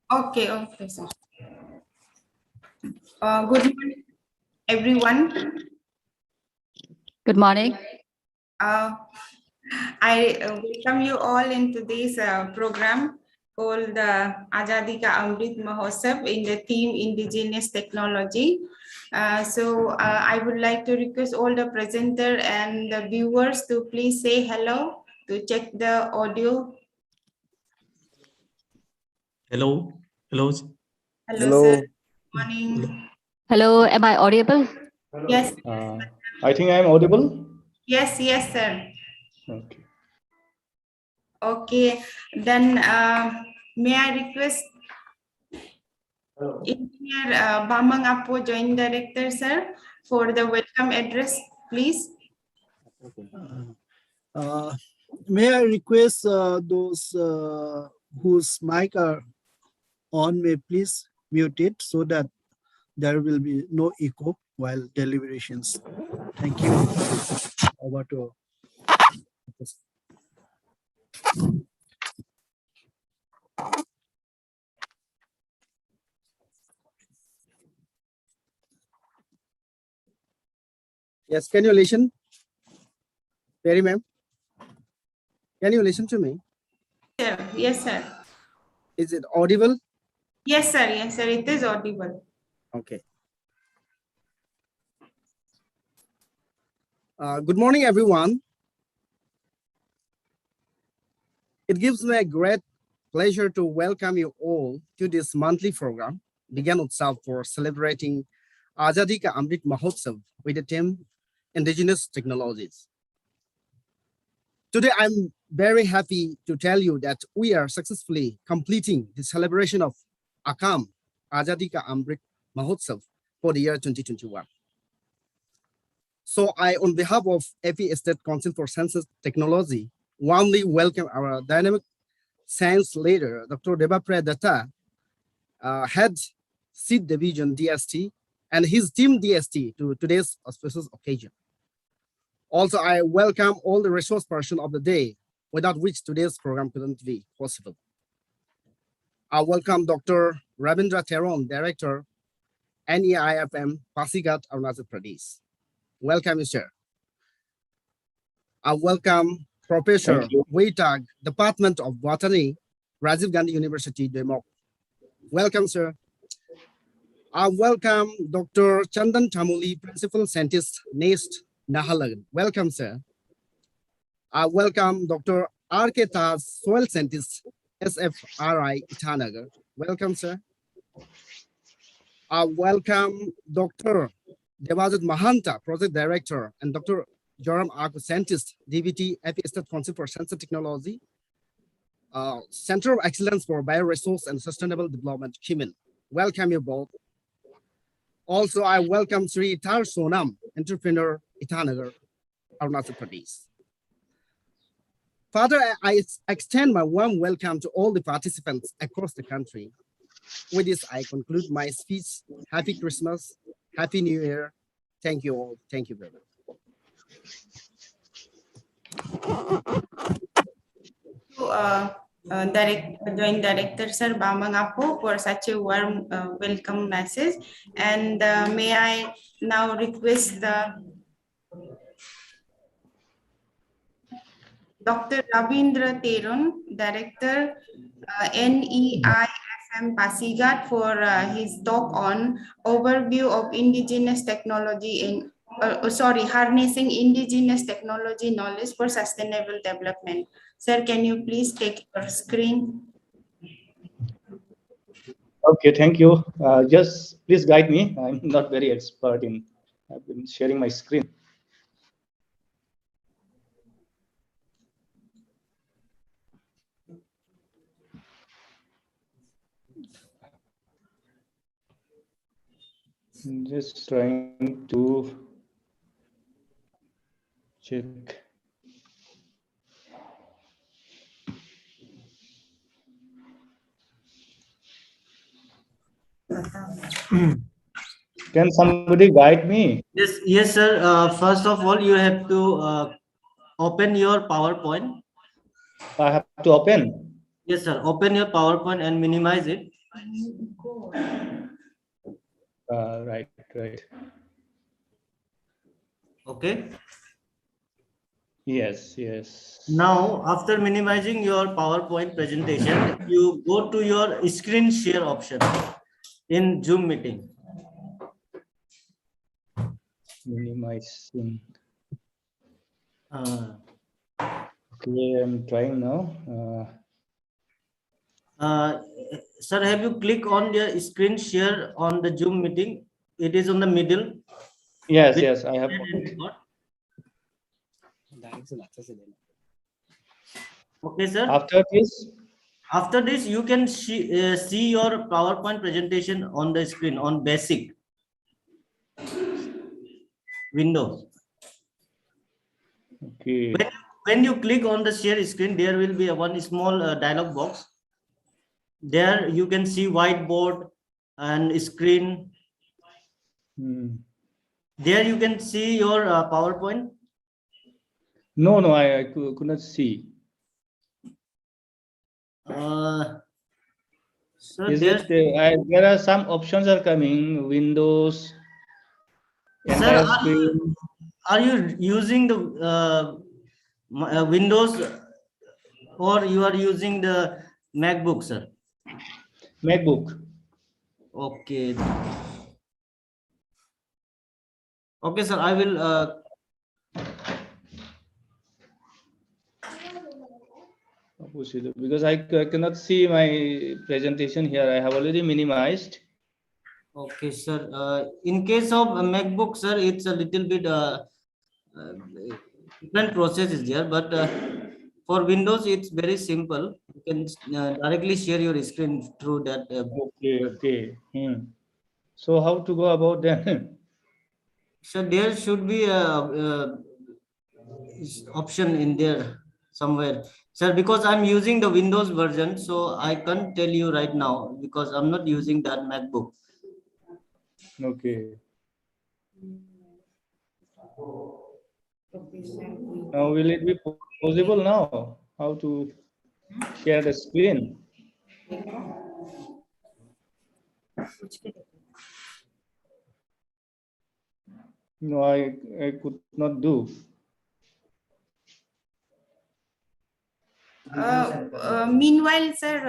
Okay, okay, sir. Good morning, everyone. Good morning. I welcome you all in today's program called the Azadi ka Amrit Mahotsav in the theme Indigenous Technology. I would like to request all the presenter and the viewers to please say hello to check the audio. Hello. Hello. Hello, sir. Good morning. Hello, am I audible? Yes. I think I am audible. Yes, yes, sir. Okay. Okay, then may I request Engineer Bamang Apo, Joint Director, sir, for the welcome address, please. May I request those whose mic are on may please mute it so that there will be no echo while deliberations. Thank you. Over to Yes, can you listen? Perry ma'am, can you listen to me? Sir, yes, sir. Is it audible? Yes, sir. Yes, sir. It is audible. Okay. Good morning, everyone. It gives me a great pleasure to welcome you all to this monthly program, Vigyan Utsav, for celebrating Azadi ka Amrit Mahotsav with the theme Indigenous Technologies. Today, I'm very happy to tell you that we are successfully completing the celebration of AKAM, Azadi ka Amrit Mahotsav, for the year 2021. So I, on behalf of FE State Council for Sciences Technology, warmly welcome our dynamic science leader, Dr. Debapriya Datta, head Seed Division DST, and his team DST to today's auspicious occasion. Also, I welcome all the resource person of the day, without which today's program couldn't be possible. I welcome Dr. Ravindra Teron, Director, NEIFM, Pasigat, Arunachal Pradesh. Welcome, sir. I welcome Professor Wei Tag, Department of Botany, Rajiv Gandhi University, Demok. Welcome, sir. I welcome Dr. Chandan Tamuli, Principal Scientist, NEST, Nahalagan. Welcome, sir. I welcome Dr. R.K. Taj, Soil Scientist, SFRI, Itanagar. Welcome, sir. I welcome Dr. Devajit Mahanta, Project Director, and Dr. Joram Arco, Scientist, DVT, FE State Council for Sensor Technology, Center of Excellence for Bioresource and Sustainable Development, Kimin. Welcome you both. Also, I welcome Sri Tar Sonam, entrepreneur, Itanagar, Arunachal Pradesh. Further, I extend my warm welcome to all the participants across the country. With this, I conclude my speech. Happy Christmas, Happy New Year. Thank you all. Thank you very much. Joint Director Sir Bamang Apo for such a warm welcome message. And may I now request the Dr. Ravindra Teron, Director, NEIFM Pasigat, for his talk on overview of indigenous technology in harnessing indigenous technology knowledge for sustainable development. Sir, can you please take your screen? Okay, thank you. Just please guide me. I'm not very expert in I've been sharing my screen. Just trying to check. Can somebody guide me? Yes, sir. First of all, you have to open your PowerPoint. I have to open. Yes, sir. Open your PowerPoint and minimize it. Right, right. Okay. Yes, yes. Now, after minimizing your PowerPoint presentation, you go to your screen share option in Zoom meeting. Minimizing. Uh, Okay, I'm trying now. Sir, have you click on the screen share on the Zoom meeting? It is on the middle. Yes, with yes, I have. pen and record. Okay, sir. After this, You can see your PowerPoint presentation on the screen on basic window. okay. When you click on the share screen, there will be one small dialog box. There you can see whiteboard and screen. There you can see your PowerPoint. No, no, I could not see. So there are some options are coming. Windows, entire sir, screen. are you using the Windows or you are using the MacBook, sir? MacBook. Okay. Okay, sir. I will. Because I cannot see my presentation here. I have already minimized. Okay, sir. In case of a MacBook, sir, it's a little bit different process is there, but for Windows, it's very simple. You can directly share your screen through that. Okay, okay. So how to go about that? So there should be a option in there somewhere, sir. Because I'm using the Windows version, so I can't tell you right now because I'm not using that MacBook. Okay. Now, will it be possible now? How to share the screen? No, I could not do. Meanwhile, sir,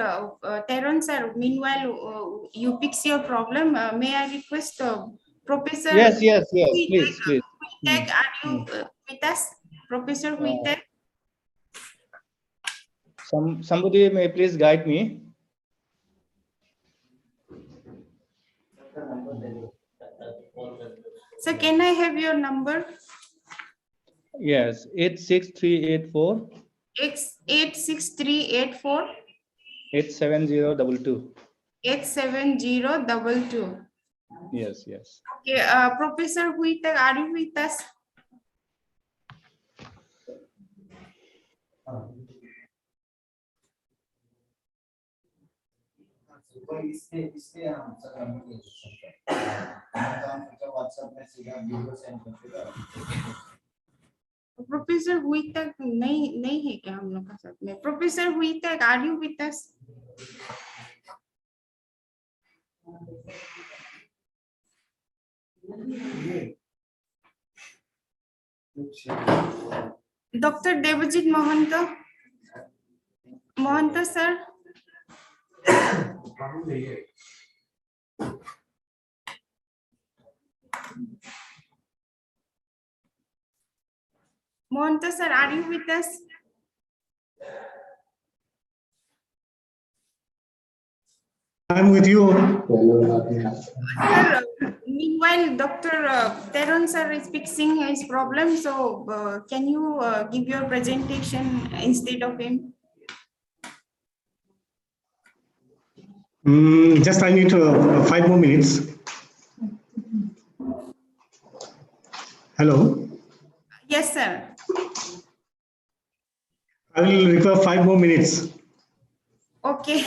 Teron sir, meanwhile, you fix your problem. May I request Professor? Yes, please, please. Are you with us, Professor Huitek? Somebody may please guide me. So can I have your number? Yes, 86384. 86384 87022. 87022. Yes, yes. Okay, Professor Huitek, are you with us? Professor हुई तक नहीं है क्या हम लोग का साथ में? प्रोफेसर हुई तक are you with us? Doctor Devajit Mahanta sir, Monta sir, are you with us? I'm with you. Sir, meanwhile, Dr. Teron sir is fixing his problem. So can you give your presentation instead of him? Just I need 5 more minutes. Hello. Yes, sir. I will require 5 more minutes. Okay.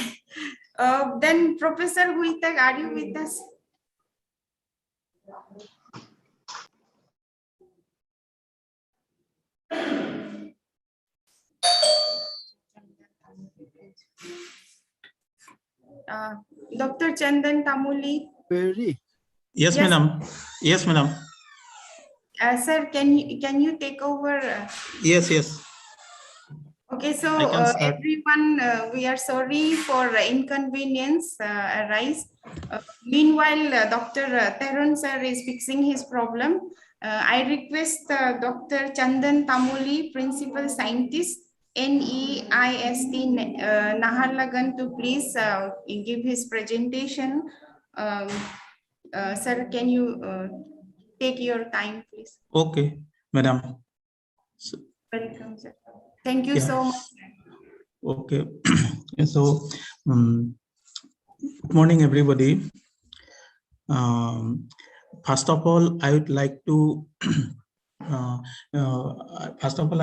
Then Professor Huitak, are you with us? Dr. Chandan Tamuli. Very. Yes, Yes. madam. Yes, madam. Sir, can you take over? Yes, yes. Okay, so I can start. everyone, we are sorry for inconvenience arise. Meanwhile, Dr. Tarun sir is fixing his problem. I request Dr. Chandan Tamuli, Principal Scientist, NEIST Naharlagan, to please give his presentation. Sir, can you take your time, please? Okay, madam. So, Welcome, sir. Thank you yeah. so much. Okay. So, good morning, everybody. First of all, I would like to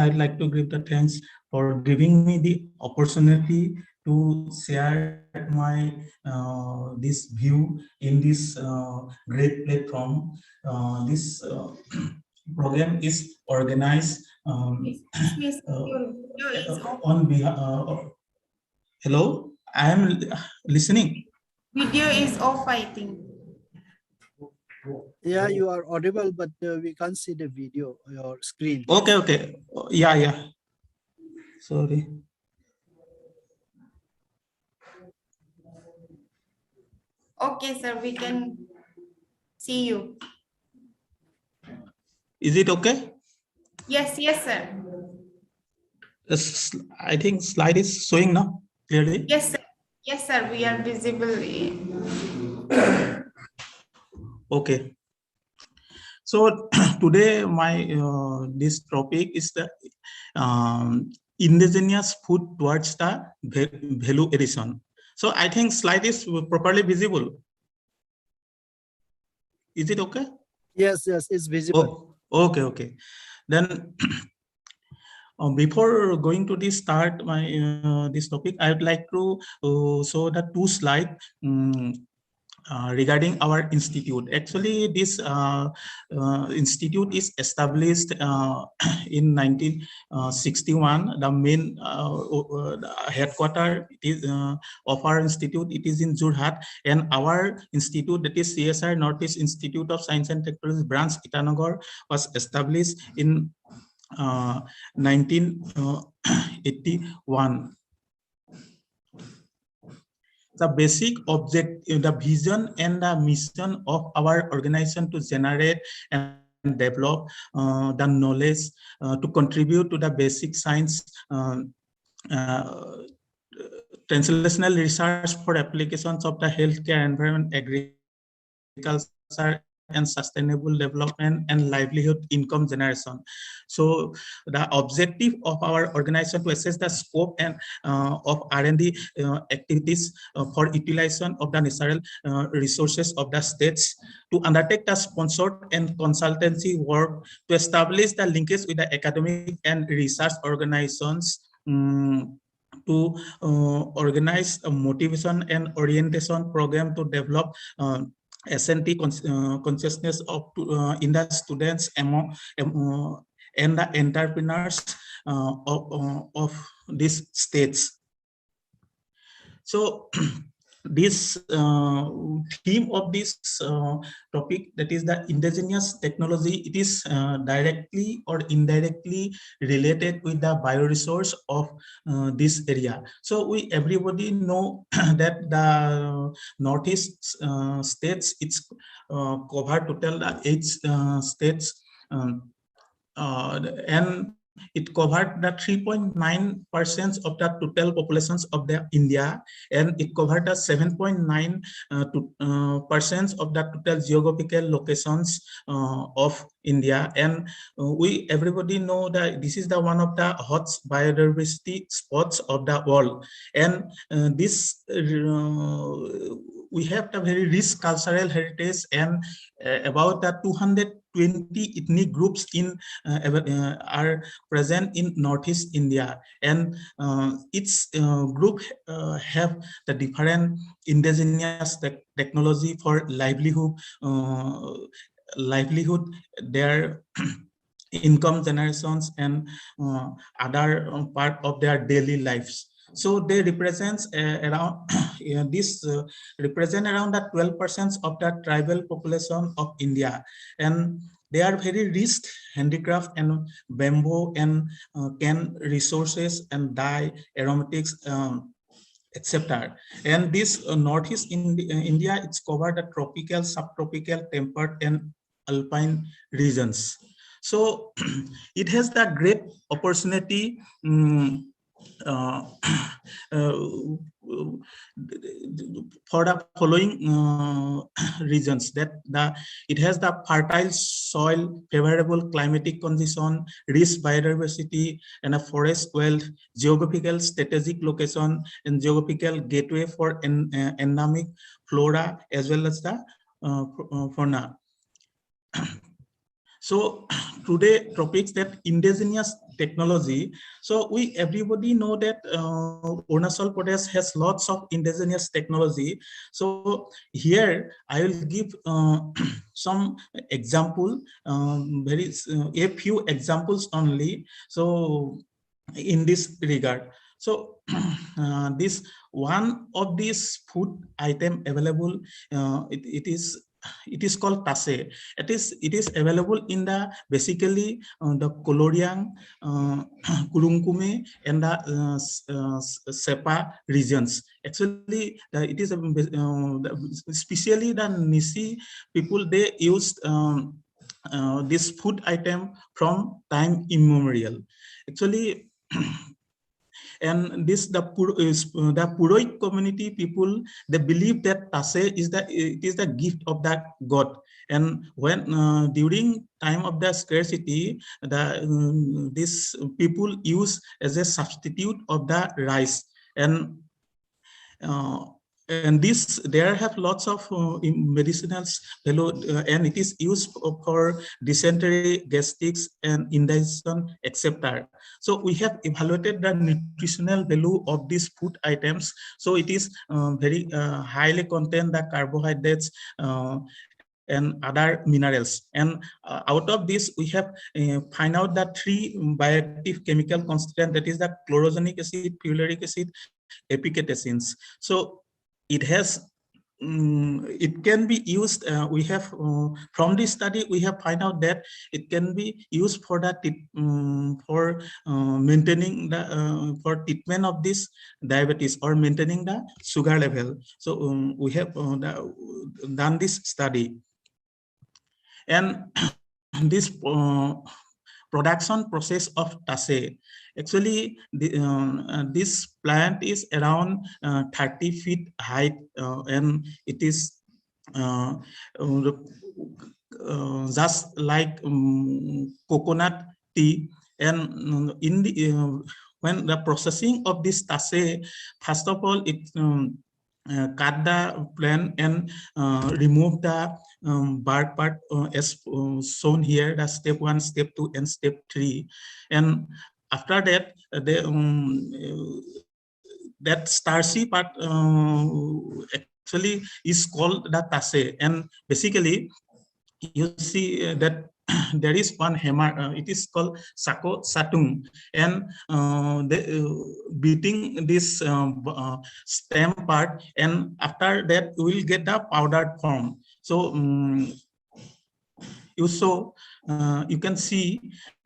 I'd like to give the thanks for giving me the opportunity to share my this view in this great platform. This program is organized Excuse me, your video is off. on behalf. Hello, I am listening. Video is off, I think. Yeah, you are audible, but we can't see the video, your screen. Okay, okay. Yeah, yeah. Sorry. Okay, sir, we can see you. Is it okay? Yes, yes, sir. I think slide is showing now clearly. Yes, sir. Yes, sir, we are visible. Okay. So today my this topic is the indigenous food towards the value addition. So I think slide is properly visible. Is it okay? Yes, yes, it's visible. Oh, okay, okay. Then before going to this start my this topic, I would like to show the two slides regarding our institute. Actually, this institute is established in 1961. The main headquarters is of our institute, it is in Jorhat, and our institute, that is CSR Northeast Institute of Science and Technology branch Itanagar, was established in 1981. The basic objective, the vision and the mission of our organization to generate and develop the knowledge to contribute to the basic science translational research for applications of the healthcare, environment, agriculture, and sustainable development and livelihood income generation. So the objective of our organization to assess the scope and of R&D activities for utilization of the natural resources of the states, to undertake the sponsored and consultancy work, to establish the linkage with the academic and research organizations, to organize a motivation and orientation program to develop S&T consciousness of in the students among and the entrepreneurs of these states. So this theme of this topic, that is the indigenous technology, it is directly or indirectly related with the bioresource of this area. So we everybody know that the Northeast states, it's covered total 8 states, and it covered the 3.9% of the total populations of the India, and it covered the 7.9% of the total geographical locations of India. And we everybody know that this is the one of the hot biodiversity spots of the world, and this we have the very rich cultural heritage, and about the 220 ethnic groups in are present in Northeast India, and its group have the different indigenous technology for livelihood, their income generations, and other part of their daily lives. So they represents around this represent around the 12% of the tribal population of India, and they are very rich handicraft and bamboo and can resources and dye, aromatics, etc. And this northeast India, it's covered the tropical, subtropical, temperate, and alpine regions. So it has the great opportunity uh, for the following reasons: that it has the fertile soil, favorable climatic condition, rich biodiversity, and a forest wealth, geographical strategic location, and geographical gateway for endemic flora as well as the fauna. So today topics that indigenous technology. So we everybody know that Arunachal Pradesh has lots of indigenous technology. So here I will give some example, a few examples only. So in this regard, so this one of these food item available, it is called tase. It is available in the basically the Koloriang, Kurungkume, and the Sepa regions. Actually, it is especially the Nisi people, they used this food item from time immemorial. Actually, and this the Purohit community people, they believe that tase is the gift of that god, and when during time of the scarcity, these people use as a substitute of the rice, and this there have lots of medicinal value, and it is used for dysentery, gastrics, and indigestion, etc. So we have evaluated the nutritional value of these food items. So it is very highly contain the carbohydrates and other minerals, and out of this we have find out that 3 bioactive chemical constituent, that is the chlorogenic acid, ferulic acid, epicatecins. So it has it can be used, we have from this study we have find out that it can be used for the maintaining the for treatment of this diabetes or maintaining the sugar level. So we have done this study, and this production process of tase. Actually, this plant is around 30 feet height, and it is just like coconut tea. And in the when the processing of this tase, first of all, it cut the plant and remove the bark part as shown here, the step 1, step 2, and step 3. And after that, that starchy part actually is called the tase. And basically, you see that there is one hammer, it is called sako satung, and beating this stem part, and after that we will get the powdered form. So you can see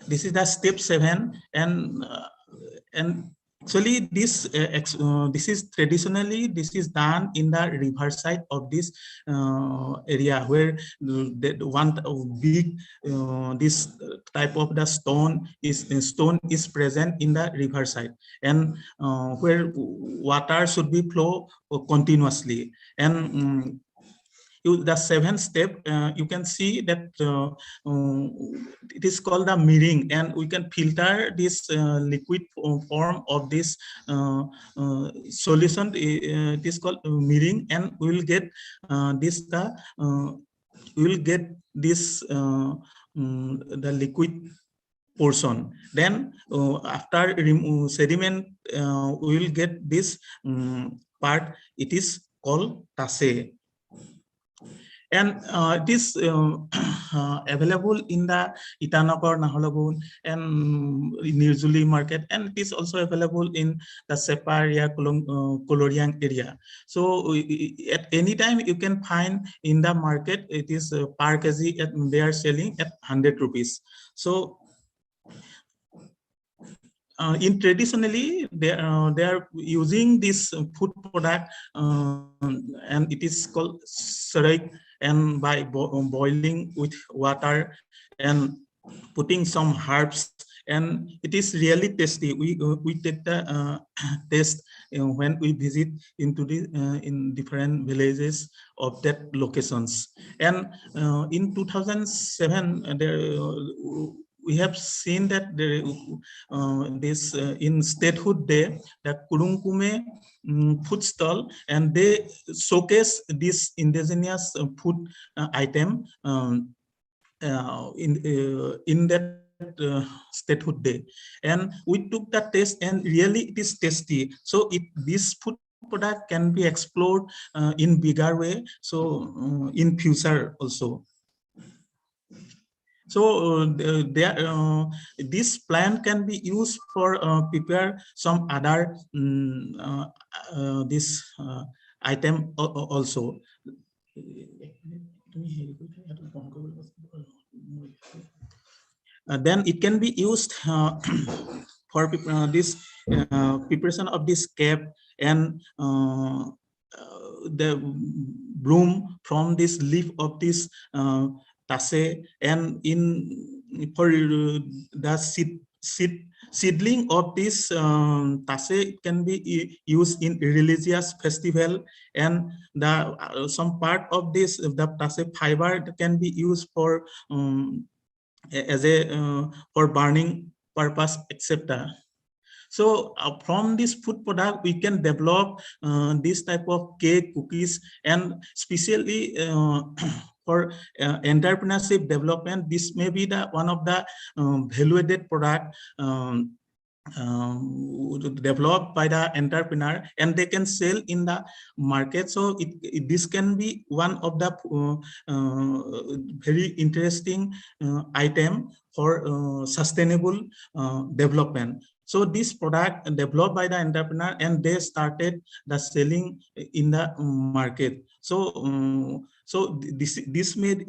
this is the step 7, and actually this this is traditionally this is done in the riverside of this area, where the one big this type of the stone is present in the riverside, and where water should be flow continuously. And the 7th step, you can see that it is called the mirroring, and we can filter this liquid form of this solution. It is called mirroring, and we will get the liquid portion. Then after sediment, we will get this part. It is called tase. And it is available in the Itanakor, Nahalagun, and Nirjuli market, and it is also available in the Sepa area, Koloriang area. So at any time you can find in the market, it is per kg, they are selling at 100 rupees. So in traditionally they are using this food product, and it is called sarai, and by boiling with water and putting some herbs, and it is really tasty. We take the taste when we visit into the in different villages of that locations. And in 2007 there we have seen that there, this in statehood day, the Kurungkume food stall, and they showcase this indigenous food item in that statehood day, and we took the taste, and really it is tasty. So this food product can be explored in bigger way, so in future also. So this plant can be used for prepare some other this item also. Then it can be used for this preparation of this cap, and the broom from this leaf of this tase, and in for the seedling of this tase can be used in religious festival, and the some part of this the tase fiber can be used for as a for burning purpose, etc. So from this food product, we can develop this type of cake, cookies, and especially for entrepreneurship development, this may be the one of the value-added product developed by the entrepreneur, and they can sell in the market. So this can be one of the very interesting item for sustainable development. So this product developed by the entrepreneur, and they started the selling in the market. So so this made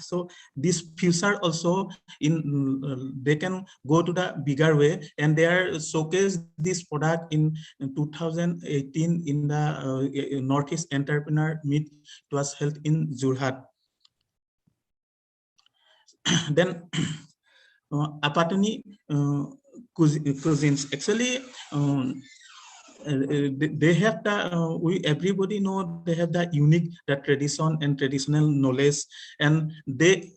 so this future also in they can go to the bigger way, and they are showcase this product in 2018 in the Northeast Entrepreneur Meet. It was held in Jorhat. Then Apatani cuisines, actually they have the we everybody know they have the unique the tradition and traditional knowledge, and they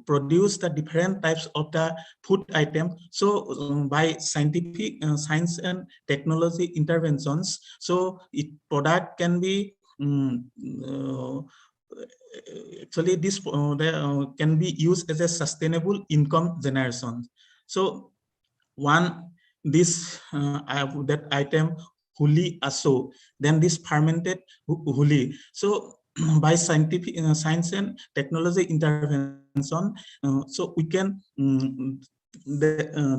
produce the different types of the food item. So by scientific science and technology interventions, so it product can be actually this can be used as a sustainable income generation. So one, this that item huli aso, then this fermented huli. So by scientific science and technology intervention, so we can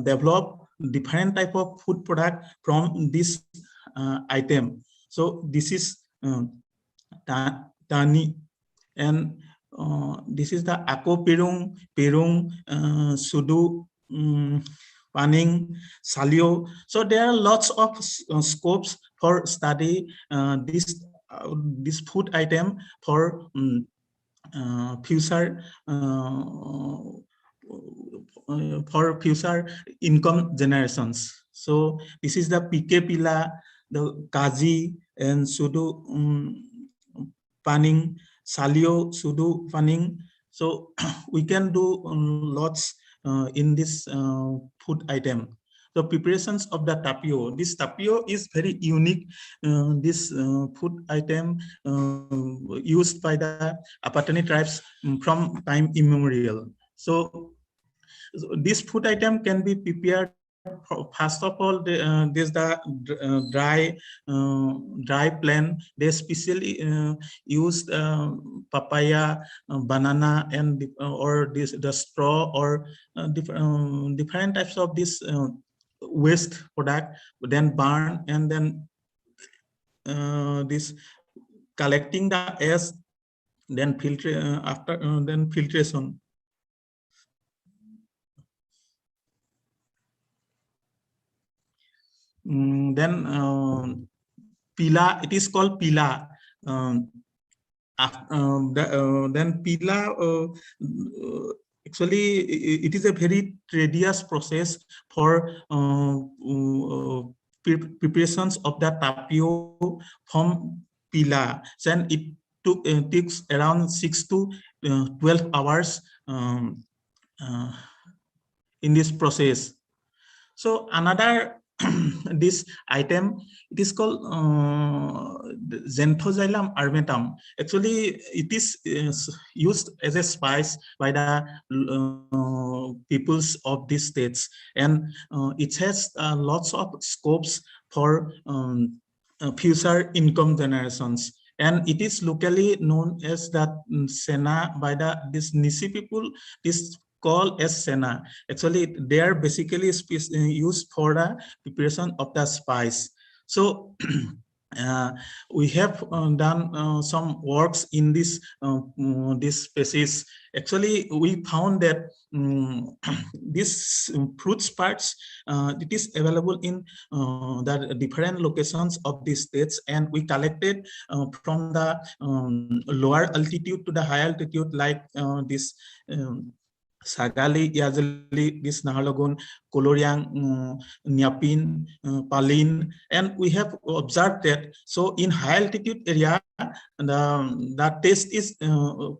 develop different type of food product from this item. So this is tani, and this is the ako pirung sudu Paning, Salio. So there are lots of scopes for study this food item for future income generations. So this is the PK Pila, the Kaji, and Sudu Paning, Salio, Sudu Paning. So we can do lots in this food item. The preparations of the tapio. This tapio is very unique. This food item used by the Apatani tribes from time immemorial. So this food item can be prepared first of all, there's the dry plant. They specially used papaya, banana, and or the straw, or different types of this waste product, then burn, and then this collecting the ash, then filter after then filtration. Then pila, it is called pila. Then pila, actually it is a very tedious process for preparations of the tapio from pila. Then it takes around 6 to 12 hours in this process. So another this item, it is called Xanthosylum armatum. Actually, it is used as a spice by the peoples of these states, and it has lots of scopes for future income generations. And it is locally known as that Sena by this Nisi people. This called as Sena. Actually, they are basically used for the preparation of the spice. So we have done some works in this species. Actually, we found that this fruit parts, it is available in the different locations of the states, and we collected from the lower altitude to the high altitude, like this Sagali, Yazali, this Nahalagun, Koloriang, Nyapin, Palin, and we have observed that. So in high altitude area, the taste is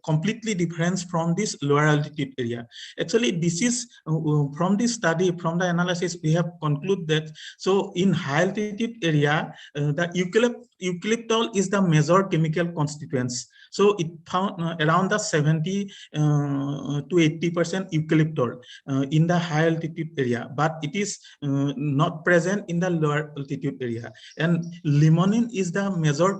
completely different from this lower altitude area. Actually, this is from this study, from the analysis, we have concluded that. So in high altitude area, the eucalyptol is the major chemical constituents. So it found around the 70 to 80% eucalyptol in the high altitude area, but it is not present in the lower altitude area. And limonene is the major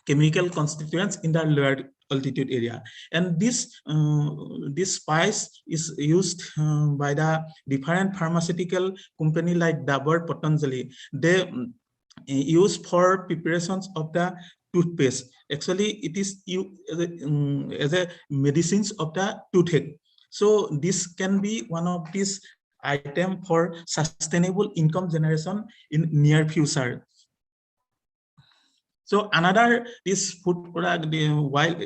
chemical constituents in the lower altitude area. And this spice is used by the different pharmaceutical company like Dabur, Patanjali. They used for preparations of the toothpaste. Actually, it is used as a medicines of the toothache. So this can be one of these item for sustainable income generation in near future. So another this food product, the wild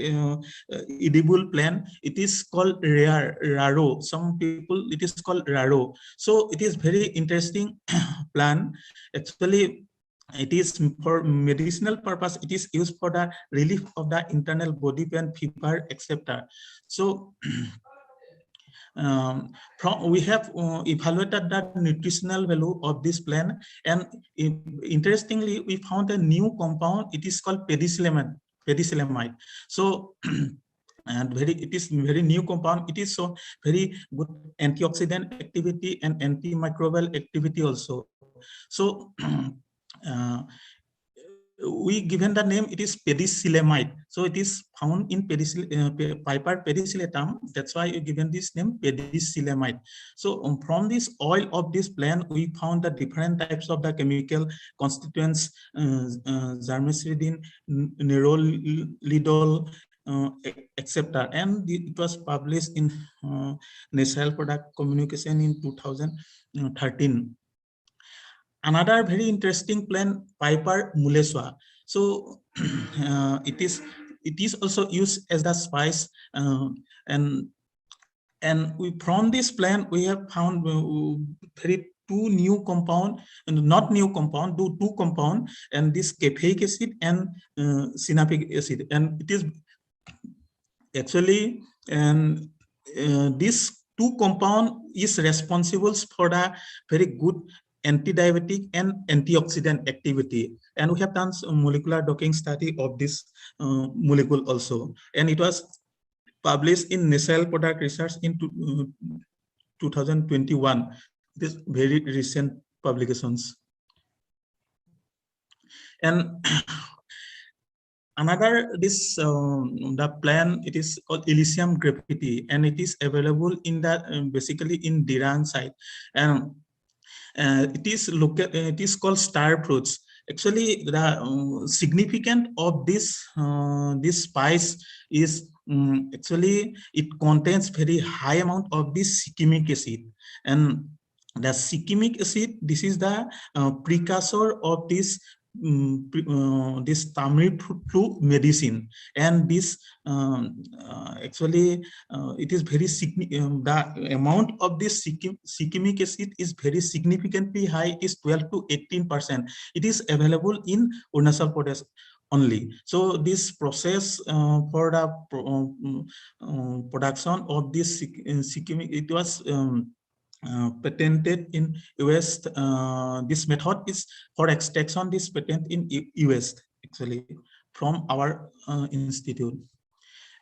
edible plant, it is called raro. Some people it is called raro. So it is very interesting plant. Actually, it is for medicinal purpose. It is used for the relief of the internal body pain, fever, etc. So we have evaluated the nutritional value of this plant, and interestingly, we found a new compound. It is called penicillamide. So and it is very new compound. It is so very good antioxidant activity and antimicrobial activity also. So we given the name, it is penicillamide. So it is found in Piper pedicilletum. That's why you given this name penicillamide. So from this oil of this plant, we found the different types of the chemical constituents, zermicridin, nerolidol, etc. And it was published in National Product Communication in 2013. Another very interesting plant, Piper mullesua. So it is also used as the spice, and we from this plant we have found two new compound, and not new compound, two compound, and this caffeic acid and synapic acid, and it is actually, and this two compound is responsible for the very good anti-diabetic and antioxidant activity. And we have done some molecular docking study of this molecule also, and it was published in National Product Research in 2021. This very recent publications. And another the plan, it is called Elysium graffiti, and it is available in that basically in Diran site, and it is called star fruits. Actually, the significant of this spice is actually it contains very high amount of this sikimic acid, and the sikimic acid, this is the precursor of this this Tamil flu medicine, and this actually it is very the amount of this sikimic acid is very significantly high, is 12 to 18%. It is available in Arunachal Pradesh only. So this process for the production of this sikimic, it was patented in US. This method is for extraction, this patent in US actually from our institute.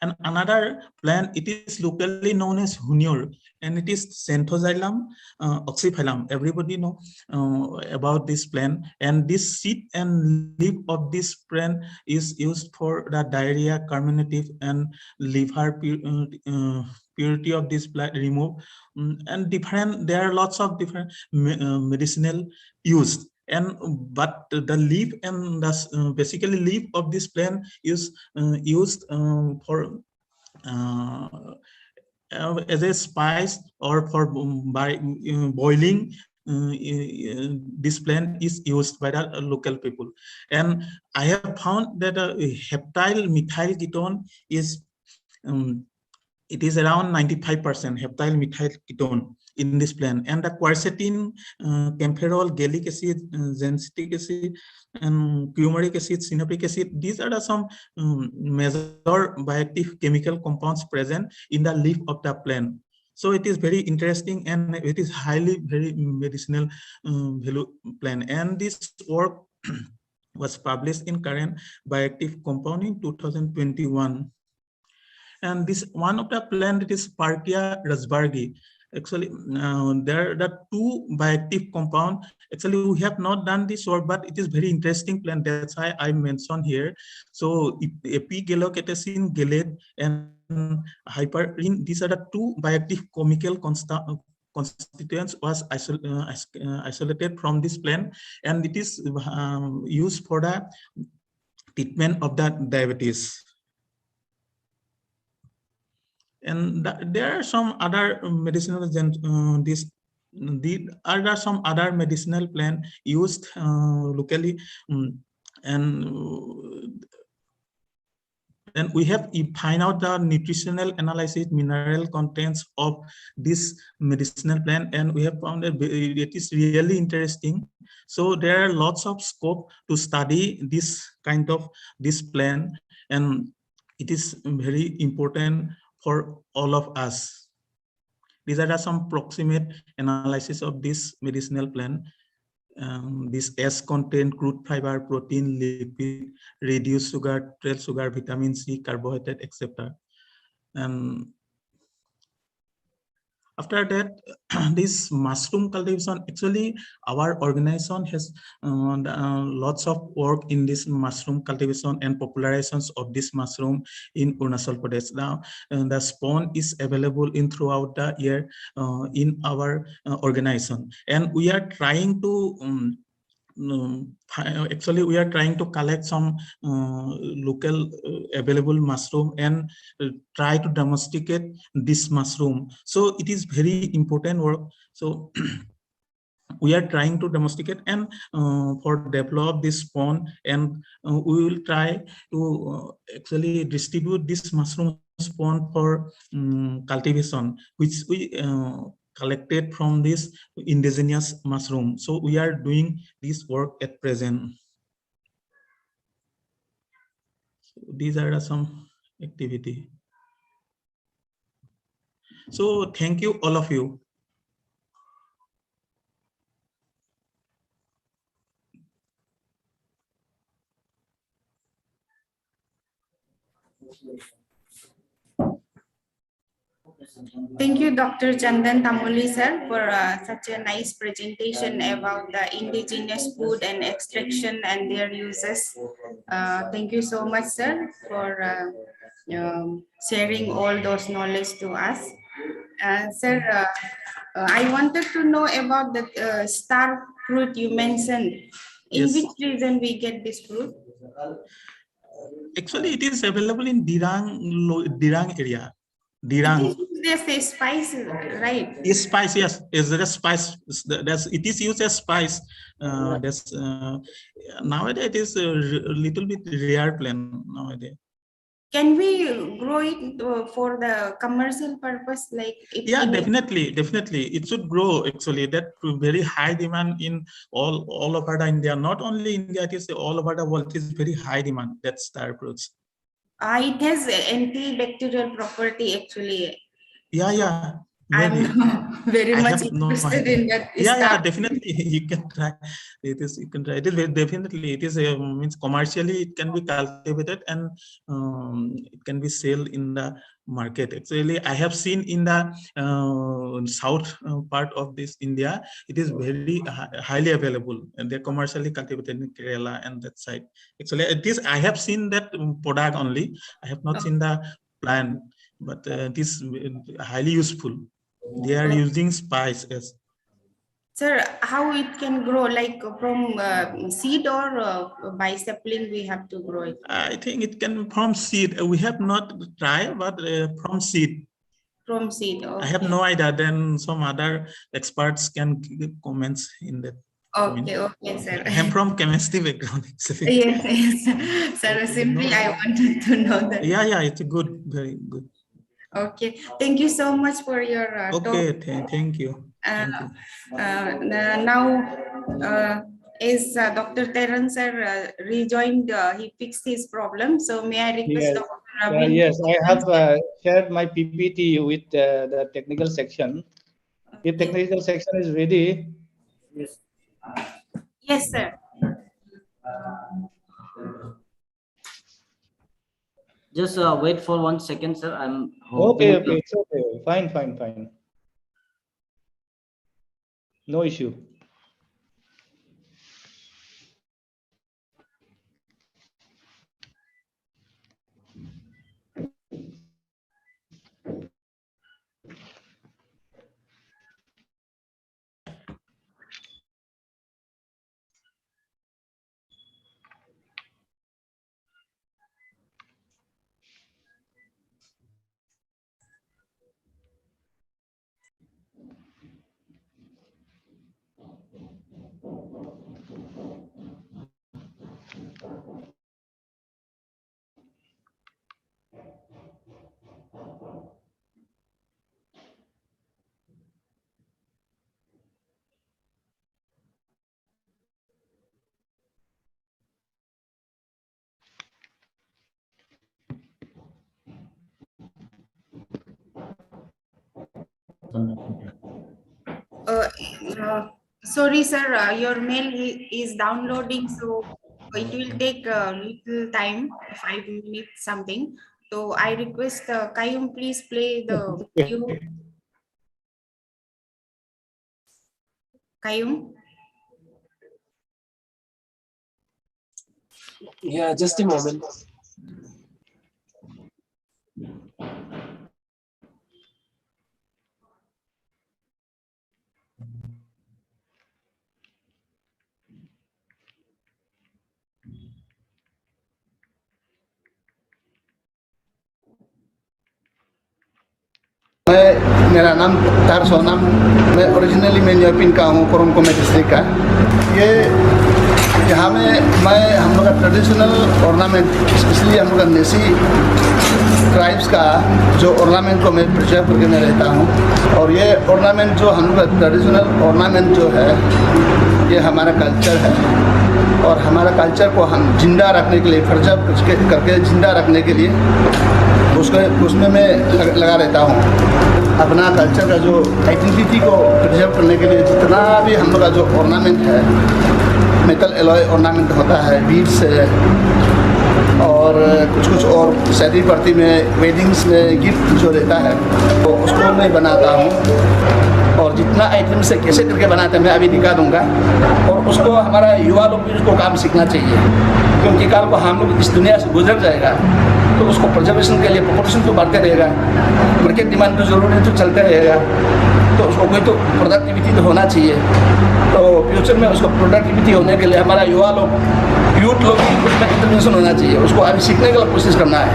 And another plant, it is locally known as Hunyor, and it is Xanthozylum oxyphilum. Everybody know about this plant, and this seed and leaf of this plant is used for the diarrhea, carminative, and liver purity of this plant remove, and different. There are lots of different medicinal use. And but the leaf and the basically leaf of this plant is used for as a spice or for by boiling. This plant is used by the local people, and I have found that heptyl methyl ketone is it is around 95% heptyl methyl ketone in this plant, and the quercetin, camphorol, gallic acid, zencitic acid, and fumaric acid, synaptic acid. These are some major bioactive chemical compounds present in the leaf of the plant. So it is very interesting, and it is highly very medicinal value plant. And this work was published in Current Bioactive Compound in 2021. And this one of the plant, it is Parkia rasbergi. Actually, there are the two bioactive compound. Actually, we have not done this work, but it is very interesting plant. That's why I mentioned here. So, epigallocatechin, gallate, and hyperin. These are the two bioactive chemical constituents was isolated from this plant, and it is used for the treatment of the diabetes. And there are some other medicinal there are some other medicinal plant used locally, and then we have find out the nutritional analysis, mineral contents of this medicinal plant, and we have found that it is really interesting. So there are lots of scope to study this kind of this plant, and it is very important for all of us. These are some proximate analysis of this medicinal plant. This S content, crude fiber, protein, lipid, reduced sugar, trace sugar, vitamin C, carbohydrate, etc. And after that, this mushroom cultivation, actually our organization has lots of work in this mushroom cultivation and popularizations of this mushroom in Arunachal Pradesh. Now the spawn is available in throughout the year in our organization, and we are trying to actually we are trying to collect some local available mushroom and try to domesticate this mushroom. So it is very important work. So we are trying to domesticate and for develop this spawn, and we will try to actually distribute this mushroom spawn for cultivation, which we collected from this indigenous mushroom. So we are doing this work at present. So these are some activity. So thank you all of you. Thank you, Dr. Chandan Tamoli, sir, for such a nice presentation about the indigenous food and extraction and their uses. Thank you so much, sir, for sharing all those knowledge to us. Sir, I wanted to know about the star fruit you mentioned. In Yes. which region we get this fruit? Actually, it is available in Dirang area. Dirang. There's a spice, right? Is spice, yes. Is there a spice? It is used as spice. Nowadays it is a little bit rare plant nowadays. Can we grow it for the commercial purpose? Like Yeah, definitely. It should grow actually. That very high demand in all over the India. Not only India, it is all over the world. It is very high demand. That star fruits. It has antibacterial property actually. Yeah. I'm very much interested in that. Yeah, definitely. You can try. It is. You can try. It is definitely. It is means commercially it can be cultivated and it can be sold in the market. Actually, I have seen in the south part of this India, it is very highly available, and they're commercially cultivated in Kerala and that side. Actually, it is. I have seen that product only. I have not seen the plant, but it is highly useful. They are using spice as. Sir, how it can grow? Like from seed or by sapling we have to grow it? I think it can from seed. We have not tried, but from seed. From seed. Okay. I have no idea. Then some other experts can give comments in that. Okay, sir. I am from chemistry background. Actually. Yes. Sir, simply I wanted to know that. Yeah, it's good, very good. Okay, thank you so much for your okay, talk. thank you. Now, is Dr. Terence sir rejoined? He fixed his problem. So may I request Yes. Dr. Ravin? Yes, I have shared my PPT with the technical section. If technical section is ready. Yes, sir. Just wait for 1 second, sir. I'm Okay, it's okay. Fine. No issue. Sorry, sir. Your mail is downloading, so it will take a little time, 5 minutes something. So I request Kayum, please play the video. Kayum. Yeah, just a moment. मेरा नाम तार सोनाम, मैं originally मैं न्योपिन का हूँ, कोरमकोमे district का। ये यहाँ में हम लोग का ट्रेडिशनल ऑर्नामेंट, स्पेशली हम लोग का नेसी ट्राइब्स का जो ऑर्नामेंट को मैं प्रिजर्व करके मैं रहता हूँ। और ये ऑर्नामेंट जो हम लोग का ट्रेडिशनल ऑर्नामेंट जो है, ये हमारा कल्चर है। और हमारा कल्चर को हम जिंदा रखने के लिए, प्रिजर्व करके जिंदा रखने के लिए उसमें मैं लगा रहता हूँ। अपना कल्चर का जो आइडेंटिटी को प्रिजर्व करने के लिए जितना भी हम लोग का जो ऑर्नामेंट है, मेटल एलॉय ऑर्नामेंट होता है, बीड्स है, और और कुछ और शादी पार्टी में, वेडिंग्स में गिफ्ट जो रहता है तो उसको मैं बनाता हूँ। और जितना आइटम से कैसे करके बनाते हैं मैं अभी दिखा दूंगा। और उसको हमारा युवा लोग भी उसको काम सीखना चाहिए, क्योंकि कल को हम लोग इस दुनिया से गुजर जाएगा तो उसको प्रिजर्वेशन के लिए पॉपुलेशन तो बढ़ते रहेगा, मार्केट डिमांड तो जरूरी तो चलते रहेगा, तो उसको कोई तो प्रोडक्टिविटी तो होना चाहिए। तो फ्यूचर में उसको प्रोडक्टिविटी होने के लिए हमारा युवा लोग, यूथ लोग भी उसमें इंटरवेंशन होना चाहिए, उसको अभी सीखने के लिए कोशिश करना है।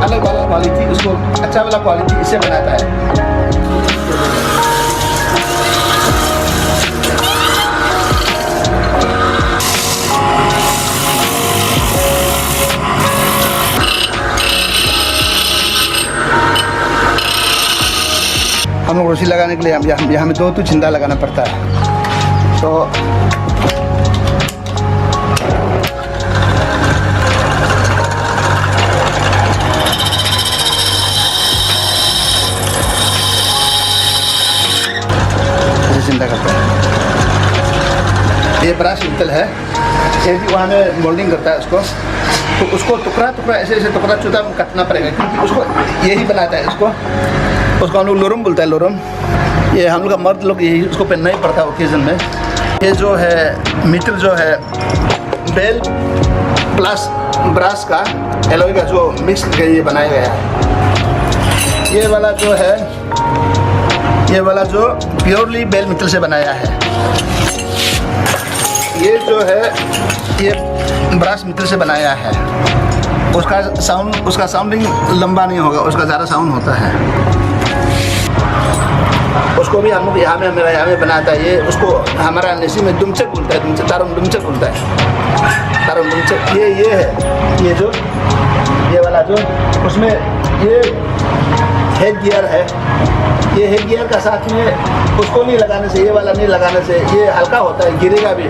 अलग वाला क्वालिटी, उसको अच्छा वाला क्वालिटी इससे बनाता है। हम लोग रोशी लगाने के लिए यहाँ में 2 चिंता लगाना पड़ता है। तो चिंता करता है। ये ब्रश मित्तल है, ये भी वहाँ में मोल्डिंग करता है उसको, तो उसको टुकड़ा टुकड़ा ऐसे ऐसे टुकड़ा चुदा काटना पड़ेगा, क्योंकि उसको यही बनाता है। उसको हम लोग लोरम बोलता है, लोरम। ये हम लोग का मर्द लोग यही उसको पहनना ही पड़ता है ओकेजन में। ये जो है मीटर जो है बेल प्लस ब्रश का एलोई का जो मिक्स करके ये बनाया गया है। ये वाला जो प्योरली बेल मिटल से बनाया है। ये जो है ये ब्रश मिटल से बनाया है। उसका साउंडिंग लंबा नहीं होगा, उसका ज़्यादा साउंड होता है। उसको भी हम लोग यहाँ में बनाता है। ये उसको हमारा नेसी में दुमचक बोलता है, तारम दुमचक बोलता है, तारम दुमचक। ये है ये वाला जो उसमें ये हेड गियर है। ये हेड गियर का साथ में उसको नहीं लगाने से, ये वाला नहीं लगाने से ये हल्का होता है, गिरेगा भी।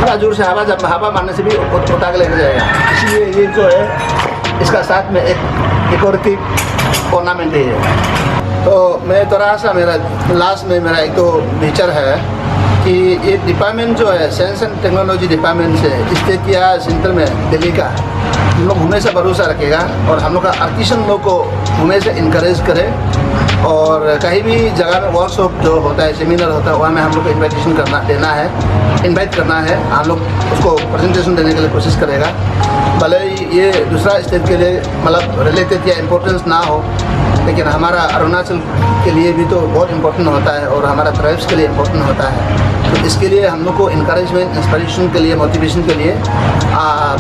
बड़ा जोर से हवा मारने से भी उठा के लेकर जाएगा। इसलिए ये जो है इसका साथ में एक और की ऑर्नामेंट है। तो मैं थोड़ा सा मेरा लास्ट में मेरा एक तो विचार है कि ये डिपार्टमेंट जो है साइंस एंड टेक्नोलॉजी डिपार्टमेंट से स्टेट या सेंटर में दिल्ली का हम लोग हमेशा भरोसा रखेगा और हम लोग का आर्टिसन लोग को हमेशा इनकरेज करें। और कहीं भी जगह में वर्कशॉप जो होता है, सेमिनार होता है, वहाँ में हम लोग को इन्विटेशन देना है, इनवाइट करना है। हम लोग उसको प्रेजेंटेशन देने के लिए कोशिश करेगा। भले ये दूसरा स्टेट के लिए मतलब रिलेटेड या इम्पोर्टेंस ना हो, लेकिन हमारा अरुणाचल के लिए भी तो बहुत इम्पोर्टेंट होता है और हमारा ट्राइब्स के लिए इम्पोर्टेंट होता है। तो इसके लिए हम लोग को इनकरेजमेंट, इंस्पिरेशन के लिए, मोटिवेशन के लिए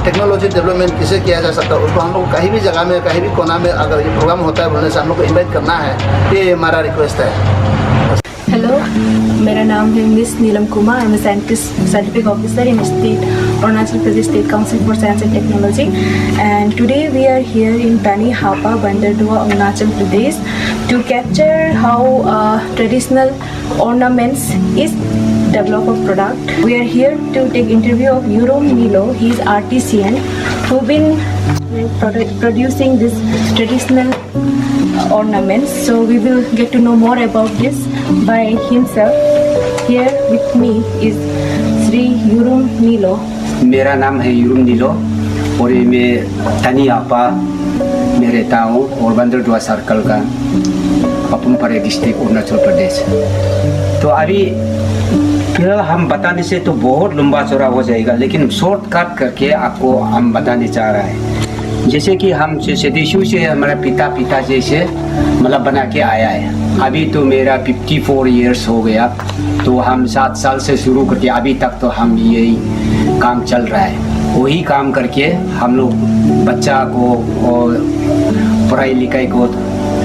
टेक्नोलॉजी डेवलपमेंट कैसे किया जा सकता है, उसको हम लोग कहीं भी जगह में, कहीं भी कोना में अगर ये प्रोग्राम होता है बोलने से हम लोग को इन्वाइट करना है। ये हमारा रिक्वेस्ट है। हेलो, मेरा नाम है miss Neelam Kumar. I am scientific officer in state Arunachal Pradesh State Council for Science and Technology, and today we are here in Bani Hapa, Bandardua, Arunachal Pradesh, to capture how traditional ornaments is develop a product. We are here to take interview of Yurom Nilo. He is artisan who been producing this traditional ornaments. So we will get to know more about this by himself. Here with me is Sri Yurom Nilo. मेरा नाम है यूरुम नीलो और ये मैं तनी आपा में रहता हूँ और बंदरदुआ सर्कल का पपुमपारे डिस्ट्रिक्ट अरुणाचल प्रदेश। तो अभी फिलहाल हम बताने से तो बहुत लंबा चौड़ा हो जाएगा, लेकिन शॉर्टकट करके आपको हम बताने चाह रहे हैं। जैसे कि हम सदस्यों से हमारा पिता जैसे मतलब बना के आया है। अभी तो मेरा 54 इयर्स हो गया, तो हम 7 साल से शुरू करके अभी तक तो हम यही काम चल रहा है। वही काम करके हम लोग बच्चा को और पढ़ाई लिखाई को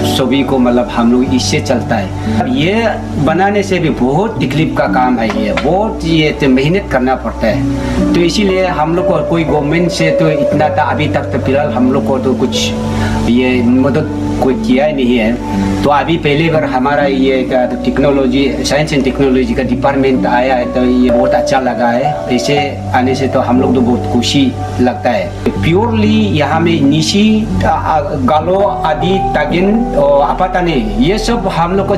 सभी को मतलब हम लोग इससे चलता है। अब ये बनाने से भी बहुत तकलीफ का काम है, ये बहुत ये तो मेहनत करना पड़ता है। तो इसीलिए हम लोग को कोई गवर्नमेंट से तो इतना था अभी तक, तो फिलहाल हम लोग को तो कुछ ये मदद कोई किया ही नहीं है। तो अभी पहली बार हमारा ये टेक्नोलॉजी, साइंस एंड टेक्नोलॉजी का डिपार्टमेंट आया है, तो ये बहुत अच्छा लगा है। ऐसे आने से तो हम लोग तो बहुत खुशी लगता है। प्योरली यहाँ में निशी, गालो, आदि, तागिन और आपाताने, ये सब हम लोग को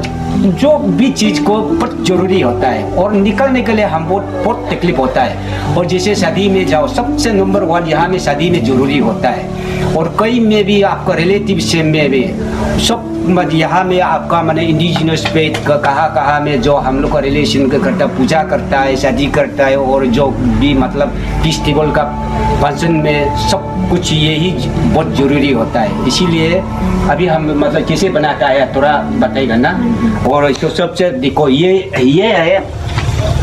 जो भी चीज को बहुत जरूरी होता है, और निकलने के लिए हम बहुत तकलीफ होता है। और जैसे शादी में जाओ, सबसे नंबर 1 यहाँ में शादी में जरूरी होता है, और कई में भी आपका रिलेटिव से में भी सब यहाँ में आपका मैंने इंडिजिनस पे कहाँ में जो हम लोग का रिलेशन करता है, पूजा करता है, शादी करता है, और जो भी मतलब फेस्टिवल का फंक्शन में सब कुछ यही बहुत जरूरी होता है। इसीलिए अभी हम मतलब कैसे बनाता है थोड़ा बताएगा ना। और इसको सबसे देखो ये है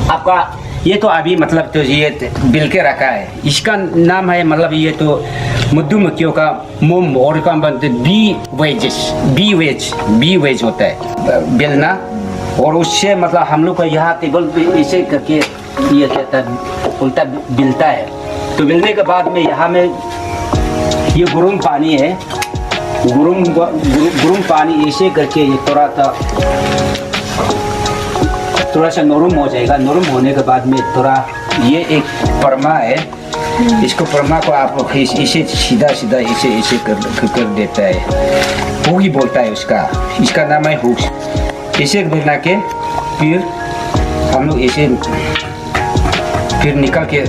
आपका, ये तो अभी मतलब तो ये बिल के रखा है। इसका नाम है मतलब ये तो मधुमक्खियों का मोम, और का बनते बी वेज होता है बेलना, और उससे मतलब हम लोग का यहाँ टेबल पे ऐसे करके ये कहता है उल्टा बिलता है। तो बिलने के बाद में यहाँ में ये गुरुम पानी है, गुरुम पानी ऐसे करके ये थोड़ा सा नरम हो जाएगा। नरम होने के बाद में थोड़ा ये एक परमा है, इसको परमा को आप इसे सीधा ऐसे कर देता है। हुक ही बोलता है इसका नाम है हुक। इसे बना के फिर हम लोग ऐसे फिर निकल के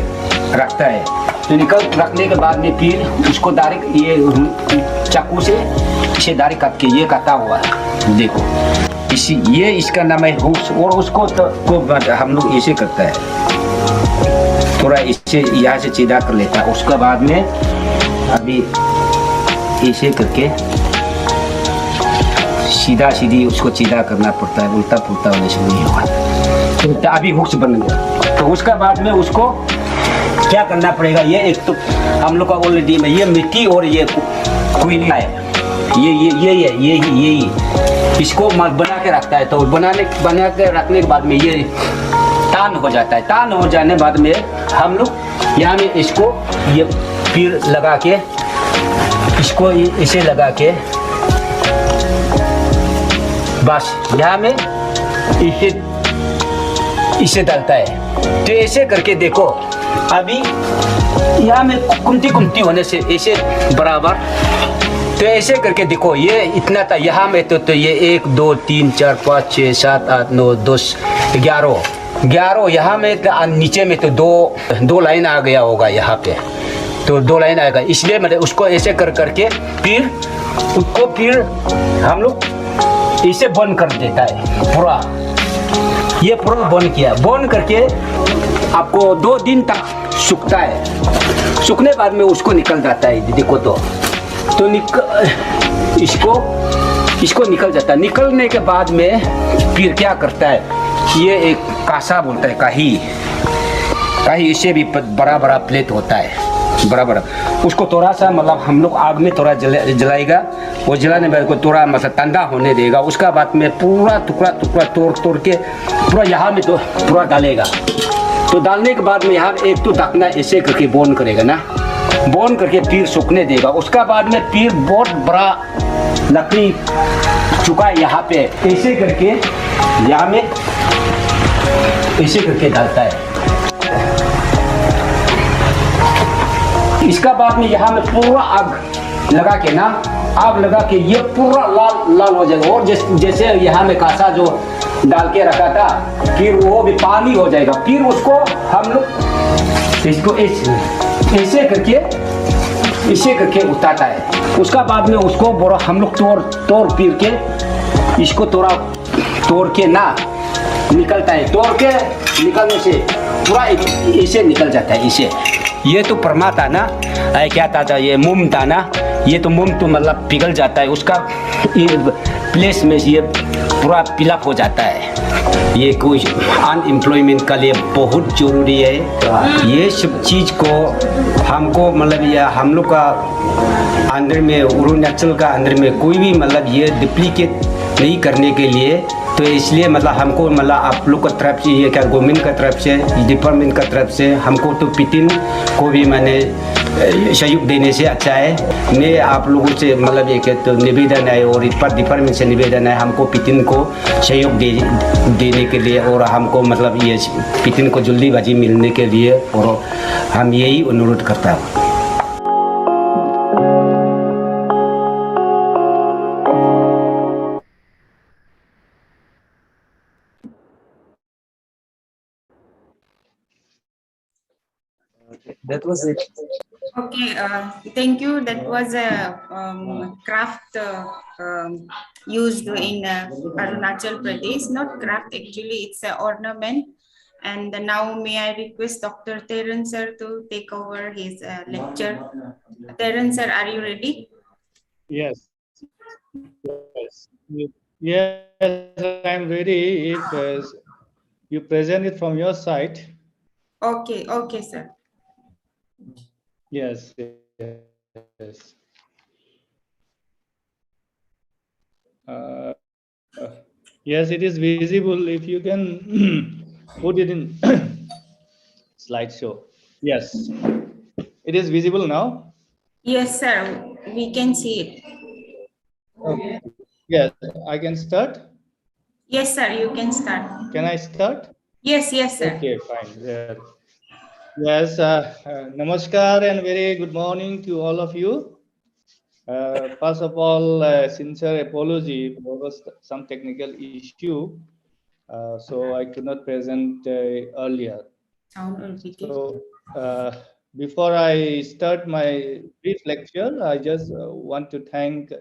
रखता है। तो निकल रखने के बाद में फिर उसको डायरेक्ट ये चाकू से इसे डायरेक्ट काट के ये काटा हुआ है, देखो ये इसका नाम है हुक्स। और उसको तो हम लोग ऐसे करता है, थोड़ा इससे यहाँ से सीधा कर लेता है। उसके बाद में अभी ऐसे करके सीधी उसको सीधा करना पड़ता है, उल्टा पुल्टा होने से नहीं होगा। तो अभी हुक्स बन गया। तो उसके बाद में उसको क्या करना पड़ेगा, ये एक तो हम लोग का ऑलरेडी में ये मिट्टी और ये कोयला है, ये इसको बना के रखता है। तो बना के रखने के बाद में ये तान हो जाता है। तान हो जाने बाद में हम लोग यहाँ में इसको ये फिर लगा के इसको इसे लगा के बस यहाँ में इसे डालता है। तो ऐसे करके देखो, अभी यहाँ में कुमती होने से ऐसे बराबर, तो ऐसे करके देखो ये इतना था। यहाँ में तो ये 1 2 3 4 5 6 7 8 9 10 11 यहाँ में नीचे में तो दो लाइन आ गया होगा यहाँ पे, तो 2 लाइन आएगा। इसलिए मतलब उसको ऐसे करके फिर उसको फिर हम लोग इसे बंद कर देता है पूरा। ये पूरा बंद किया, बंद करके आपको 2 दिन तक सूखता है। सूखने बाद में उसको निकल जाता है, देखो तो इसको निकल जाता है। निकलने के बाद में फिर क्या करता है, ये एक कासा बोलता है, काही इससे भी बड़ा प्लेट होता है, बड़ा उसको थोड़ा सा मतलब हम लोग आग में थोड़ा जलाएगा। वो जलाने में थोड़ा मतलब ठंडा होने देगा। उसका बाद में पूरा टुकड़ा तोड़ के पूरा यहाँ में तो पूरा डालेगा। तो डालने के बाद में यहाँ एक तो ढकना ऐसे करके बॉन करेगा ना, बॉन करके फिर सूखने देगा। उसका बाद में फिर बहुत बड़ा लकड़ी चुका यहाँ पे ऐसे करके यहाँ में ऐसे करके डालता है। इसका बाद में यहाँ में पूरा आग लगा के ना, आग लगा के ये पूरा लाल हो जाएगा। और जैसे यहाँ में कासा जो डाल के रखा था, फिर वो भी पानी हो जाएगा। फिर उसको हम लोग इसको ऐसे करके उतारता है। उसका बाद में उसको बड़ा हम लोग तोड़ फिर के इसको तोड़ के ना निकलता है, तोड़ के निकलने से पूरा इसे निकल जाता है। इसे ये तो परमा था ना, क्या था ये मोम था ना, ये तो मोम तो मतलब पिघल जाता है, उसका प्लेस में ये पूरा फिलअप हो जाता है। ये कोई अनएम्प्लॉयमेंट का लिए बहुत जरूरी है। ये सब चीज़ को हमको मतलब ये हम लोग का अंदर में, अरुणाचल का अंदर में कोई भी मतलब ये डुप्लीकेट नहीं करने के लिए, तो इसलिए मतलब हमको मतलब आप लोग का तरफ से, ये क्या गवर्नमेंट का तरफ से, डिपार्टमेंट का तरफ से हमको तो पितिन को भी मैंने सहयोग देने से अच्छा है। मैं आप लोगों से मतलब एक तो निवेदन है और डिपार्टमेंट से निवेदन है, हमको पितिन को सहयोग देने के लिए और हमको मतलब ये पितिन को जल्दीबाजी मिलने के लिए, और हम यही अनुरोध करता हूँ। That was it. Okay, thank you. That was a craft used in Arunachal Pradesh. Not craft, actually, it's an ornament. And now may I request Dr. Theran sir to take over his lecture. Theran sir, are you ready? Yes. Yes, I'm ready. If you present it from your side. Okay, okay, sir. Yes, yes. Uh, yes, it is visible. If you can put it in slideshow. Yes, it is visible now. Yes, sir. We can see it. Okay. Yes, I can start. Yes, sir. You can start. Can I start? Yes, yes, sir. Okay, fine. Yes, namaskar and very good morning to all of you. First of all, sincere apology for some technical issue, so I could not present earlier. So before I start my brief lecture, I just want to thank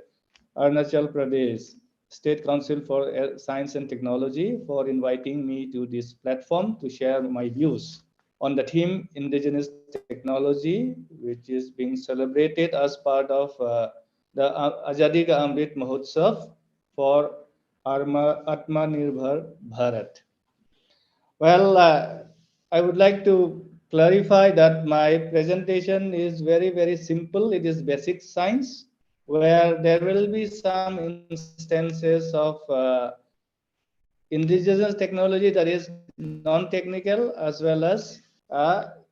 Arunachal Pradesh State Council for Science and Technology for inviting me to this platform to share my views on the theme Indigenous Technology, which is being celebrated as part of the Azadi ka Amrit Mahotsav for Atmanirbhar Bharat. Well, I would like to clarify that my presentation is very, very simple. It is basic science, where there will be some instances of indigenous technology that is non-technical as well as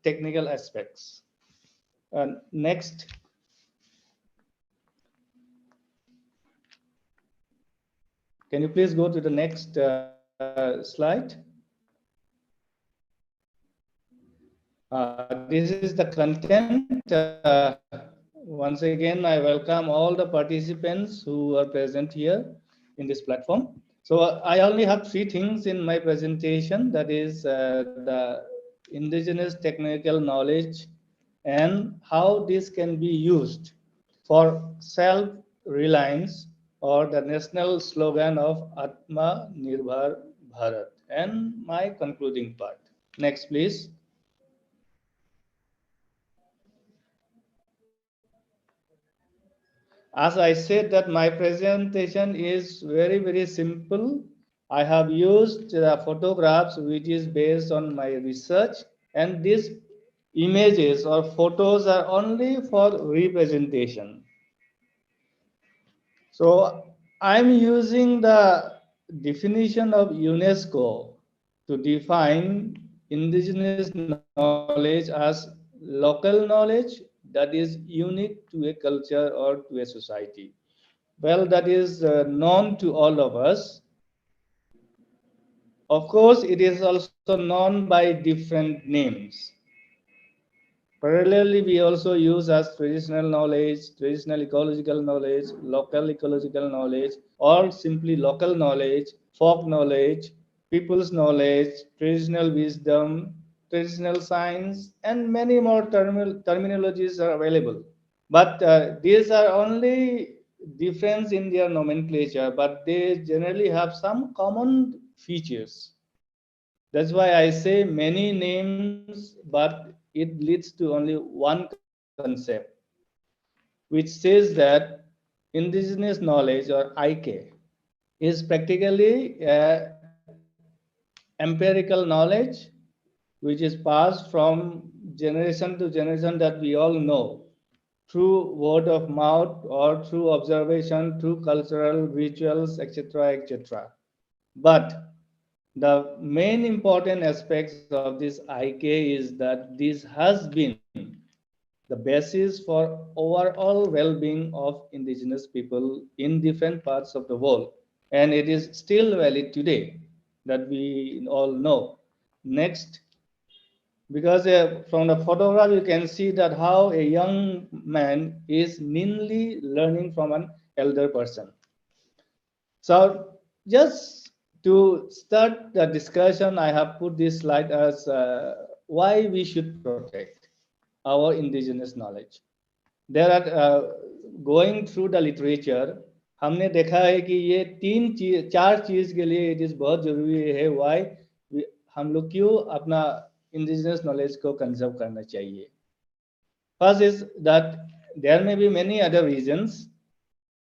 technical aspects. Next. Can you please go to the next slide? This is the content. Once again, I welcome all the participants who are present here in this platform. So I only have three things in my presentation, that is the indigenous technical knowledge and how this can be used for self-reliance, or the national slogan of Atma Nirbhar Bharat, and my concluding part. Next, please. As I said that my presentation is very, very simple. I have used photographs which is based on my research, and these images or photos are only for representation. So I'm using the definition of UNESCO to define indigenous knowledge as local knowledge that is unique to a culture or to a society. Well, that is known to all of us. Of course, it is also known by different names. Parallelly, we also use as traditional knowledge, traditional ecological knowledge, local ecological knowledge, or simply local knowledge, folk knowledge, people's knowledge, traditional wisdom, traditional science, and many more terminologies are available. But these are only difference in their nomenclature, but they generally have some common features. That's why I say many names, but it leads to only one concept, which says that indigenous knowledge or IK is practically empirical knowledge which is passed from generation to generation that we all know through word of mouth or through observation, through cultural rituals, etc., etc. But the main important aspects of this IK is that this has been the basis for overall well-being of indigenous people in different parts of the world. And it is still valid today, that we all know. Next, because from the photograph you can see that how a young man is meanly learning from an elder person. So just to start the discussion, I have put this slide as why we should protect our indigenous knowledge. There are going through the literature, हमने देखा है कि ये चार चीज के लिए it is बहुत जरूरी है why हम लोग क्यों अपना indigenous knowledge को conserve करना चाहिए. First is that there may be many other reasons,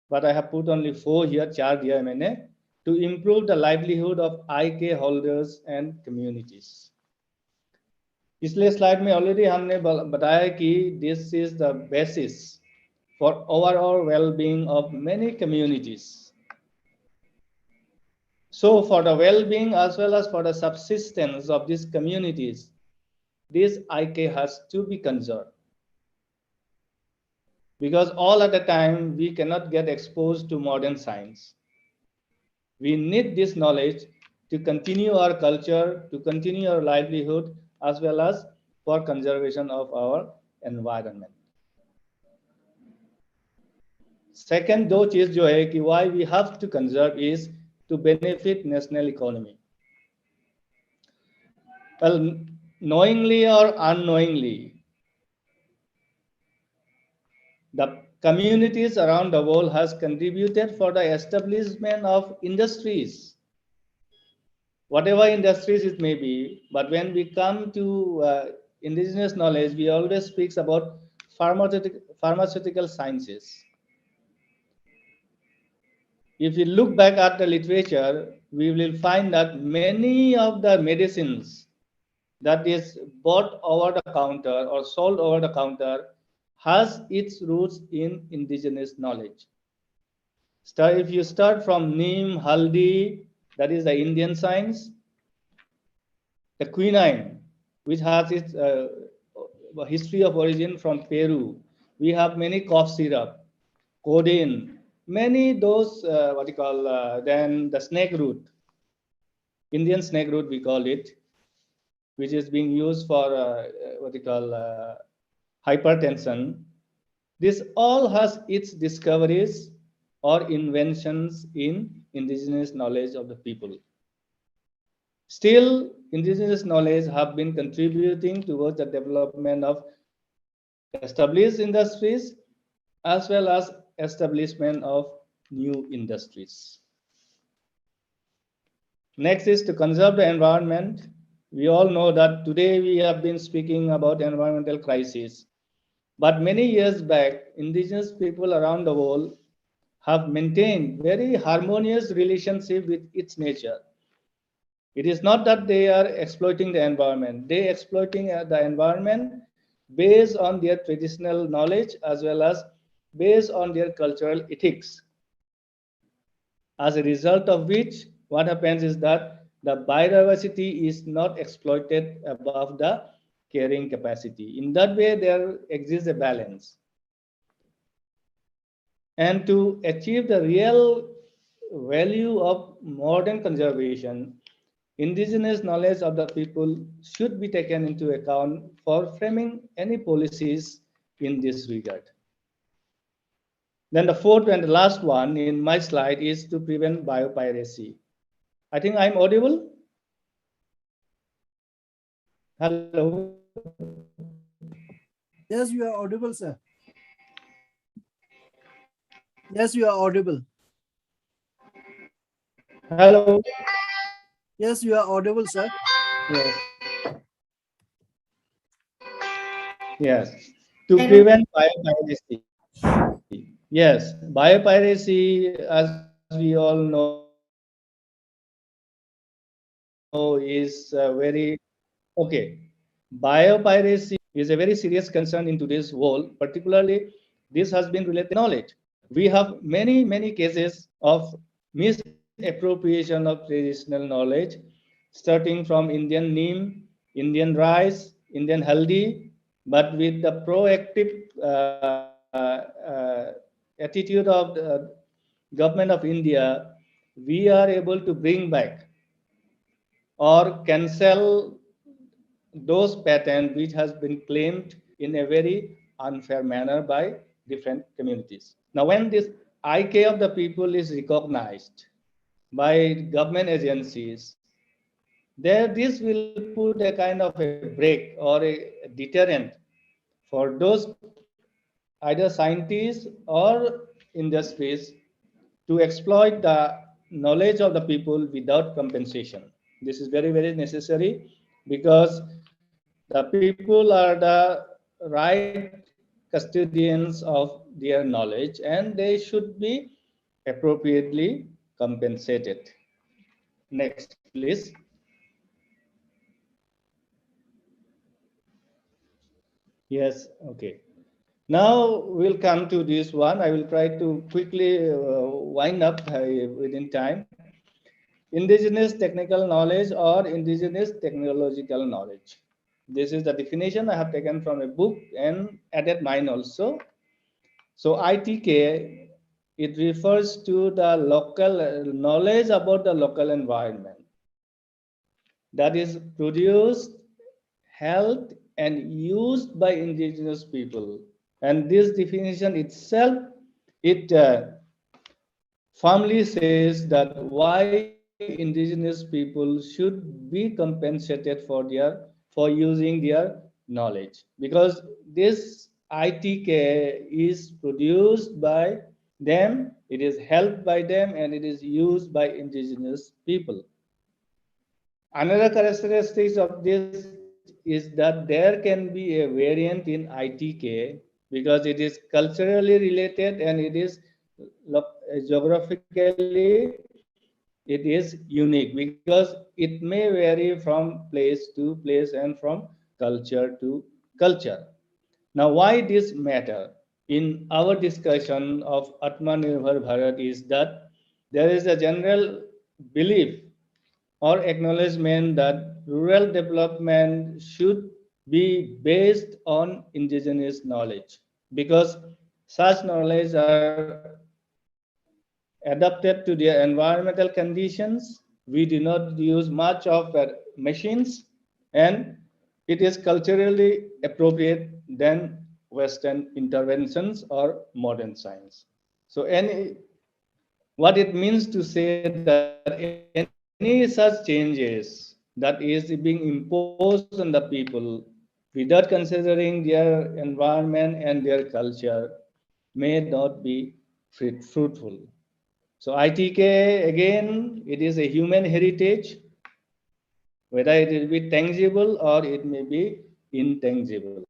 but I have put only 4 here, 4 दिया मैंने, to improve the livelihood of IK holders and communities. पिछले स्लाइड में ऑलरेडी हमने बताया कि this is the basis for overall well-being of many communities. So for the well-being as well as for the subsistence of these communities, this IK has to be conserved. Because all at the time we cannot get exposed to modern science. We need this knowledge to continue our culture, to continue our livelihood, as well as for conservation of our environment. Second दो चीज जो है कि why we have to conserve is to benefit national economy. Well, knowingly or unknowingly, the communities around the world has contributed for the establishment of industries. Whatever industries it may be, but when we come to indigenous knowledge, we always speaks about pharmaceutical sciences. If we look back at the literature, we will find that many of the medicines that is bought over the counter or sold over the counter has its roots in indigenous knowledge. If you start from neem, haldi, that is the Indian science, the quinine, which has its history of origin from Peru. We have many cough syrup, codeine, many those then the snake root, Indian snake root we call it, which is being used for hypertension. This all has its discoveries or inventions in indigenous knowledge of the people. Still, indigenous knowledge have been contributing towards the development of established industries as well as establishment of new industries. Next is to conserve the environment. We all know that today we have been speaking about environmental crisis, but many years back, indigenous people around the world have maintained very harmonious relationship with its nature. It is not that they are exploiting the environment. They are exploiting the environment based on their traditional knowledge as well as based on their cultural ethics. As a result of which, what happens is that the biodiversity is not exploited above the carrying capacity. In that way, there exists a balance. And to achieve the real value of modern conservation, indigenous knowledge of the people should be taken into account for framing any policies in this regard. Then the fourth and the last one in my slide is to prevent biopiracy. I think I'm audible. Hello. Yes, you are audible, sir. Yes, you are audible. Hello. Yes, you are audible, sir. Yes. Yes. To prevent biopiracy. Yes, biopiracy, as we all know, is very okay. Biopiracy is a very serious concern in today's world. Particularly, this has been related to knowledge. We have many cases of misappropriation of traditional knowledge, starting from Indian neem, Indian rice, Indian haldi, but with the proactive attitude of the government of India, we are able to bring back or cancel those patents which has been claimed in a very unfair manner by different communities. Now, when this IK of the people is recognized by government agencies, there this will put a kind of a break or a deterrent for those either scientists or industries to exploit the knowledge of the people without compensation. This is very necessary because the people are the right custodians of their knowledge and they should be appropriately compensated. Next, please. Yes, okay. Now we'll come to this one. I will try to quickly wind up within time. Indigenous technical knowledge or indigenous technological knowledge. This is the definition I have taken from a book and added mine also. So ITK, it refers to the local knowledge about the local environment that is produced, held, and used by indigenous people. And this definition itself, it firmly says that why indigenous people should be compensated for using their knowledge, because this ITK is produced by them, it is held by them, and it is used by indigenous people. Another characteristics of this is that there can be a variant in ITK because it is culturally related and it is geographically it is unique because it may vary from place to place and from culture to culture. Now, why this matter in our discussion of Atmanirbhar Bharat is that there is a general belief or acknowledgement that rural development should be based on indigenous knowledge because such knowledge are adapted to their environmental conditions. We do not use much of machines and it is culturally appropriate than Western interventions or modern science. So what it means to say that any such changes that is being imposed on the people without considering their environment and their culture may not be fruitful. So ITK, again, it is a human heritage, whether it will be tangible or it may be intangible.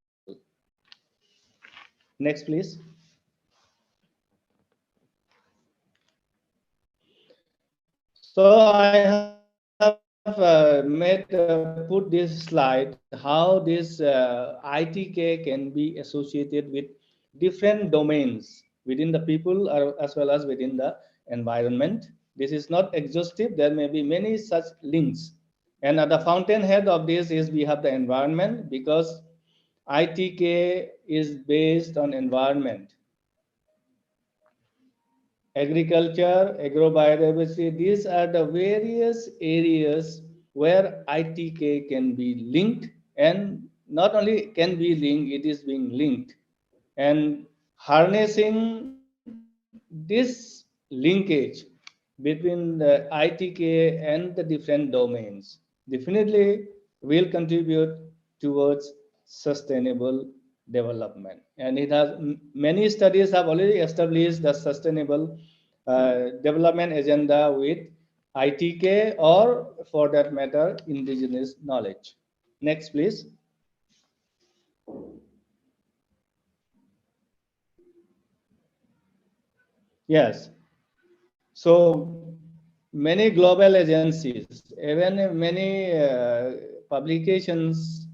Next, please. So I have put this slide, how this ITK can be associated with different domains within the people as well as within the environment. This is not exhaustive. There may be many such links. And at the fountainhead of this is we have the environment because ITK is based on environment. Agriculture, agrobiodiversity, these are the various areas where ITK can be linked, and not only can be linked, it is being linked. And harnessing this linkage between the ITK and the different domains definitely will contribute towards sustainable development. And it has many studies have already established the sustainable development agenda with ITK, or for that matter, indigenous knowledge. Next, please. Yes. So many global agencies, even many publications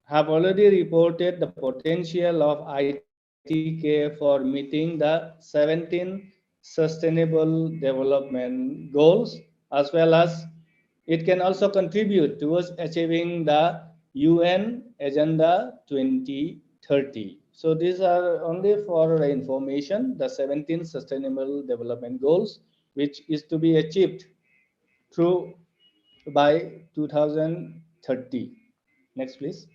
have already reported the potential of ITK for meeting the 17 Sustainable Development Goals, as well as it can also contribute towards achieving the UN Agenda 2030. So these are only for information, the 17 Sustainable Development Goals, which is to be achieved through by 2030. Next, please.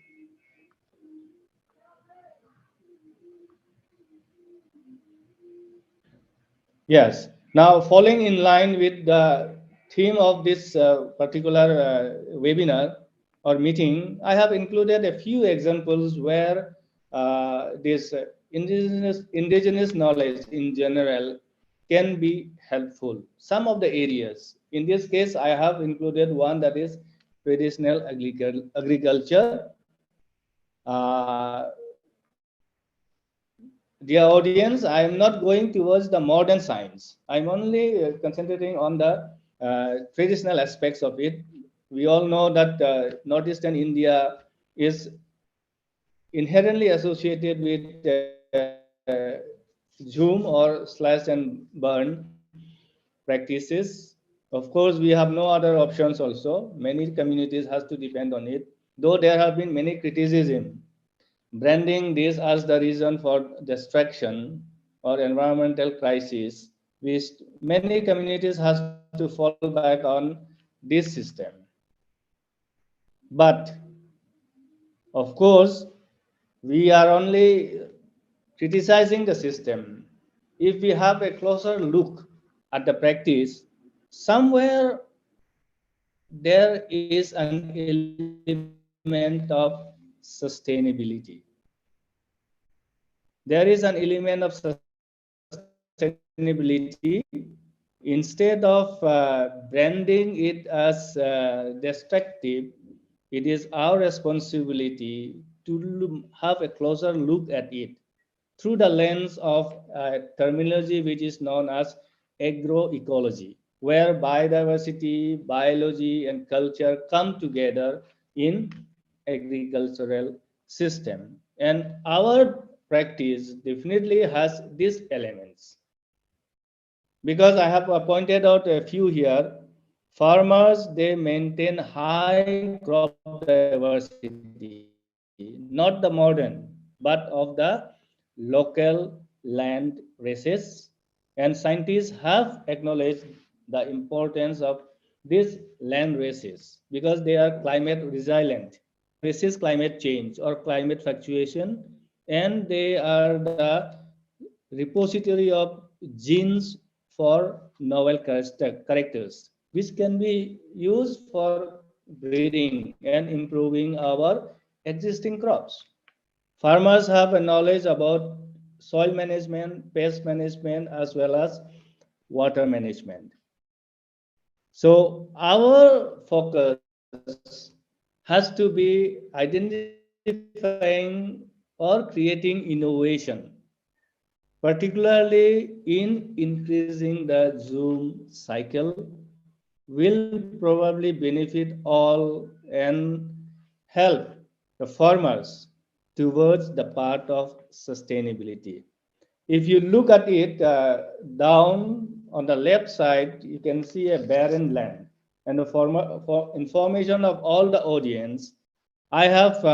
Yes. Now, falling in line with the theme of this particular webinar or meeting, I have included a few examples where this indigenous knowledge in general can be helpful. Some of the areas. In this case, I have included one, that is traditional agriculture. Dear audience, I am not going towards the modern science. I'm only concentrating on the traditional aspects of it. We all know that northeastern India is inherently associated with zoom or slash and burn practices. Of course, we have no other options also. Many communities has to depend on it, though there have been many criticism branding this as the reason for destruction or environmental crisis, which many communities has to fall back on this system. But of course, we are only criticizing the system. If we have a closer look at the practice, somewhere there is an element of sustainability. There is an element of sustainability. Instead of branding it as destructive, it is our responsibility to have a closer look at it through the lens of terminology which is known as agroecology, where biodiversity, biology, and culture come together in agricultural system. And our practice definitely has these elements. Because I have pointed out a few here, farmers, they maintain high crop diversity, not the modern, but of the local land races. And scientists have acknowledged the importance of these land races because they are climate resilient. They resist climate change or climate fluctuation, and they are the repository of genes for novel characters, which can be used for breeding and improving our existing crops. Farmers have a knowledge about soil management, pest management, as well as water management. So our focus has to be identifying or creating innovation, particularly in increasing the zoom cycle, will probably benefit all and help the farmers towards the path of sustainability. If you look at it down on the left side, you can see a barren land. And for information of all the audience, I have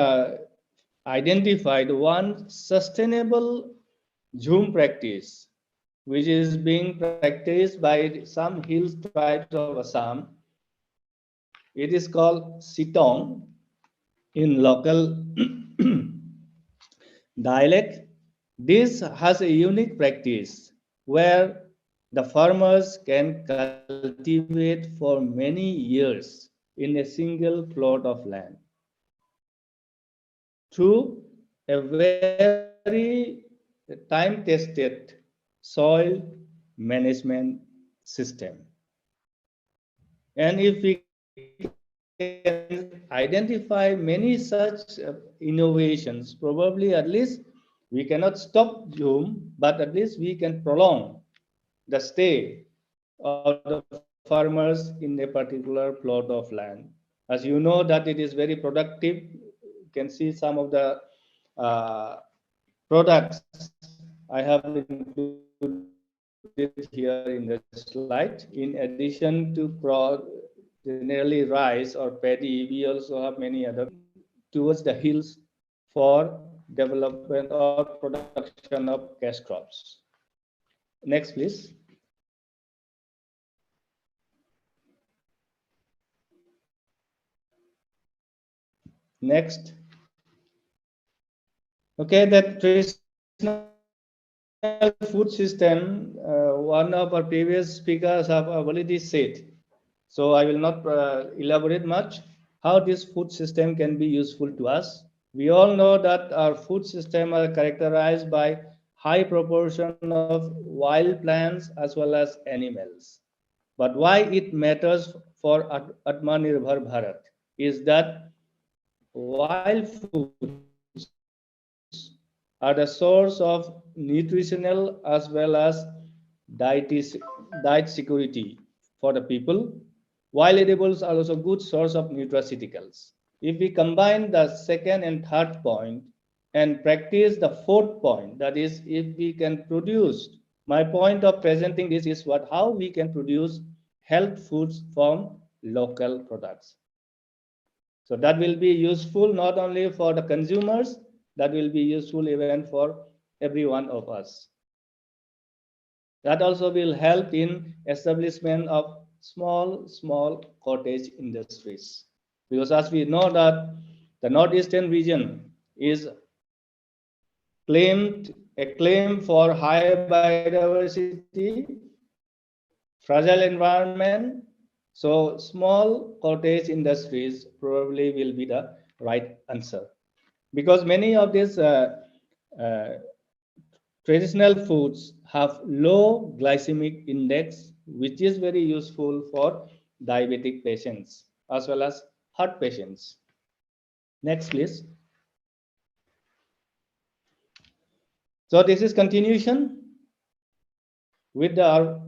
identified one sustainable Zoom practice, which is being practiced by some hill tribes of Assam. It is called Sitong in local dialect. This has a unique practice where the farmers can cultivate for many years in a single plot of land through a very time-tested soil management system. And if we can identify many such innovations, probably at least we cannot stop doom, but at least we can prolong the stay of the farmers in a particular plot of land. As you know that it is very productive. You can see some of the uh, products I have included here in the slide. In addition to generally rice or paddy, we also have many other towards the hills for development or production of cash crops. Next, please. Next. Okay, that traditional food system, one of our previous speakers have already said. So I will not elaborate much how this food system can be useful to us. We all know that our food system are characterized by high proportion of wild plants as well as animals. But why it matters for Atmanirbhar Bharat is that wild foods are the source of nutritional as well as diet security for the people, while edibles are also good source of nutraceuticals. If we combine the second and third point and practice the fourth point, that is, if we can produce, my point of presenting this is how we can produce health foods from local products. So that will be useful not only for the consumers, that will be useful even for every one of us. That also will help in establishment of small cottage industries. Because as we know that the northeastern region is acclaimed for high biodiversity, fragile environment. So small cottage industries probably will be the right answer. Because many of these uh, traditional foods have low glycemic index, which is very useful for diabetic patients as well as heart patients. Next, please. So this is continuation with our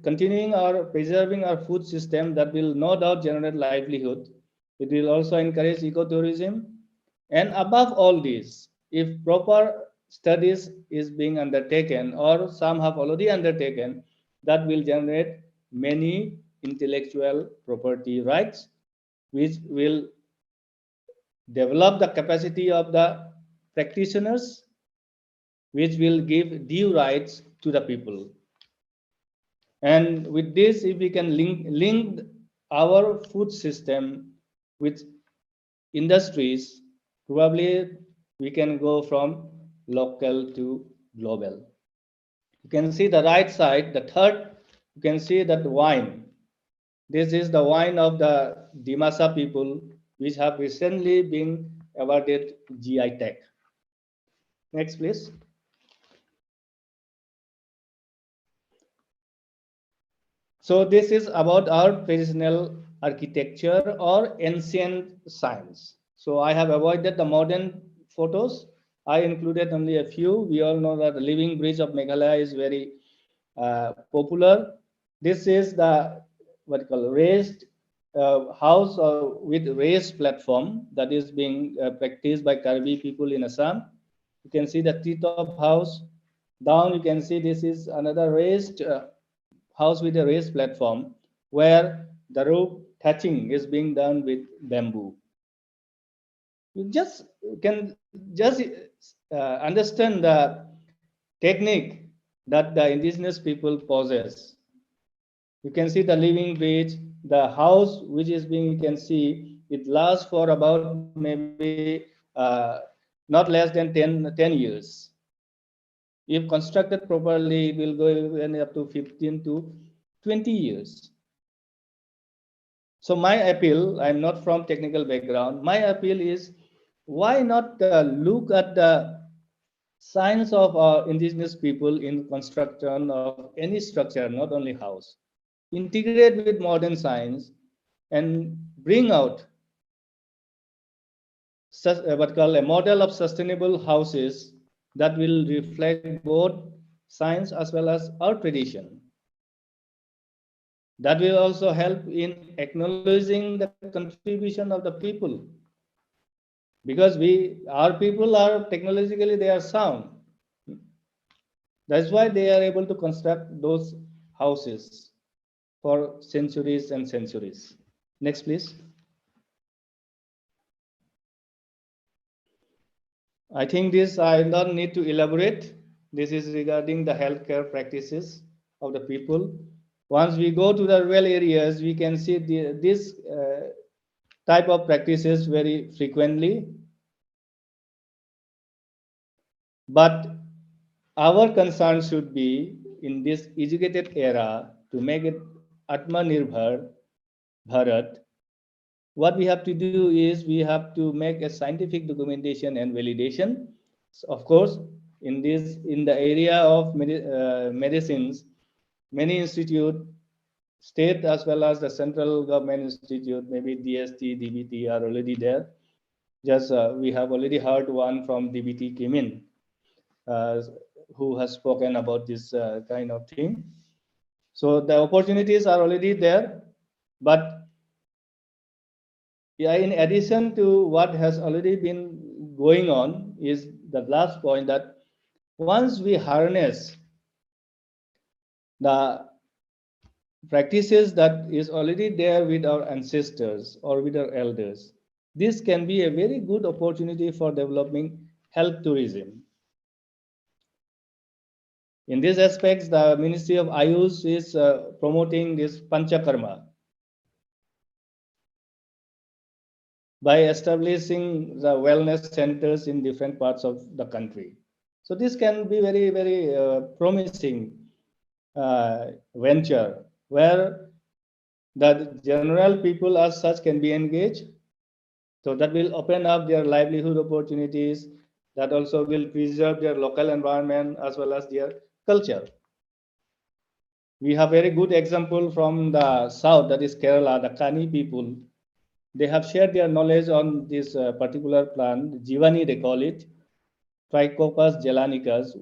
continuing our preserving our food system that will no doubt generate livelihood. It will also encourage ecotourism. And above all this, if proper studies is being undertaken or some have already undertaken, that will generate many intellectual property rights, which will develop the capacity of the practitioners, which will give due rights to the people. And with this, if we can link our food system with industries, probably we can go from local to global. You can see the right side, the third, you can see that wine. This is the wine of the Dimasa people, which have recently been awarded GI tag. Next, please. So this is about our traditional architecture or ancient science. So I have avoided the modern photos. I included only a few. We all know that the living bridge of Meghalaya is very popular. This is the what you call raised house with raised platform that is being practiced by Karbi people in Assam. You can see the treetop house. Down you can see this is another raised house with a raised platform where the roof thatching is being done with bamboo. You just can just understand the technique that the indigenous people possess. You can see the living bridge, the house which is being, you can see it lasts for about maybe not less than 10 years. If constructed properly, it will go up to 15 to 20 years. So my appeal, I'm not from technical background, my appeal is why not look at the science of our indigenous people in construction of any structure, not only house. Integrate with modern science and bring out what called a model of sustainable houses that will reflect both science as well as our tradition. That will also help in acknowledging the contribution of the people, because our people are technologically, they are sound. That's why they are able to construct those houses for centuries and centuries. Next, please. I think this I don't need to elaborate. This is regarding the healthcare practices of the people. Once we go to the rural areas, we can see this type of practices very frequently. But our concern should be in this educated era to make it Atmanirbhar Bharat. What we have to do is we have to make a scientific documentation and validation. So of course, in the area of medicines, many institute, state as well as the central government institute, maybe DST, DBT are already there. Just we have already heard one from DBT came in, who has spoken about this kind of thing. So the opportunities are already there, but yeah, in addition to what has already been going on is the last point, that once we harness the practices that is already there with our ancestors or with our elders, this can be a very good opportunity for developing health tourism. In these aspects, the Ministry of Ayush is promoting this Panchakarma by establishing the wellness centers in different parts of the country. So this can be very, very promising venture where the general people as such can be engaged. So that will open up their livelihood opportunities, that also will preserve their local environment as well as their culture. We have very good example from the south, that is Kerala, the Kani people. They have shared their knowledge on this particular plant, Jivani they call it, Trichopas gelanicus,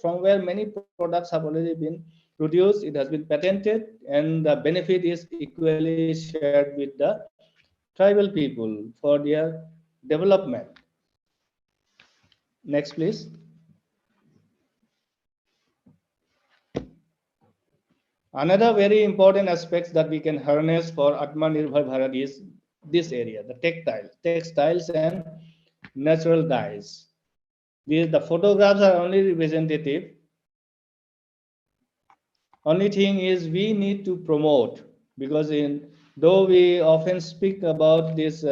from where many products have already been produced. It has been patented, and the benefit is equally shared with the tribal people for their development. Next, please. Another very important aspect that we can harness for Atmanirbhar Bharat is this area, the textiles and natural dyes. The photographs are only representative. Only thing is we need to promote, because though we often speak about these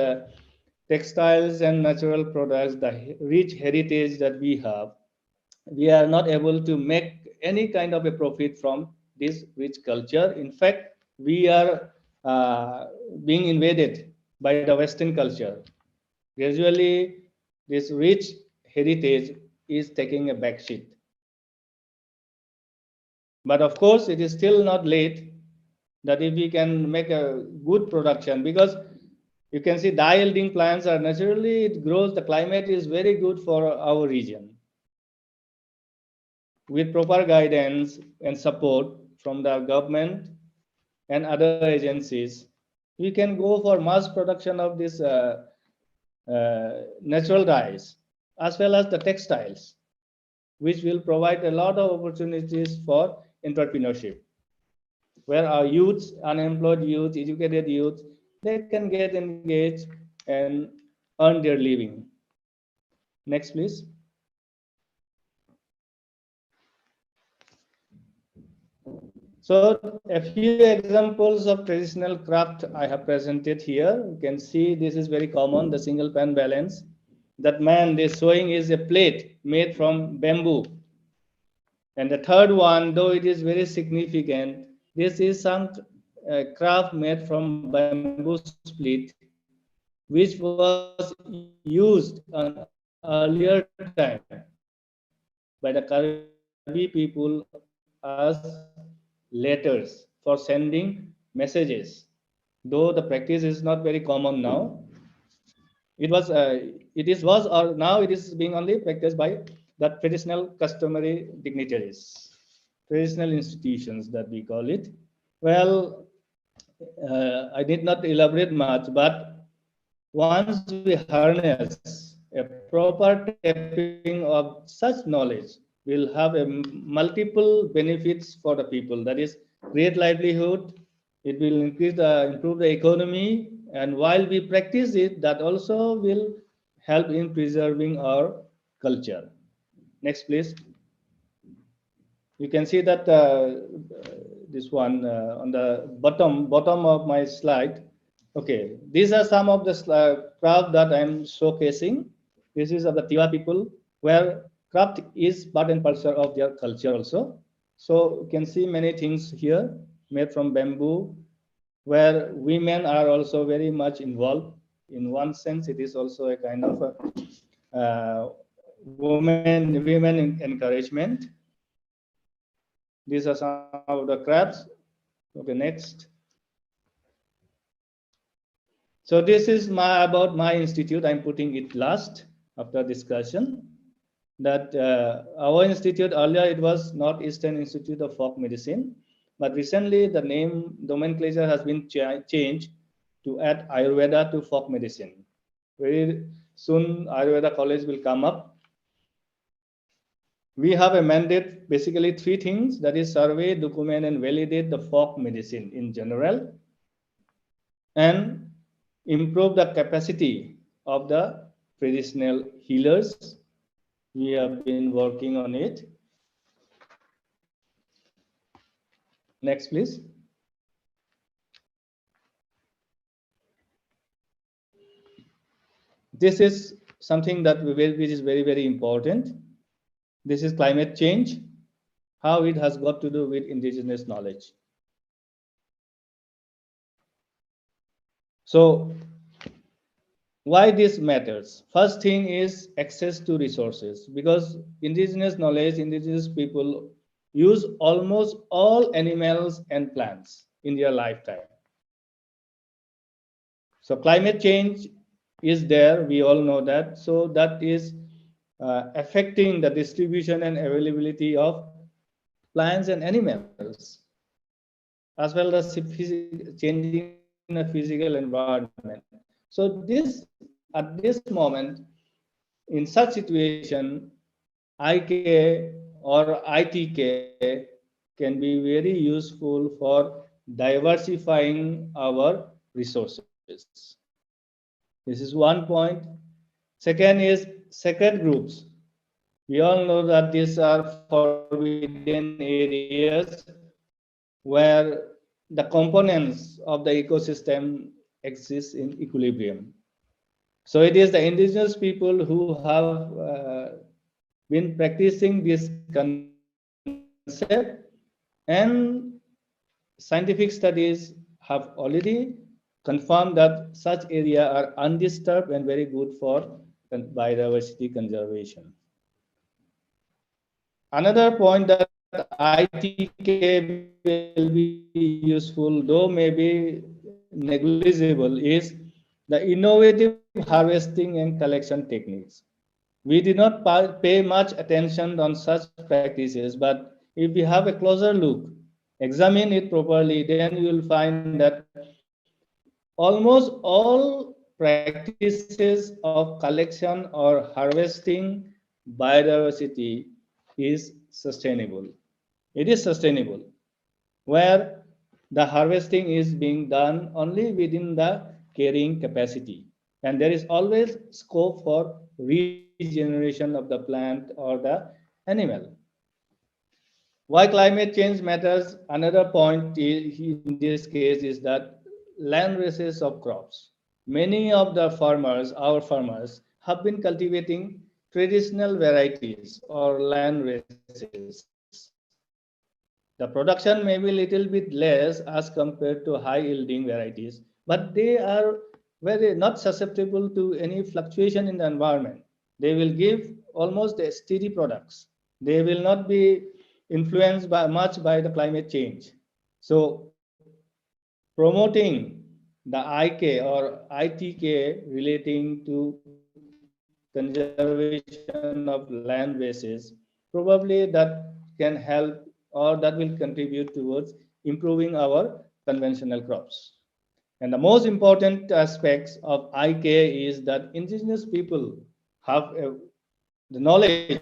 textiles and natural products, the rich heritage that we have, we are not able to make any kind of a profit from this rich culture. In fact, we are being invaded by the Western culture. Gradually, this rich heritage is taking a backseat. But of course, it is still not late that if we can make a good production, because you can see dye yielding plants are naturally, it grows, the climate is very good for our region. With proper guidance and support from the government and other agencies, we can go for mass production of this natural dyes as well as the textiles, which will provide a lot of opportunities for entrepreneurship, where our youths, unemployed youth, educated youth, they can get engaged and earn their living. Next, please. So a few examples of traditional craft I have presented here. You can see this is very common, the single pan balance. That man they're showing is a plate made from bamboo. And the third one, though it is very significant, this is some craft made from bamboo split, which was used on earlier time by the Karabi people as letters for sending messages. though the practice is not very common now. Was or now it is being only practiced by the traditional customary dignitaries, traditional institutions that we call it. Well, I did not elaborate much, but once we harness a proper tapping of such knowledge, we'll have a multiple benefits for the people. That is, create livelihood. It will improve the economy, and while we practice it, that also will help in preserving our culture. Next, please. You can see that this one on the bottom of my slide. Okay, these are some of the craft that I'm showcasing. This is of the Tiwa people, where craft is part and parcel of their culture also. So you can see many things here made from bamboo, where women are also very much involved. In one sense, it is also a kind of women encouragement. These are some of the crafts. Okay, next. So this is about my institute. I'm putting it last after discussion. That our institute, earlier it was Northeastern Institute of Folk Medicine, but recently the name nomenclature has been changed to add Ayurveda to folk medicine. Very soon Ayurveda college will come up. We have a mandate, basically three things, that is survey, document, and validate the folk medicine in general, and improve the capacity of the traditional healers. We have been working on it. Next, please. This is something that which is very, very important. This is climate change, how it has got to do with indigenous knowledge. So why this matters? First thing is access to resources, because indigenous knowledge, indigenous people use almost all animals and plants in their lifetime. So climate change is there, we all know that. So that is affecting the distribution and availability of plants and animals, as well as changing the physical environment. So this, at this moment, in such situation, IK or ITK can be very useful for diversifying our resources. This is one point. Second is sacred groups. We all know that these are forbidden areas where the components of the ecosystem exist in equilibrium. So it is the indigenous people who have been practicing this concept, and scientific studies have already confirmed that such areas are undisturbed and very good for biodiversity conservation. Another point that ITK will be useful, though maybe negligible, is the innovative harvesting and collection techniques. We did not pay much attention on such practices, but if we have a closer look, examine it properly, then you will find that almost all practices of collection or harvesting biodiversity is sustainable. It is sustainable, where the harvesting is being done only within the carrying capacity, and there is always scope for regeneration of the plant or the animal. Why climate change matters? Another point in this case is that land races of crops. Many of the farmers, our farmers, have been cultivating traditional varieties or land races. The production may be a little bit less as compared to high yielding varieties, but they are very not susceptible to any fluctuation in the environment. They will give almost steady products. They will not be influenced much by the climate change. So promoting the IK or ITK relating to conservation of land bases, probably that can help or that will contribute towards improving our conventional crops. And the most important aspects of IK is that indigenous people have the knowledge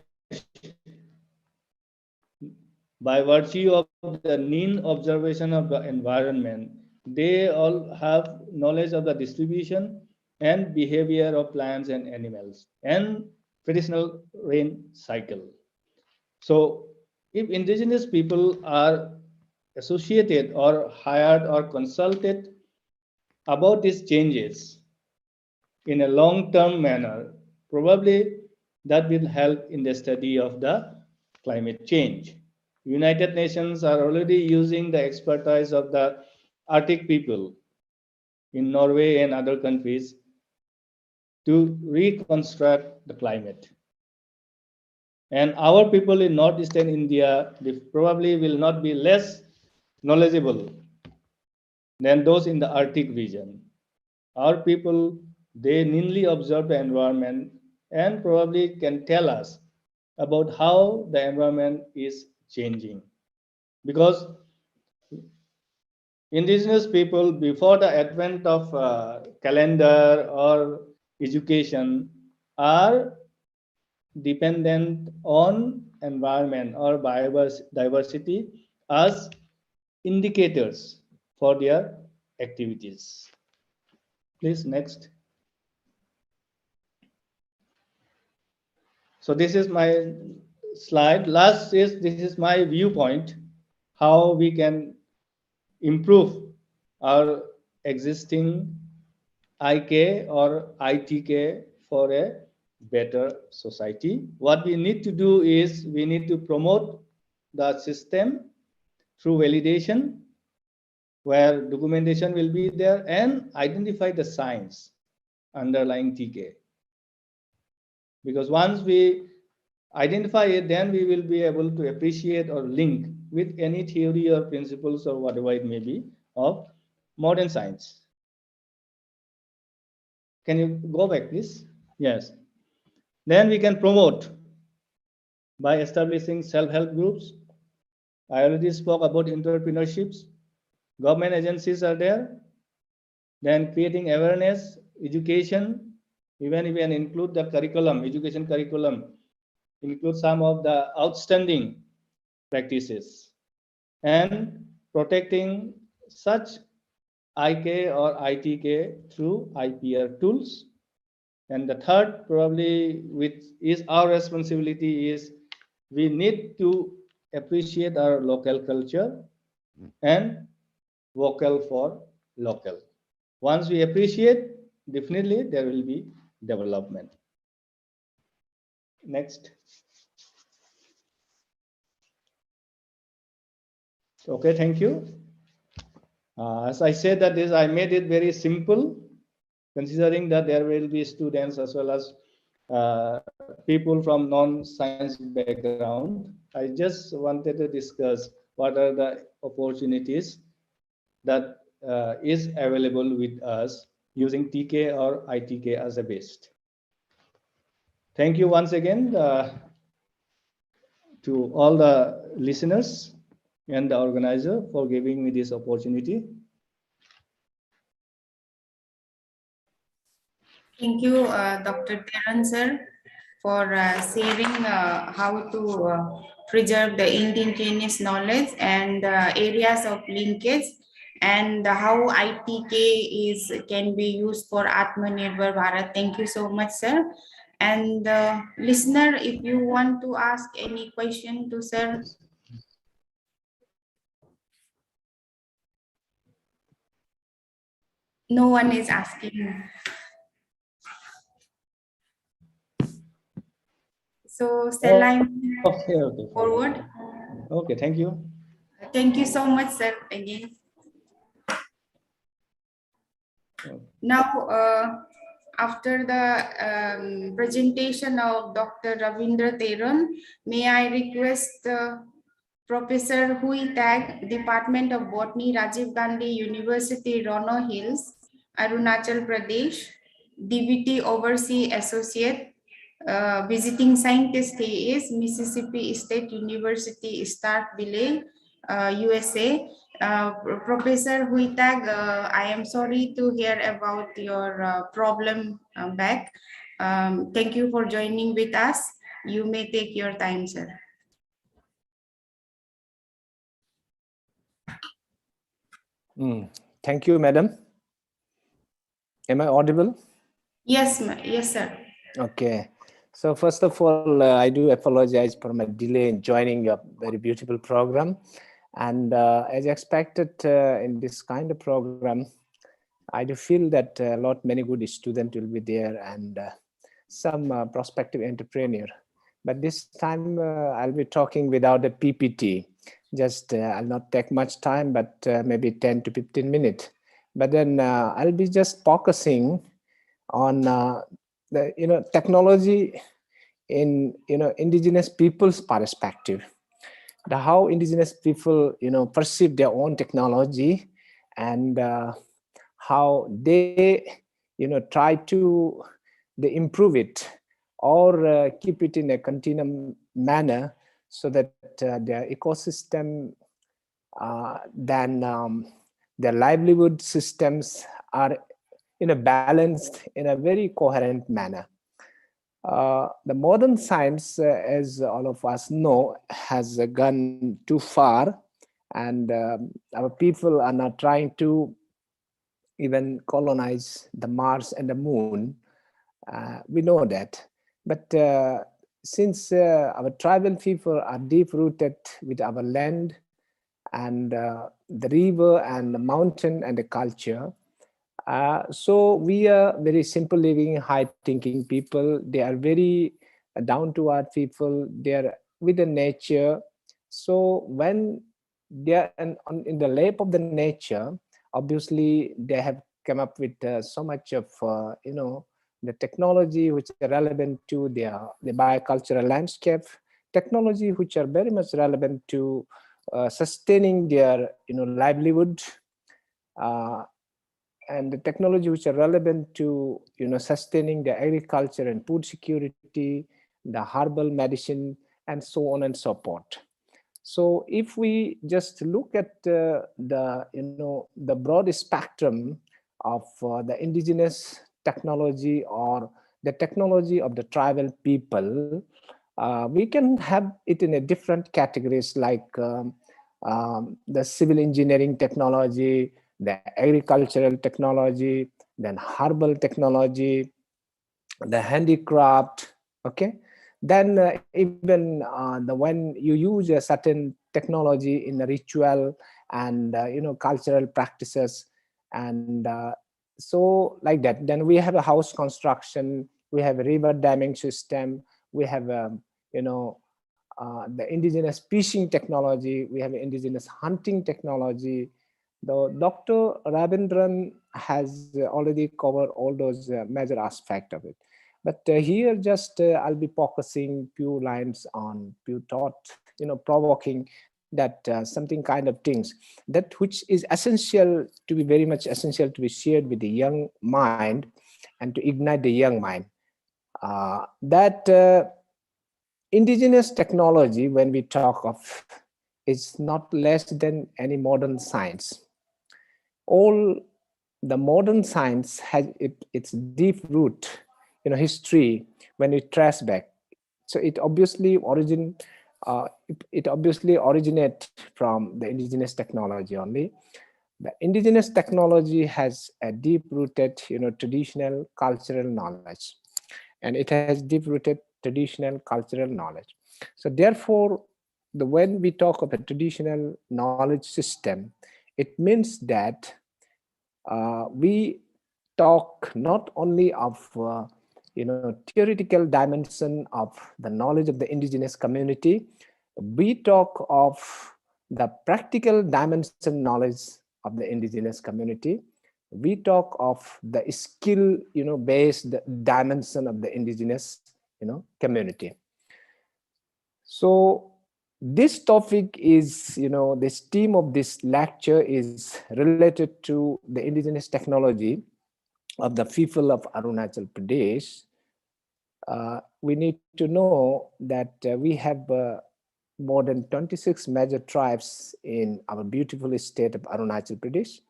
by virtue of the keen observation of the environment. They all have knowledge of the distribution and behavior of plants and animals and traditional rain cycle. So if indigenous people are associated or hired or consulted about these changes in a long-term manner, probably that will help in the study of the climate change. United Nations are already using the expertise of the Arctic people in Norway and other countries to reconstruct the climate. And our people in northeastern India, they probably will not be less knowledgeable than those in the Arctic region. Our people, they keenly observe the environment and probably can tell us about how the environment is changing. Because indigenous people, before the advent of calendar or education, are dependent on environment or biodiversity as indicators for their activities. Please, next. So this is my slide. Last is, this is my viewpoint, how we can improve our existing IK or ITK for a better society. What we need to do is we need to promote the system through validation, where documentation will be there, and identify the science underlying TK. Because once we identify it, then we will be able to appreciate or link with any theory or principles or whatever it may be of modern science. Can you go back, please? Yes. Then we can promote by establishing self-help groups. I already spoke about entrepreneurships. Government agencies are there. Then creating awareness, education, even if we can include the curriculum, education curriculum, include some of the outstanding practices, and protecting such IK or ITK through IPR tools. And the third, probably, which is our responsibility, is we need to appreciate our local culture and vocal for local. Once we appreciate, definitely there will be development. Next. Okay, thank you. As I said that this, I made it very simple, considering that there will be students as well as people from non-science background. I just wanted to discuss what are the opportunities that is available with us using TK or ITK as a base. Thank you once again to all the listeners and the organizer for giving me this opportunity. Thank you, Dr. Teran sir, for sharing how to preserve the indigenous knowledge and areas of linkage, and how ITK can be used for Atmanirbhar Bharat. Thank you so much, sir. And listener, if you want to ask any question to sir, no one is asking. So shall I move forward? Okay, thank you. Thank you so much, sir, again. Now, after the presentation of Dr. Ravindra Teran, may I request Professor Hui Tag, Department of Botany, Rajiv Gandhi University, Rono Hills, Arunachal Pradesh, DBT Overseas Associate, visiting scientist he is Mississippi State University, Starkville, USA. Professor Huitag, I am sorry to hear about your problem back. Thank you for joining with us. You may take your time, sir. Thank you, madam. Am I audible? Yes, yes, sir. Okay. So first of all, I do apologize for my delay in joining your very beautiful program. And as expected in this kind of program, I do feel that many good students will be there and some prospective entrepreneur. But this time I'll be talking without a PPT. Just I'll not take much time, but maybe 10 to 15 minutes. But then I'll be just focusing on the technology in indigenous people's perspective, how indigenous people perceive their own technology, and how they try to they improve it or keep it in a continuum manner so that their ecosystem then their livelihood systems are balanced in a very coherent manner. The modern science, as all of us know, has gone too far, and our people are now trying to even colonize the Mars and the Moon. We know that. But since our tribal people are deep-rooted with our land and the river and the mountain and the culture, so we are very simple living, high thinking people. They are very down to earth people. They are with the nature. So when they are in the lap of the nature, obviously they have come up with so much of the technology which are relevant to the biocultural landscape, technology which are very much relevant to sustaining their livelihood. And the technology which are relevant to sustaining the agriculture and food security, the herbal medicine, and so on and so forth. So if we just look at the broad spectrum of the indigenous technology or the technology of the tribal people, we can have it in a different categories like the civil engineering technology, the agricultural technology, then herbal technology, the handicraft, okay? Then even when you use a certain technology in a ritual and cultural practices, and so like that. Then we have a house construction, we have a river damming system, we have the indigenous fishing technology, we have indigenous hunting technology. The Dr. Rabindran has already covered all those major aspects of it. But here just I'll be focusing few lines on few thought, provoking that something kind of things that which is essential to be very much essential to be shared with the young mind and to ignite the young mind. That indigenous technology, when we talk of, is not less than any modern science. All the modern science has its deep root, history when we trace back. So it obviously originates from the indigenous technology only. The indigenous technology has a deep-rooted, traditional cultural knowledge, and it has deep-rooted traditional cultural knowledge. So therefore, when we talk of a traditional knowledge system, it means that we talk not only of theoretical dimension of the knowledge of the indigenous community, we talk of the practical dimension knowledge of the indigenous community. We talk of the skill based dimension of the indigenous community. So this topic is, this theme of this lecture is related to the indigenous technology of the people of Arunachal Pradesh, we need to know that we have more than 26 major tribes in our beautiful state of Arunachal Pradesh.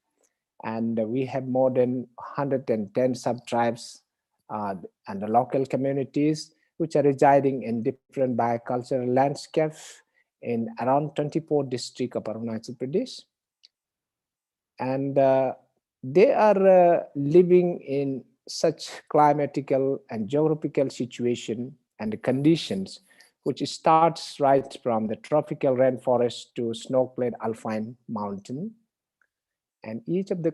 And we have more than 110 sub-tribes and the local communities which are residing in different biocultural landscapes in around 24 districts of Arunachal Pradesh. And they are living in such climatical and geographical situation and conditions which starts right from the tropical rainforest to snow-clad alpine mountain. And each of the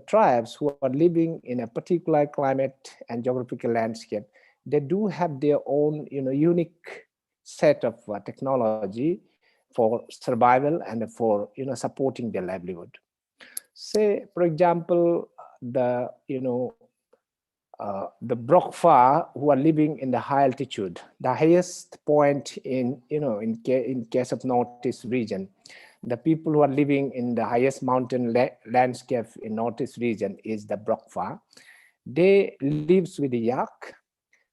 tribes who are living in a particular climate and geographical landscape, they do have their own unique set of technology for survival and for supporting their livelihood. Say, for example, the Brokfa who are living in the high altitude, the highest point in case of Northeast region, the people who are living in the highest mountain landscape in Northeast region is the Brokfa. They lives with the yak,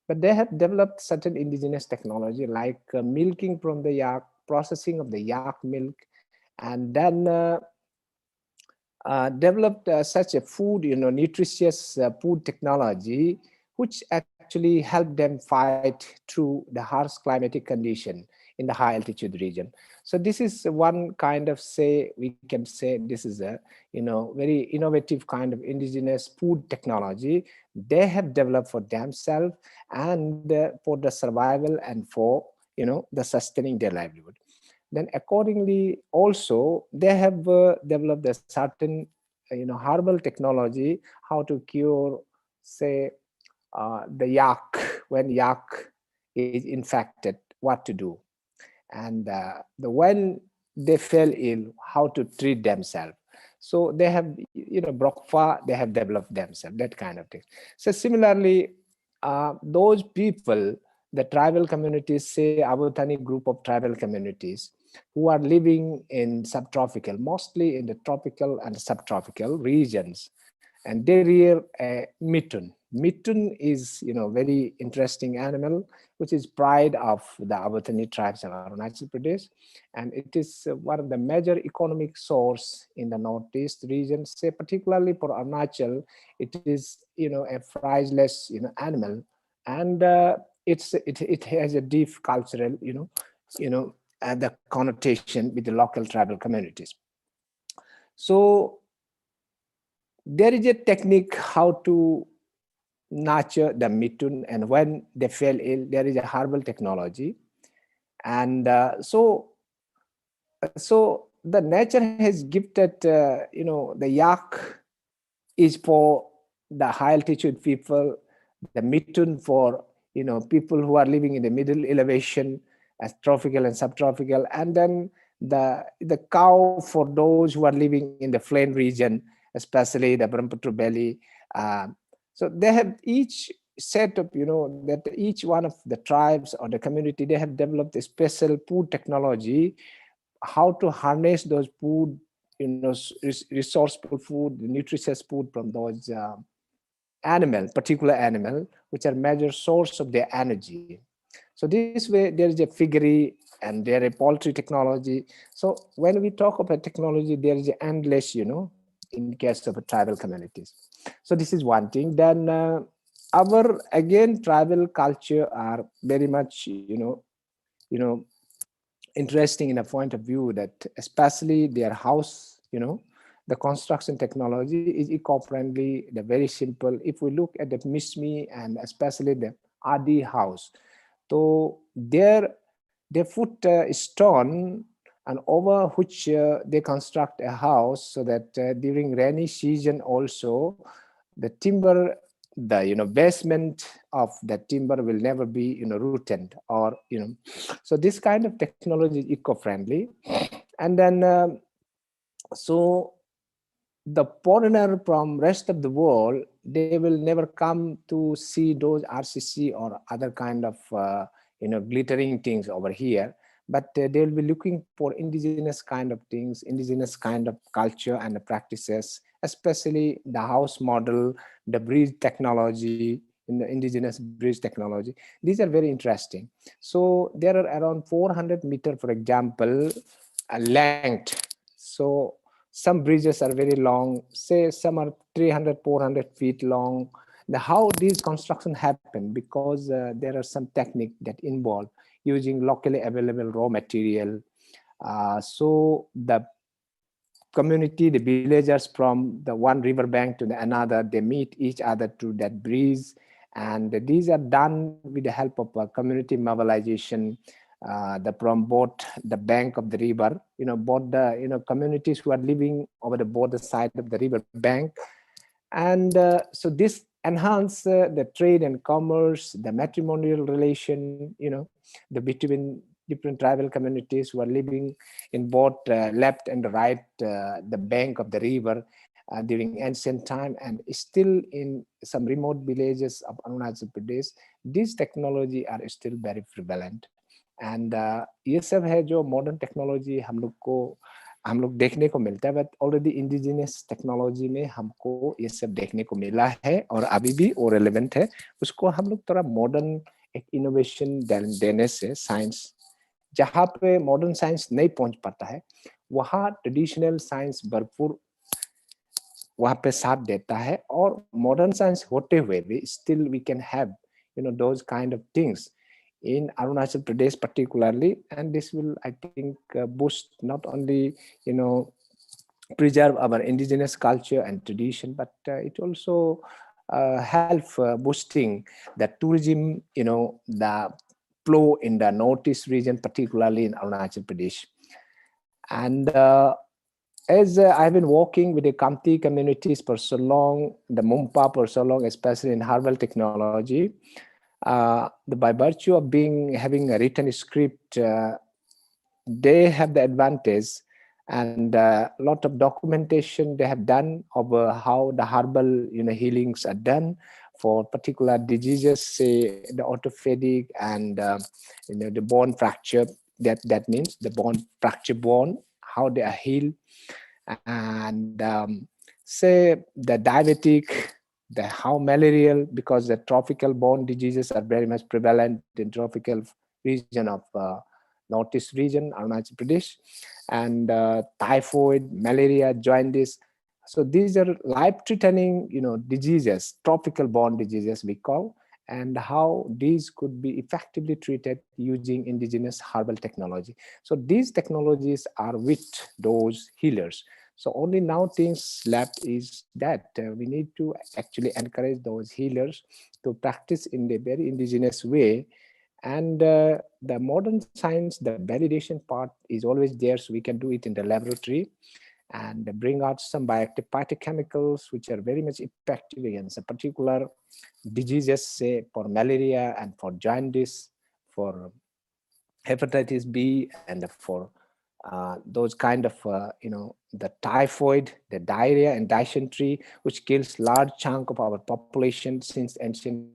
but they have developed certain indigenous technology like milking from the yak, processing of the yak milk, and then developed such a food, nutritious food technology, which actually helped them fight through the harsh climatic condition in the high altitude region. So this is one kind of we can say this is a very innovative kind of indigenous food technology they have developed for themselves and for the survival and for the sustaining their livelihood. Then accordingly also they have developed a certain herbal technology how to cure say the yak when yak is infected, what to do, and when they fell ill, how to treat themselves. So they have Brokfa, they have developed themselves, that kind of thing. So similarly those people, the tribal communities, say Abutani group of tribal communities who are living in subtropical, mostly in the tropical and subtropical regions, and they rear a mitun. Mitun is very interesting animal which is pride of the Abutani tribes of Arunachal Pradesh, and it is one of the major economic source in the northeast region. Say particularly for Arunachal, it is a priceless animal, and it has a deep cultural the connotation with the local tribal communities. So there is a technique how to nurture the mitun, and when they fell ill, there is a herbal technology, and so the nature has gifted the yak is for the high altitude people, the mitun for people who are living in the middle elevation as tropical and subtropical, and then the cow for those who are living in the plain region, especially the Brahmaputra Valley. So they have each set of that each one of the tribes or the community, they have developed a special food technology how to harness those food, resourceful food, nutritious food from those particular animal, which are major source of their energy. So this way there is a piggery and there is poultry technology. So when we talk about technology, there is endless, in case of tribal communities. So this is one thing. Then our again tribal culture are very much interesting in a point of view that especially their house, the construction technology is eco-friendly, they're very simple. If we look at the Mismi and especially the Adi house, so they put stone and over which they construct a house so that during rainy season also the timber, the basement of the timber will never be rooted or so this kind of technology is eco-friendly. And then so the foreigner from rest of the world, they will never come to see those RCC or other kind of glittering things over here, but they'll be looking for indigenous kind of things, indigenous kind of culture and practices especially the house model, the bridge technology, in the indigenous bridge technology. These are very interesting. So there are around 400 meter, for example, length. So some bridges are very long, say some are 300, 400 feet long. How these construction happen, because there are some technique that involve using locally available raw material. So the community, the villagers from the one river bank to the another, they meet each other through that bridge, and these are done with the help of community mobilization. From both the bank of the river, both the communities who are living over the border side of the river bank, and so this enhance the trade and commerce, the matrimonial relation, the between different tribal communities who are living in both left and right the bank of the river during ancient time, and still in some remote villages of Arunachal Pradesh, these technology are still very prevalent. And ये सब है जो modern technology हम लोग देखने को मिलता है, बट ऑलरेडी इंडिजिनियस टेक्नोलॉजी में हमको ये सब देखने को मिला है और अभी भी वो रेलेवेंट है. उसको हम लोग थोड़ा मॉडर्न एक इनोवेशन देने से साइंस जहाँ पे मॉडर्न साइंस नहीं पहुंच पाता है, वहाँ ट्रेडिशनल साइंस भरपूर वहाँ पे साथ देता है, और मॉडर्न साइंस होते हुए भी still we can have those kind of things in Arunachal Pradesh particularly, and this will, I think, boost not only preserve our indigenous culture and tradition, but it also help boosting the tourism, the flow in the northeast region, particularly in Arunachal Pradesh. And as I've been working with the Kamti communities for so long, the Mumpa for so long, especially in herbal technology, by virtue of having a written script, they have the advantage, and a lot of documentation they have done of how the herbal healings are done for particular diseases, say the orthopedic and the bone fracture. That means the bone, how they are healed, and say the diabetic, how malarial, because the tropical bone diseases are very much prevalent in tropical region of northeast region, Arunachal Pradesh, and typhoid, malaria, jaundice. So these are life-threatening, diseases, tropical bone diseases we call, and how these could be effectively treated using indigenous herbal technology. So these technologies are with those healers. So only now things left is that we need to actually encourage those healers to practice in a very indigenous way. And the modern science, the validation part is always there, so we can do it in the laboratory and bring out some bioactive phytochemicals which are very much effective against a particular diseases, say for malaria and for jaundice, for hepatitis B, and for those kind of, the typhoid, the diarrhea and dysentery, which kills large chunk of our population since ancient.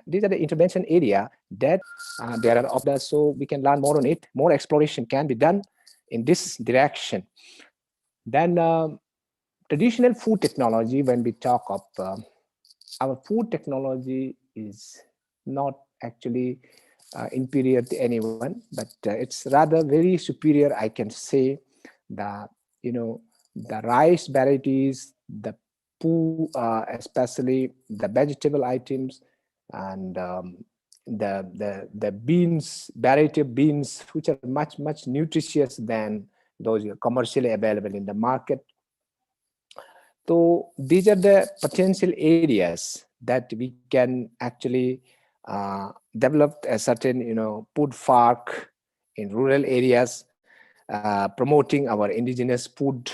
These are the intervention area that there are of us, so we can learn more on it. More exploration can be done in this direction. Then traditional food technology, when we talk of our food technology is not actually inferior to anyone, but it's rather very superior, I can say. The the rice varieties, the poo, especially the vegetable items, and the beans, variety of beans, which are much nutritious than those commercially available in the market. So these are the potential areas that we can actually develop a certain, food park in rural areas, promoting our indigenous food,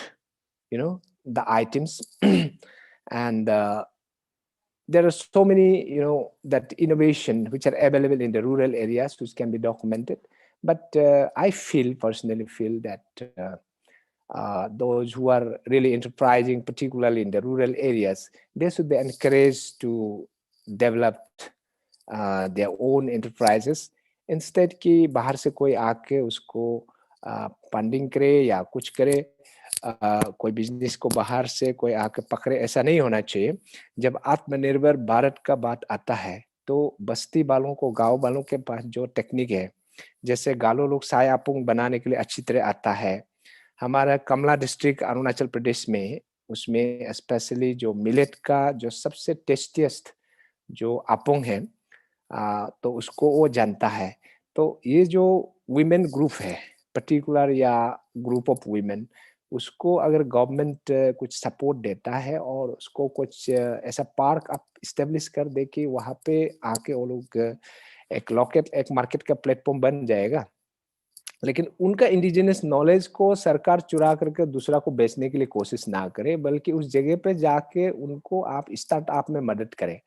the items. And there are so many, that innovation which are available in the rural areas which can be documented. But I personally feel that those who are really enterprising, particularly in the rural areas, they should be encouraged to developed their own enterprises. Instead कि बाहर से कोई आके उसको funding करे या कुछ करे, कोई बिजनेस को बाहर से कोई आके पकड़े, ऐसा नहीं होना चाहिए। जब आत्मनिर्भर भारत का बात आता है तो बस्ती वालों को, गांव वालों के पास जो टेक्निक है, जैसे गालो लोग सायापुंग बनाने के लिए अच्छी तरह आता है। हमारा कमला डिस्ट्रिक्ट अरुणाचल प्रदेश में, उसमें स्पेशली जो मिलेट का जो सबसे टेस्टिएस्ट जो अपोंग है, तो उसको वो जानता है। तो ये जो वुमेन ग्रुप है पर्टिकुलर या ग्रुप ऑफ वुमेन, उसको अगर गवर्नमेंट कुछ सपोर्ट देता है और उसको कुछ ऐसा पार्क आप इस्टेब्लिश कर दे कि वहाँ पे आके वो लोग एक मार्केट का प्लेटफॉर्म बन जाएगा। लेकिन उनका इंडिजिनस नॉलेज को सरकार चुरा करके दूसरा को बेचने के लिए कोशिश ना करे, बल्कि उस जगह पे जाके उनको आप स्टार्टअप में मदद करें।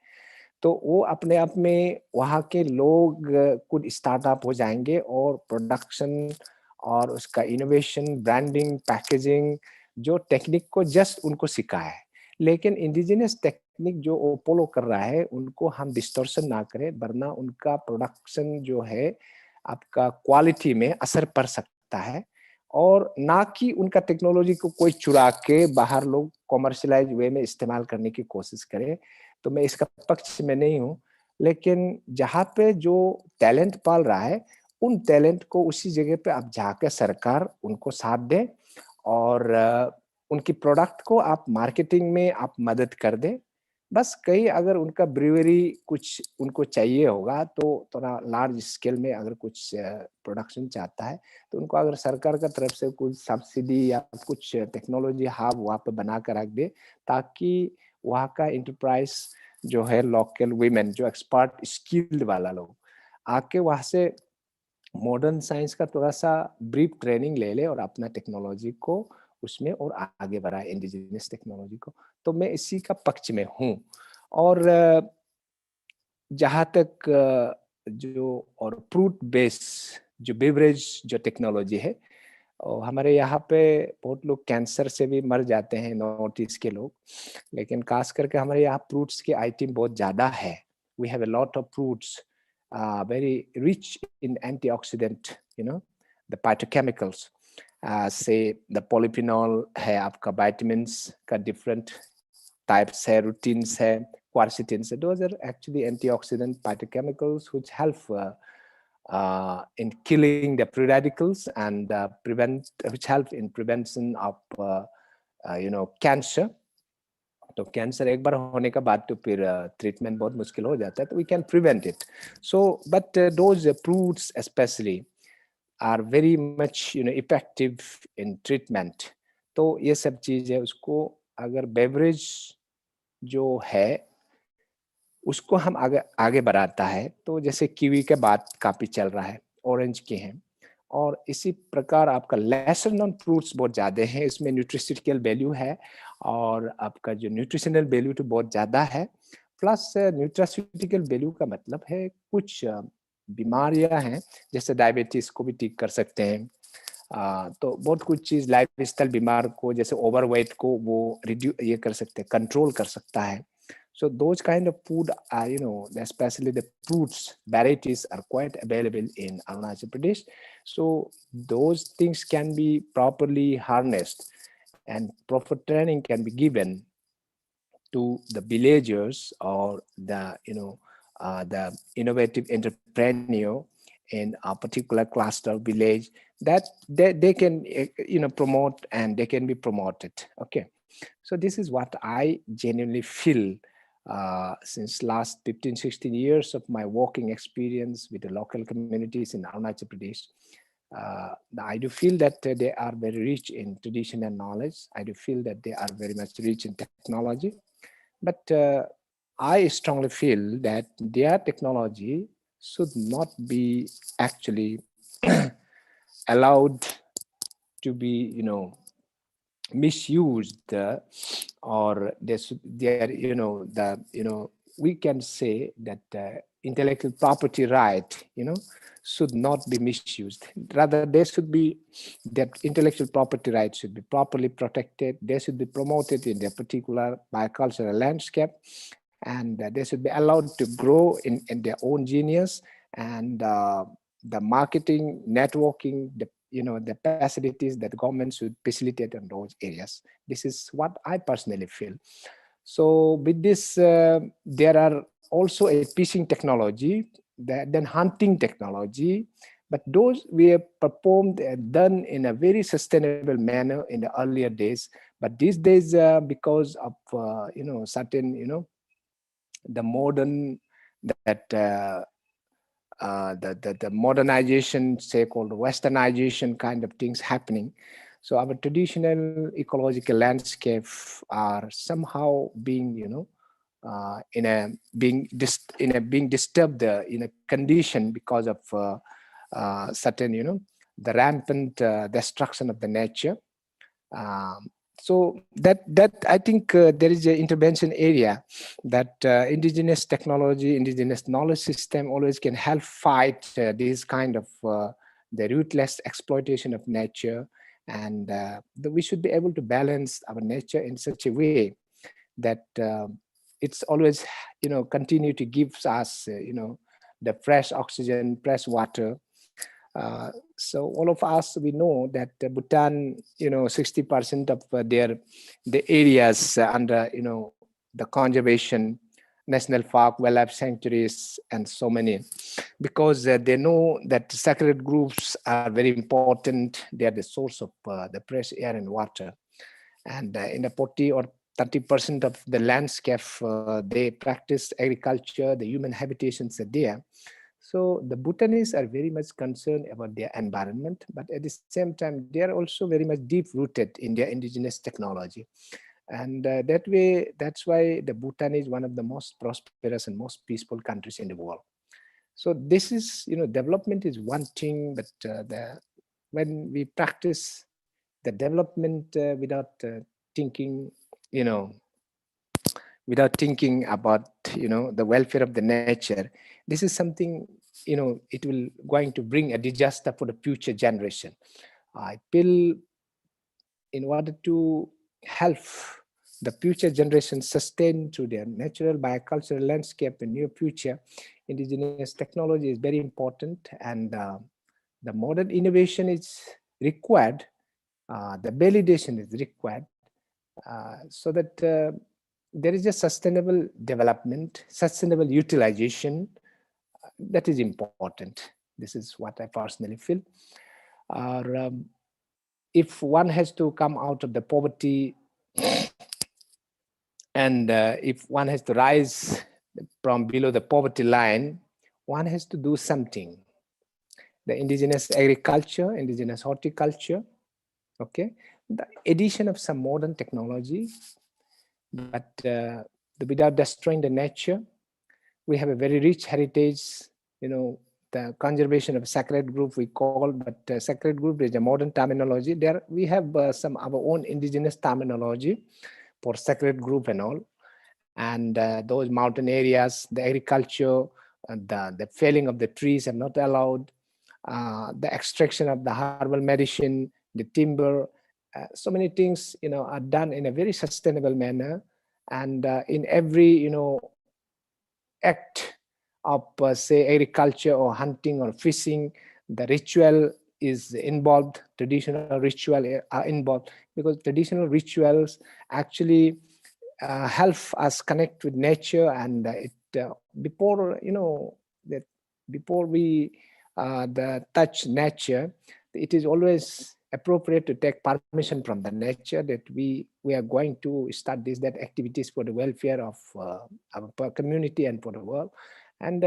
तो वो अपने आप में वहाँ के लोग कुछ स्टार्टअप हो जाएंगे और प्रोडक्शन और उसका इनोवेशन, ब्रांडिंग, पैकेजिंग जो टेक्निक को जस्ट उनको सिखा है। लेकिन इंडिजिनस टेक्निक जो वो फॉलो कर रहा है उनको हम डिस्टॉर्शन ना करें, वरना उनका प्रोडक्शन जो है आपका क्वालिटी में असर पड़ सकता है। और ना कि उनका टेक्नोलॉजी को कोई चुरा के बाहर लोग कॉमर्शलाइज वे में इस्तेमाल करने की कोशिश करें। तो मैं इसका पक्ष में नहीं हूँ, लेकिन जहाँ पे जो टैलेंट पाल रहा है उन टैलेंट को उसी जगह पे आप जाकर सरकार उनको साथ दे और उनकी प्रोडक्ट को आप मार्केटिंग में आप मदद कर दे। बस कहीं अगर उनका ब्रीवरी कुछ उनको चाहिए होगा तो थोड़ा लार्ज स्केल में अगर कुछ प्रोडक्शन चाहता है तो उनको अगर सरकार का तरफ से कुछ सब्सिडी या कुछ टेक्नोलॉजी हब वहाँ पे बना कर रख दे, ताकि वहाँ का इंटरप्राइज जो है लोकल वुमेन जो एक्सपर्ट स्किल्ड वाला लोग आके वहाँ से मॉडर्न साइंस का थोड़ा सा ब्रीफ ट्रेनिंग ले ले और अपना टेक्नोलॉजी को उसमें और आगे बढ़ाए, इंडिजिनस टेक्नोलॉजी को। तो मैं इसी का पक्ष में हूँ। और जहाँ तक जो और फ्रूट बेस जो बेवरेज जो टेक्नोलॉजी है, और हमारे यहाँ पे बहुत लोग कैंसर से भी मर जाते हैं नॉर्थ ईस्ट के लोग, लेकिन खास करके हमारे यहाँ फ्रूट्स की आइटम बहुत ज़्यादा है। We have a lot of fruits very rich in antioxidant, you know, the phytochemicals, say the polyphenol है आपका, vitamins का different types है, routines है, quercetins है, those are actually antioxidant phytochemicals which help in killing the free radicals and which help in prevention of cancer. तो cancer एक बार होने के बाद तो फिर ट्रीटमेंट बहुत मुश्किल हो जाता है, तो we can prevent it. So but those fruits specially are very much effective in treatment. तो ये सब चीज़ है, उसको अगर बेवरेज जो है उसको हम आगे बढ़ाता है, तो जैसे कीवी के बात काफ़ी चल रहा है, ऑरेंज के हैं, और इसी प्रकार आपका लेसर नॉन फ्रूट्स बहुत ज़्यादा हैं, इसमें न्यूट्रिशिटिकल वैल्यू है और आपका जो न्यूट्रिशनल वैल्यू तो बहुत ज़्यादा है। प्लस न्यूट्रास्यूटिकल वैल्यू का मतलब है कुछ बीमारियां हैं जैसे डायबिटीज़ को भी ठीक कर सकते हैं। तो बहुत कुछ चीज़ लाइफ स्टाइल बीमार को जैसे ओवरवेट को वो ये कर सकते हैं, कंट्रोल कर सकता है। So those kind of food are, especially the fruits varieties are quite available in Arunachal Pradesh. So those things can be properly harnessed and proper training can be given to the villagers or the, the innovative entrepreneur in a particular cluster village, that they can, promote and they can be promoted. Okay. So this is what I genuinely feel since last 15-16 years of my working experience with the local communities in Arunachal Pradesh. I do feel that they are very rich in tradition and knowledge. I do feel that they are very much rich in technology. But I strongly feel that their technology should not be actually allowed to be, misused, or we can say that intellectual property right, should not be misused. Rather, that intellectual property rights should be properly protected. They should be promoted in their particular biocultural landscape, and they should be allowed to grow in their own genius, and the marketing, networking, the facilities that government should facilitate in those areas. This is what I personally feel. So with this, there are also a fishing technology, then hunting technology, but those we have performed and done in a very sustainable manner in the earlier days. But these days, because of certain the modern that the modernization, say called westernization kind of things happening. So our traditional ecological landscape are somehow being, being disturbed in a condition because of certain, the rampant destruction of the nature. So that I think there is an intervention area that indigenous technology, indigenous knowledge system always can help fight this kind of the ruthless exploitation of nature, and we should be able to balance our nature in such a way that it's always continue to give us the fresh oxygen, fresh water. So all of us, we know that Bhutan, 60% of the areas under the conservation, national park, wildlife sanctuaries, and so many, because they know that sacred groups are very important. They are the source of the fresh air and water, and in the 40 or 30% of the landscape, they practice agriculture. The human habitations are there. So the Bhutanese are very much concerned about their environment, but at the same time, they are also very much deep-rooted in their indigenous technology. And that way, that's why the Bhutan is one of the most prosperous and most peaceful countries in the world. So this is, development is one thing, but when we practice the development without thinking, without thinking about, the welfare of the nature, this is something, it will going to bring a disaster for the future generation. I feel in order to help the future generation sustain to their natural biocultural landscape in near future, indigenous technology is very important, and the modern innovation is required, the validation is required, so that there is a sustainable development, sustainable utilization that is important. This is what I personally feel. If one has to come out of the poverty, and if one has to rise from below the poverty line, one has to do something. The indigenous agriculture, indigenous horticulture, okay, the addition of some modern technology, but without destroying the nature. We have a very rich heritage, the conservation of sacred group we call, but sacred group is a modern terminology. There we have some our own indigenous terminology for sacred group and all. And those mountain areas, the agriculture, the felling of the trees are not allowed, the extraction of the herbal medicine, the timber, so many things, are done in a very sustainable manner. And in every, act of say agriculture or hunting or fishing, the ritual is involved, traditional ritual are involved, because traditional rituals actually help us connect with nature, and before that before we touch nature, it is always appropriate to take permission from the nature that we are going to start that activities for the welfare of our community and for the world, and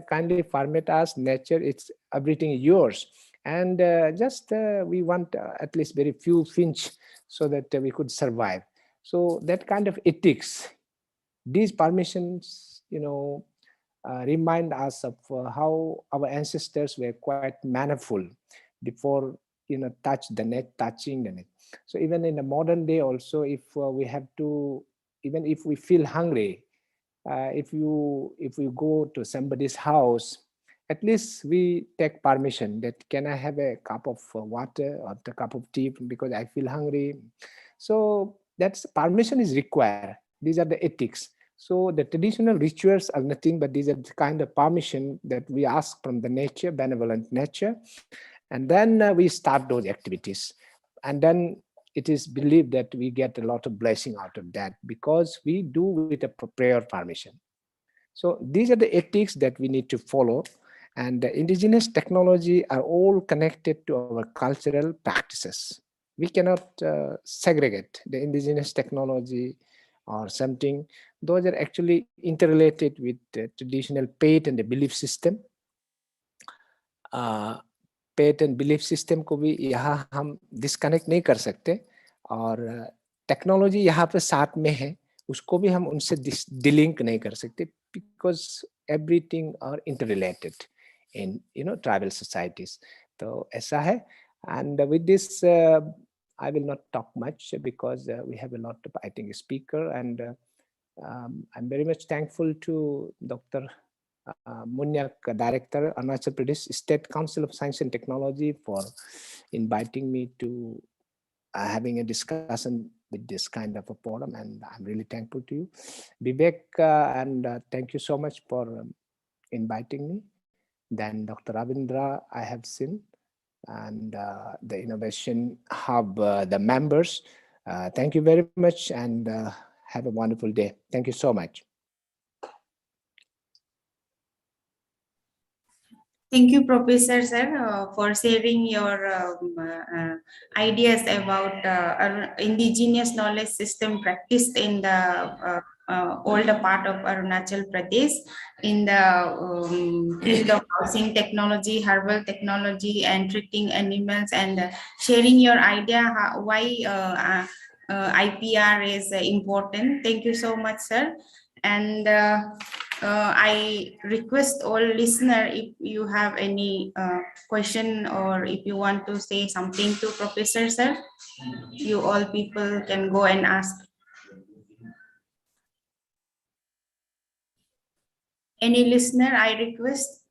kindly permit us, nature, it's everything is yours, and just we want at least very few finch so that we could survive. So that kind of ethics, these permissions, remind us of how our ancestors were quite manful before touching the net. So even in the modern day also, if we have to, even if we feel hungry, if we go to somebody's house, at least we take permission that can I have a cup of water or a cup of tea because I feel hungry. So that's permission is required. These are the ethics. So the traditional rituals are nothing but these are the kind of permission that we ask from the nature, benevolent nature. And then we start those activities. And then it is believed that we get a lot of blessing out of that because we do with a prayer permission. So these are the ethics that we need to follow. And the indigenous technology are all connected to our cultural practices. We cannot segregate the indigenous technology or something. Those are actually interrelated with the traditional faith and the belief system. Faith and belief system को भी यहाँ हम disconnect नहीं कर सकते और technology यहाँ पे साथ में है उसको भी हम उनसे delink नहीं कर सकते because everything are interrelated in tribal societies. तो ऐसा है. And with this I will not talk much because we have a lot of, I think, speaker, and I'm very much thankful to Dr. Munyak, Director, Arunachal Pradesh State Council of Science and Technology, for inviting me to having a discussion with this kind of a forum, and I'm really thankful to you. Vivek, and thank you so much for inviting me. Then Dr. Ravindra, I have seen, and the Innovation Hub, the members. Thank you very much, and have a wonderful day. Thank you so much. Thank you, Professor Sir, for sharing your ideas about indigenous knowledge system practiced in the older part of Arunachal Pradesh in the field of housing technology, herbal technology, and treating animals, and sharing your idea why IPR is important. Thank you so much, sir. And I request all listeners, if you have any question or if you want to say something to Professor Sir, you all people can go and ask. Any listener, I request?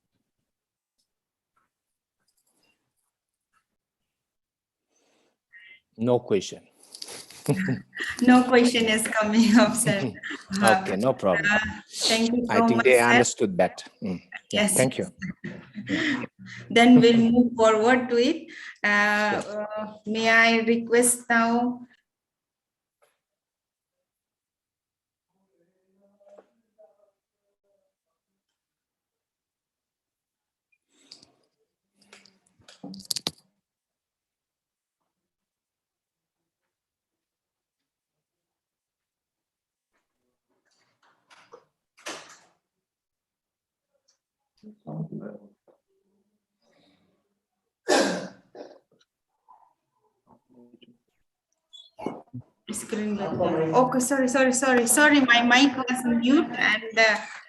No question. No question is coming up, sir. Okay, no problem. Thank you so I think much, they sir. understood that. Yes. Thank you. Then we'll move forward to it. May I request now? Screen back. Okay, sorry. My mic was mute. And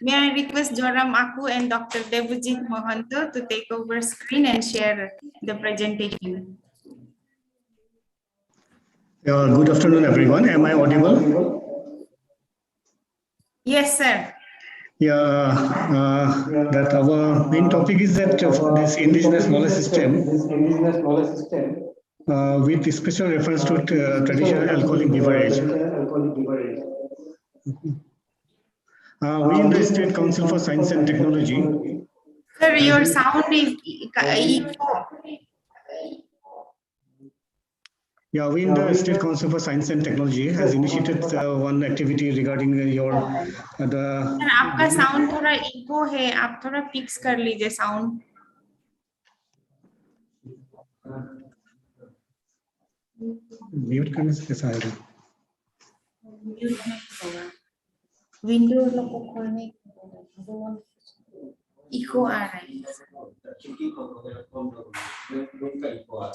may I request Joram Aku and Dr. Debujit Mohanto to take over screen and share the presentation. Good afternoon, everyone. Am I audible? Yes, sir. Yeah, that our main topic is that this indigenous knowledge system, with special reference to traditional alcoholic beverage. We in the State Council for Science and Technology. Sir, your sound is echo. Yeah, we in the State Council for Science and Technology has initiated one activity regarding your the. Sir, आपका sound थोड़ा echo है. आप थोड़ा fix कर लीजिए sound. Mute करने से कैसा आएगा? म्यूट नहीं होगा. विंडोज को खोलने इको आ रहा है.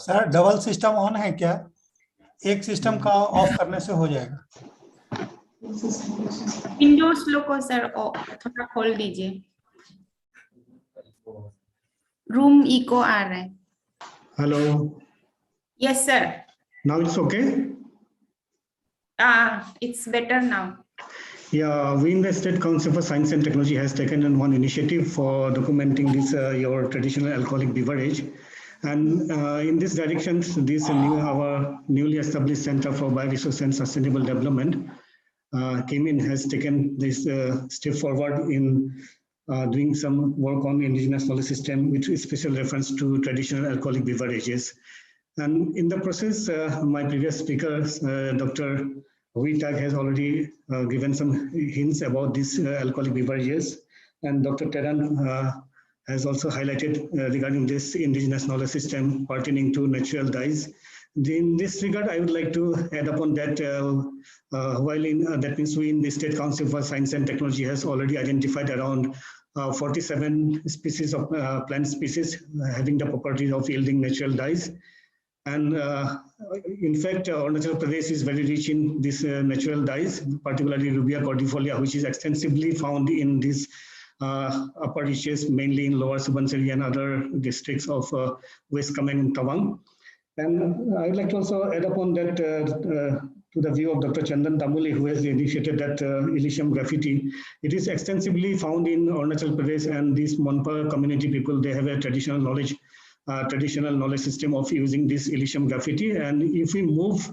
सर डबल सिस्टम ऑन है क्या? एक सिस्टम का ऑफ करने से हो जाएगा. विंडोज को सर थोड़ा खोल दीजिए. रूम इको आ रहा है. Hello. Yes sir. Now it's okay? It's better now. Yeah, we in the State Council for Science and Technology has taken one initiative for documenting this your traditional alcoholic beverage, and in this direction, this our newly established Center for Bioresource and Sustainable Development came in has taken this step forward in doing some work on indigenous knowledge system with special reference to traditional alcoholic beverages. And in the process, my previous speaker, Dr. Tag, has already given some hints about these alcoholic beverages. And Dr. Teran has also highlighted regarding this indigenous knowledge system pertaining to natural dyes. In this regard, I would like to add upon that while that means we in the State Council for Science and Technology has already identified around 47 species of plant species having the properties of yielding natural dyes. And in fact, Arunachal Pradesh is very rich in these natural dyes, particularly Rubia cordifolia, which is extensively found in these upper reaches, mainly in Lower Subansiri and other districts of West Kamen and Tawang. And I would like to also add upon that to the view of Dr. Chandan Damuli, who has initiated that Elysium graffiti. It is extensively found in Arunachal Pradesh, and these Monpa community people, they have a traditional knowledge system of using this Elysium graffiti. And if we move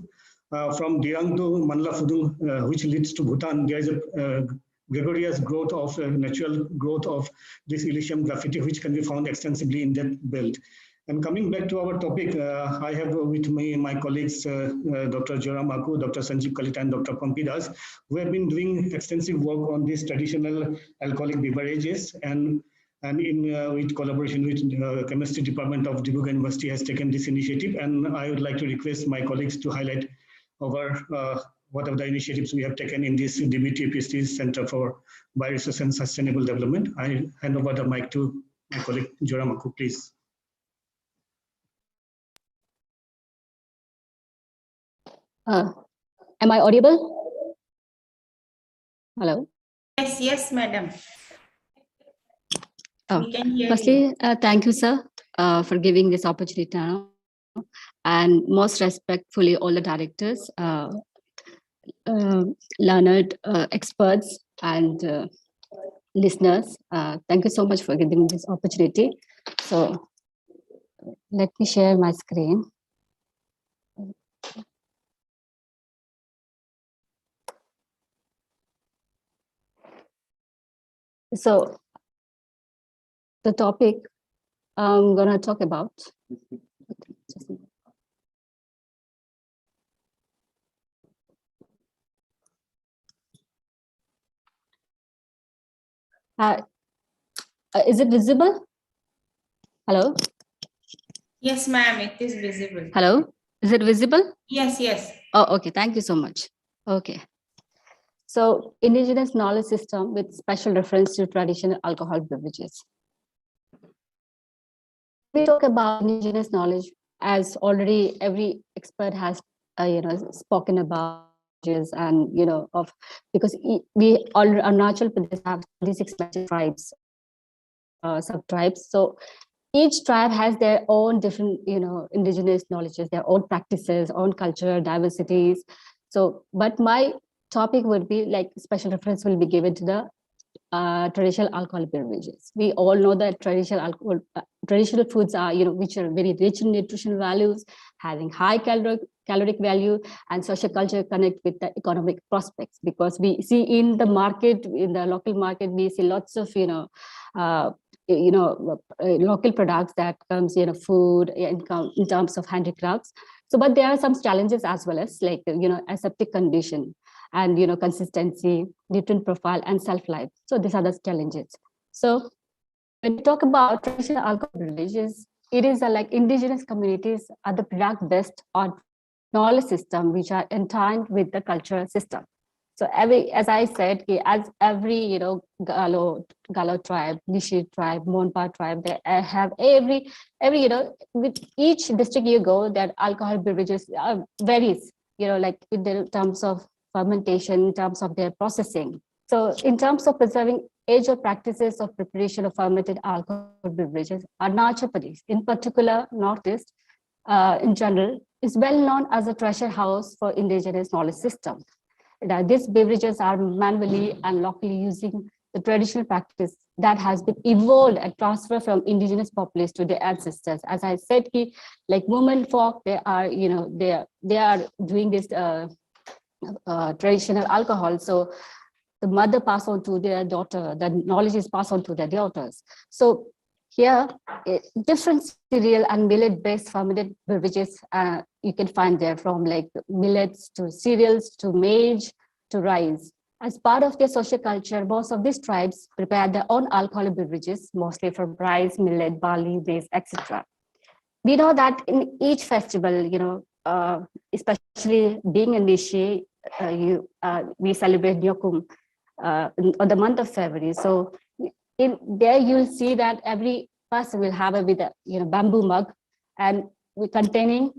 from Dirang to Manla Fudung, which leads to Bhutan, there is a gregarious growth of natural growth of this Elysium graffiti, which can be found extensively in that belt. And coming back to our topic, I have with me my colleagues, Dr. Joram Aku, Dr. Sanjeev Kalita, and Dr. Pampidas, who have been doing extensive work on these traditional alcoholic beverages, and in with collaboration with Chemistry Department of Dibrugarh University has taken this initiative. And I would like to request my colleagues to highlight over what are the initiatives we have taken in this DBT Center for Bioresource and Sustainable Development. I hand over the mic to my colleague Joram Aku, please. Am I audible? Hello? Yes, madam. Oh, We can hear you. firstly, thank you, sir, for giving this opportunity now. And most respectfully, all the directors, learned experts, and listeners, thank you so much for giving this opportunity. So let me share my screen. So the topic I'm going to talk about. Is it visible? Hello? Yes, ma'am, it is visible. Hello? Is it visible? Yes, yes. Oh, okay. Thank you so much. Okay. So indigenous knowledge system with special reference to traditional alcohol beverages. We talk about indigenous knowledge, as already every expert has spoken about, and because we all Arunachal Pradesh have 36 tribes, sub-tribes. So each tribe has their own different indigenous knowledges, their own practices, own culture, diversities. So but my topic would be like special reference will be given to the traditional alcohol beverages. We all know that traditional foods are, which are very rich in nutritional values, having high caloric value, and social culture connect with the economic prospects. Because we see in the market, in the local market, we see lots of local products that comes food in terms of handicrafts. So, but there are some challenges as well, as like aseptic condition, and consistency, nutrient profile, and shelf-life. So these are the challenges. So when we talk about traditional alcohol beverages, it is like indigenous communities are the product-based on knowledge system which are entwined with the cultural system. So as I said, as every Galo tribe, Nishi tribe, Monpa tribe, they have every with each district you go, that alcohol beverages varies, like in the terms of fermentation, in terms of their processing. So in terms of preserving age-old practices of preparation of fermented alcohol beverages, Arunachal Pradesh, in particular Northeast, in general, is well known as a treasure house for indigenous knowledge system. These beverages are manually and locally using the traditional practice that has been evolved and transferred from indigenous populace to their ancestors. As I said, like women folk, they are, they are doing this traditional alcohol. So the mother pass on to their daughter, the knowledge is passed on to their daughters. So here, different cereal and millet-based fermented beverages you can find there, from like millets to cereals to maize to rice. As part of their social culture, most of these tribes prepare their own alcoholic beverages, mostly from rice, millet, barley, maize, etc. We know that in each festival, especially being in Nishi, we celebrate Nyokum on the month of February. So in there, you'll see that every person will have with a bamboo mug and containing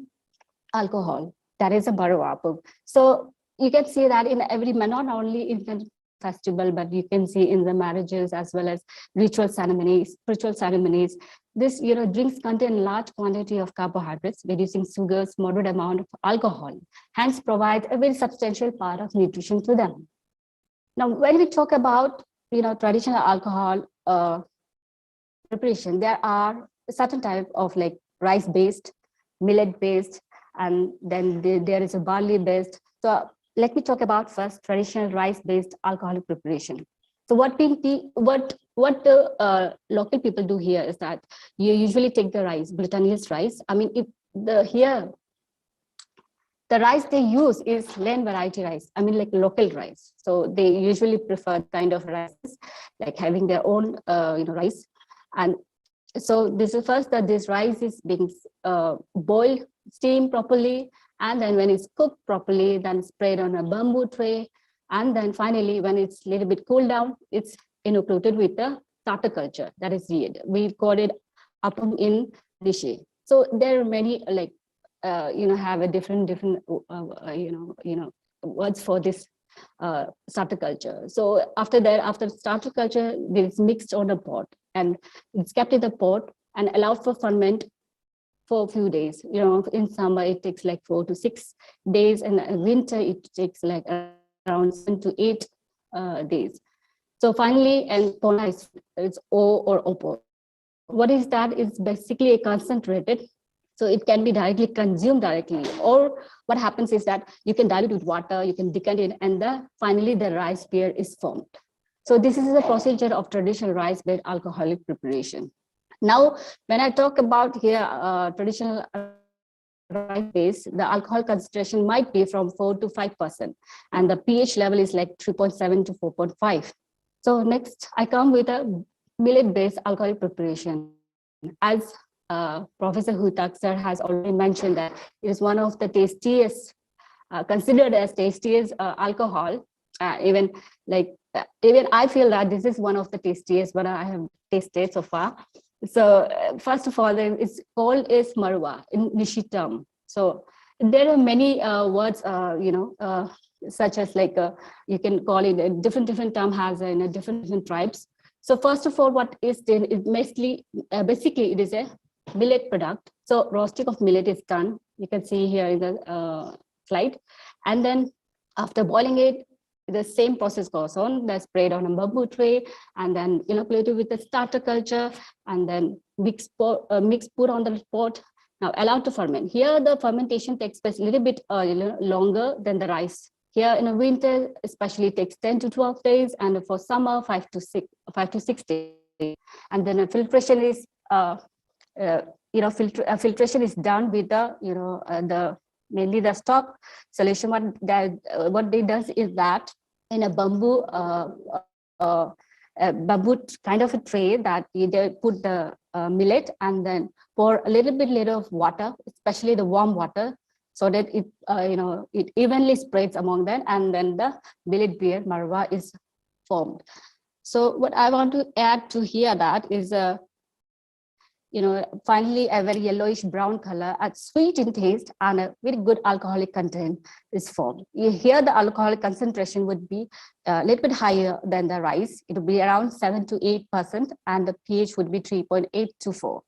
alcohol. That is a baruapu. So you can see that in every, not only in the festival, but you can see in the marriages as well as ritual ceremonies, spiritual ceremonies. This drinks contain large quantity of carbohydrates, reducing sugars, moderate amount of alcohol, hence provide a very substantial part of nutrition to them. Now, when we talk about traditional alcohol preparation, there are a certain type of like rice-based, millet-based, and then there is a barley-based. So let me talk about first traditional rice-based alcoholic preparation. So what the local people do here is that you usually take the rice, glutinous rice. I mean, the rice they use is land variety rice. I mean, like local rice. So they usually prefer kind of rices, like having their own, rice. And so this is first that this rice is being boiled, steamed properly, and then when it's cooked properly, then spread on a bamboo tray. And then finally, when it's a little bit cooled down, it's inoculated with the starter culture. That is reed. We call it appam in Nishi. So there are many like have a different words for this starter culture. So after that, after starter culture, it's mixed on a pot and it's kept in the pot and allowed for ferment for a few days. In summer it takes like 4 to 6 days, and in winter it takes like around 7 to 8 days. So finally, and pona is O or Opo. What is that? It's basically a concentrated. So it can be directly consumed directly, or what happens is that you can dilute with water, you can decant it, and finally the rice beer is formed. So this is the procedure of traditional rice-based alcoholic preparation. Now, when I talk about here traditional rice-based, the alcohol concentration might be from 4 to 5%, and the pH level is like 3.7 to 4.5. So next, I come with a millet-based alcoholic preparation. As Professor Hutak sir has already mentioned that it is one of the tastiest, considered as tastiest alcohol. Even I feel that this is one of the tastiest what I have tasted so far. So first of all, it's called is marwa in Nishi term. So there are many words, such as like you can call it a different term has in different tribes. So first of all, what is then is basically it is a millet product. So roasting of millet is done. You can see here in the slide. And then after boiling it, the same process goes on. They're sprayed on a bamboo tray and then inoculated with the starter culture and then put on the pot. Now allowed to ferment. Here the fermentation takes place a little bit longer than the rice. Here in the winter, especially takes 10 to 12 days, and for summer 5 to 6 days. And then a filtration is filtration is done with the mainly the stock solution. What they does is that in a bamboo kind of a tray that they put the millet and then pour a little bit of water, especially the warm water, so that it it evenly spreads among them, and then the millet beer marwa is formed. So what I want to add to here that is finally a very yellowish brown color, a sweet in taste, and a very good alcoholic content is formed. Here the alcoholic concentration would be a little bit higher than the rice. It would be around 7 to 8%, and the pH would be 3.8 to 4.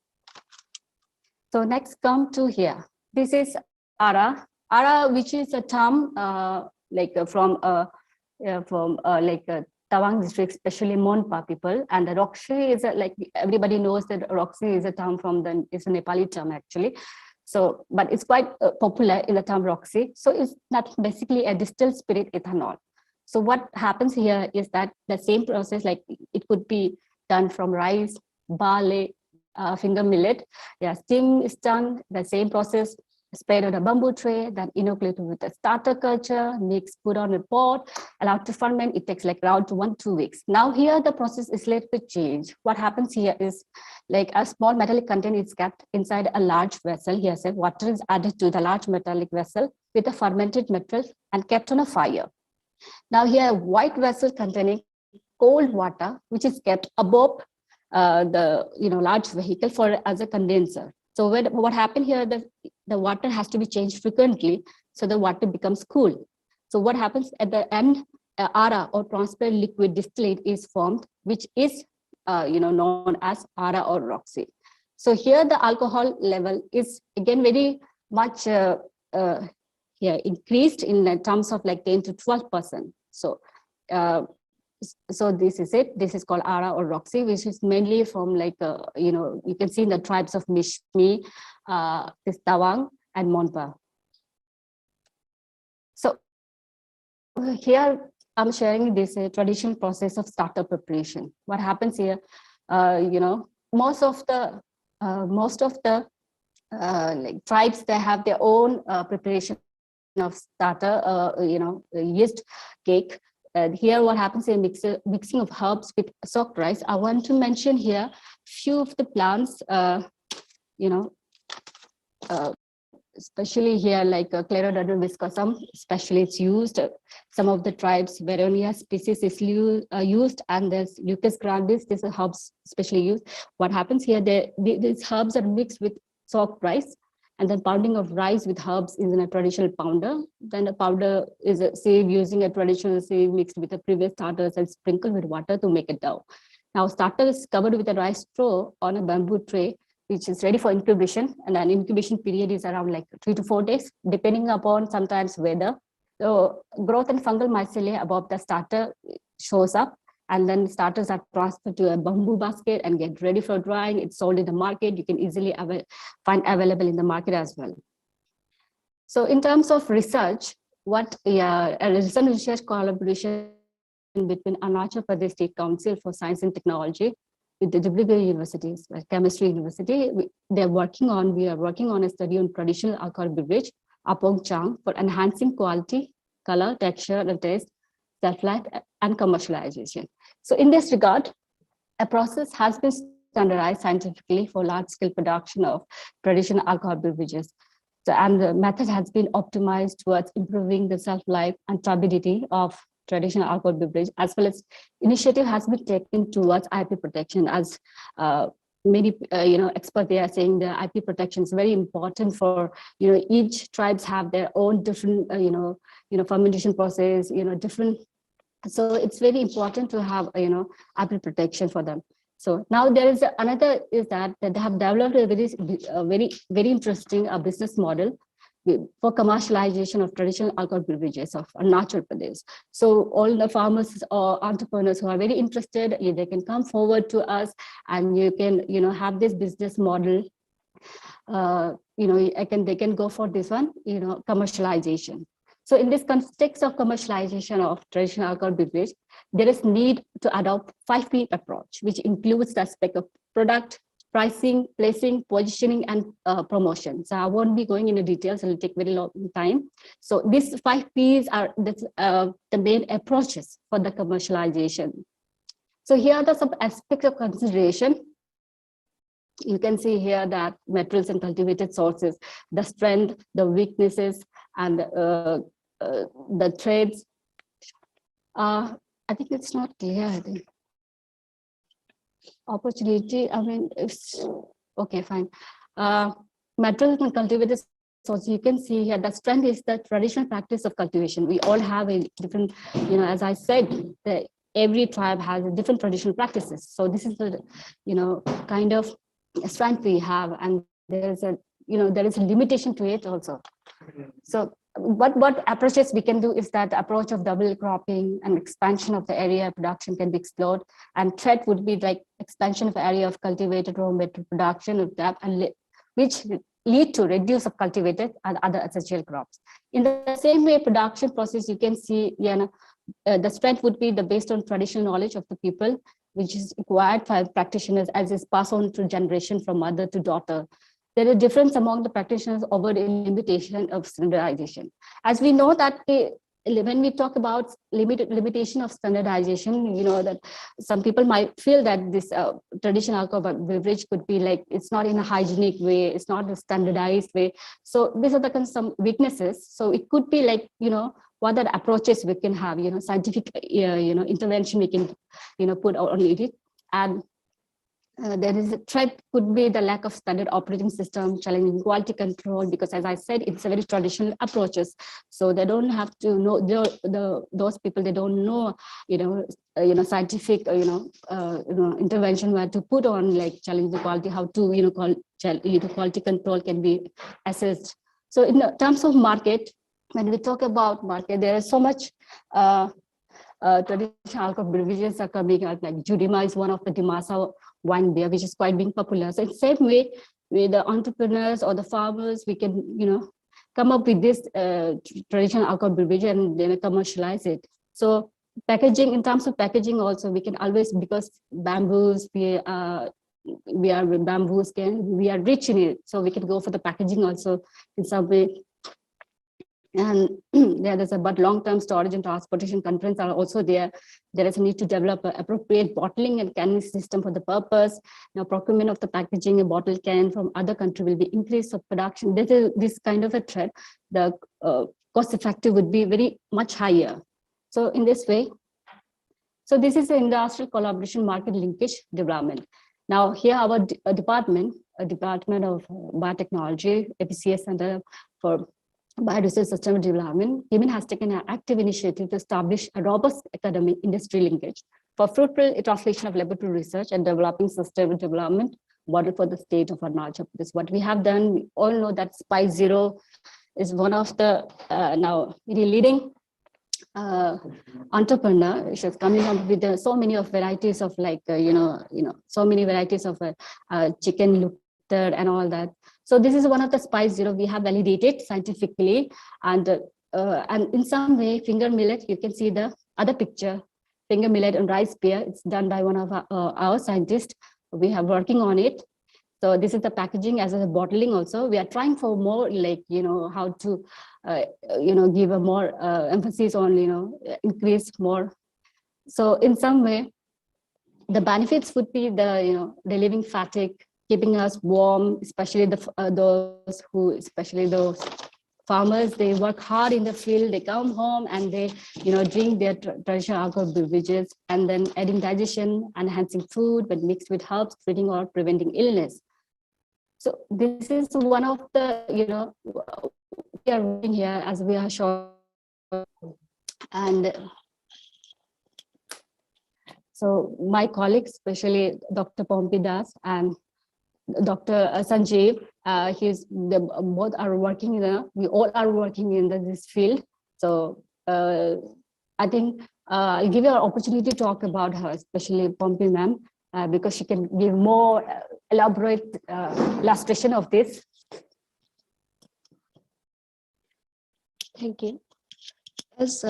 So next come to here. This is Ara, which is a term from Tawang district, especially Monpa people, and the Roxy is like everybody knows that Roxy is a term from it's a Nepali term actually. So, but it's quite popular in the term Roxy. So it's not basically a distilled spirit ethanol. So what happens here is that the same process, like it could be done from rice, barley, finger millet. Yeah, steam is done, the same process, spread on a bamboo tray, then inoculated with a starter culture, mixed, put on a pot, allowed to ferment. It takes like around 1-2 weeks. Now here the process is a little bit changed. What happens here is like a small metallic container is kept inside a large vessel. Here said water is added to the large metallic vessel with the fermented material and kept on a fire. Now here a white vessel containing cold water, which is kept above the large vehicle for as a condenser. So what happened here, the water has to be changed frequently, so the water becomes cool. So what happens at the end, ARA or transparent liquid distillate is formed, which is known as ARA or Roxy. So here the alcohol level is again very much increased in terms of like 10 to 12%. So so this is it. This is called Ara or Roxy, which is mainly from like, you can see in the tribes of Mishmi, Tawang, and Monpa. So here I'm sharing this traditional process of starter preparation. What happens here, most of the like tribes, they have their own preparation of starter, yeast cake. Here what happens is mixing of herbs with soaked rice. I want to mention here few of the plants, especially here like Clerodendron viscosum, especially it's used. Some of the tribes, Veronia species is used, and there's Lucas grandis, this is herbs especially used. What happens here, these herbs are mixed with soaked rice, and then pounding of rice with herbs is in a traditional pounder. Then the powder is a sieve using a traditional sieve mixed with the previous starters and sprinkled with water to make a dough. Now starter is covered with a rice straw on a bamboo tray, which is ready for incubation. And an incubation period is around like 3 to 4 days, depending upon sometimes weather. So growth and fungal mycelia above the starter shows up. And then starters are transferred to a bamboo basket and get ready for drying. It's sold in the market. You can easily find available in the market as well. So in terms of research, a recent research collaboration between Arunachal Pradesh State Council for Science and Technology with the WBU universities, Chemistry University, we are working on a study on traditional alcohol beverage, Apong Chang, for enhancing quality, color, texture, and taste, self-life, and commercialization. So in this regard, a process has been standardized scientifically for large-scale production of traditional alcohol beverages. So, and the method has been optimized towards improving the self-life and turbidity of traditional alcohol beverage, as well as initiative has been taken towards IP protection. As many experts, they are saying the IP protection is very important for each tribes have their own different fermentation process, different. So it's very important to have IP protection for them. So now there is another is that they have developed a very interesting business model for commercialization of traditional alcohol beverages of Arunachal Pradesh. So all the farmers or entrepreneurs who are very interested, they can come forward to us, and you can have this business model. They can go for this one, commercialization. So in this context of commercialization of traditional alcohol beverage, there is need to adopt 5P approach, which includes the aspect of product, pricing, placing, positioning, and promotion. So I won't be going into details, it will take very long time. So these 5 Ps are the main approaches for the commercialization. So here are some aspects of consideration. You can see here that materials and cultivated sources, the strength, the weaknesses, and the trades. I think it's not clear, I think. Opportunity, I mean, it's okay, fine. Materials and cultivated sources, you can see here, the strength is the traditional practice of cultivation. We all have a different, as I said, every tribe has different traditional practices. So this is the, kind of strength we have, and there is a limitation to it also. So what approaches we can do is that the approach of double cropping and expansion of the area of production can be explored, and threat would be like expansion of area of cultivated raw material production of that, and which lead to reduce of cultivated and other essential crops. In the same way, production process, you can see, the strength would be based on traditional knowledge of the people, which is acquired by practitioners as is passed on to generation from mother to daughter. There is a difference among the practitioners over the limitation of standardization. As we know that when we talk about limitation of standardization, that some people might feel that this traditional alcohol beverage could be like, it's not in a hygienic way, it's not a standardized way. So these are the some weaknesses. So it could be like, what are the approaches we can have, scientific, intervention we can, put on it. And there is a threat could be the lack of standard operating system, challenging quality control, because as I said, it's a very traditional approaches. So they don't have to know those people, they don't know, scientific, intervention where to put on like challenge the quality, how to, quality control can be assessed. So in the terms of market, when we talk about market, there is so much traditional alcohol beverages are coming out, like Judima is one of the Dimasa wine beer, which is quite being popular. So in the same way, with the entrepreneurs or the farmers, we can, come up with this traditional alcohol beverage and then commercialize it. So packaging, in terms of packaging also, we can always, because bamboos, we are bamboos, we are rich in it. So we can go for the packaging also in some way. And there's about long-term storage and transportation constraints are also there. There is a need to develop an appropriate bottling and canning system for the purpose. Now, procurement of the packaging and bottle can from other country will be increased of production. This kind of a threat, the cost effective would be very much higher. So in this way, so this is the industrial collaboration market linkage development. Now here our department of biotechnology, APCS Center for Bioresource System Development, Yemen has taken an active initiative to establish a robust academic industry linkage for fruitful translation of laboratory research and developing sustainable development model for the state of Arunachal. This is what we have done. We all know that Spice Zero is one of the now really leading entrepreneur. She's coming up with so many of varieties of like so many varieties of chicken luther and all that. So this is one of the Spice Zero we have validated scientifically, and in some way finger millet, you can see the other picture, finger millet and rice beer. It's done by one of our scientists. We have working on it. So this is the packaging as well as bottling also. We are trying for more like, how to, give a more emphasis on, increase more. So in some way, the benefits would be the, relieving fatigue, keeping us warm, especially especially those farmers, they work hard in the field, they come home and they, drink their traditional alcohol beverages, and then adding digestion, enhancing food, but mixed with herbs, treating or preventing illness. So this is one of the, we are working here as we are showing, and so my colleagues, especially Dr. Pompidas and Dr. Sanjeev, both are working, we all are working in this field. So I think I'll give you an opportunity to talk about her, especially Pompi ma'am, because she can give more elaborate illustration of this. Thank you. As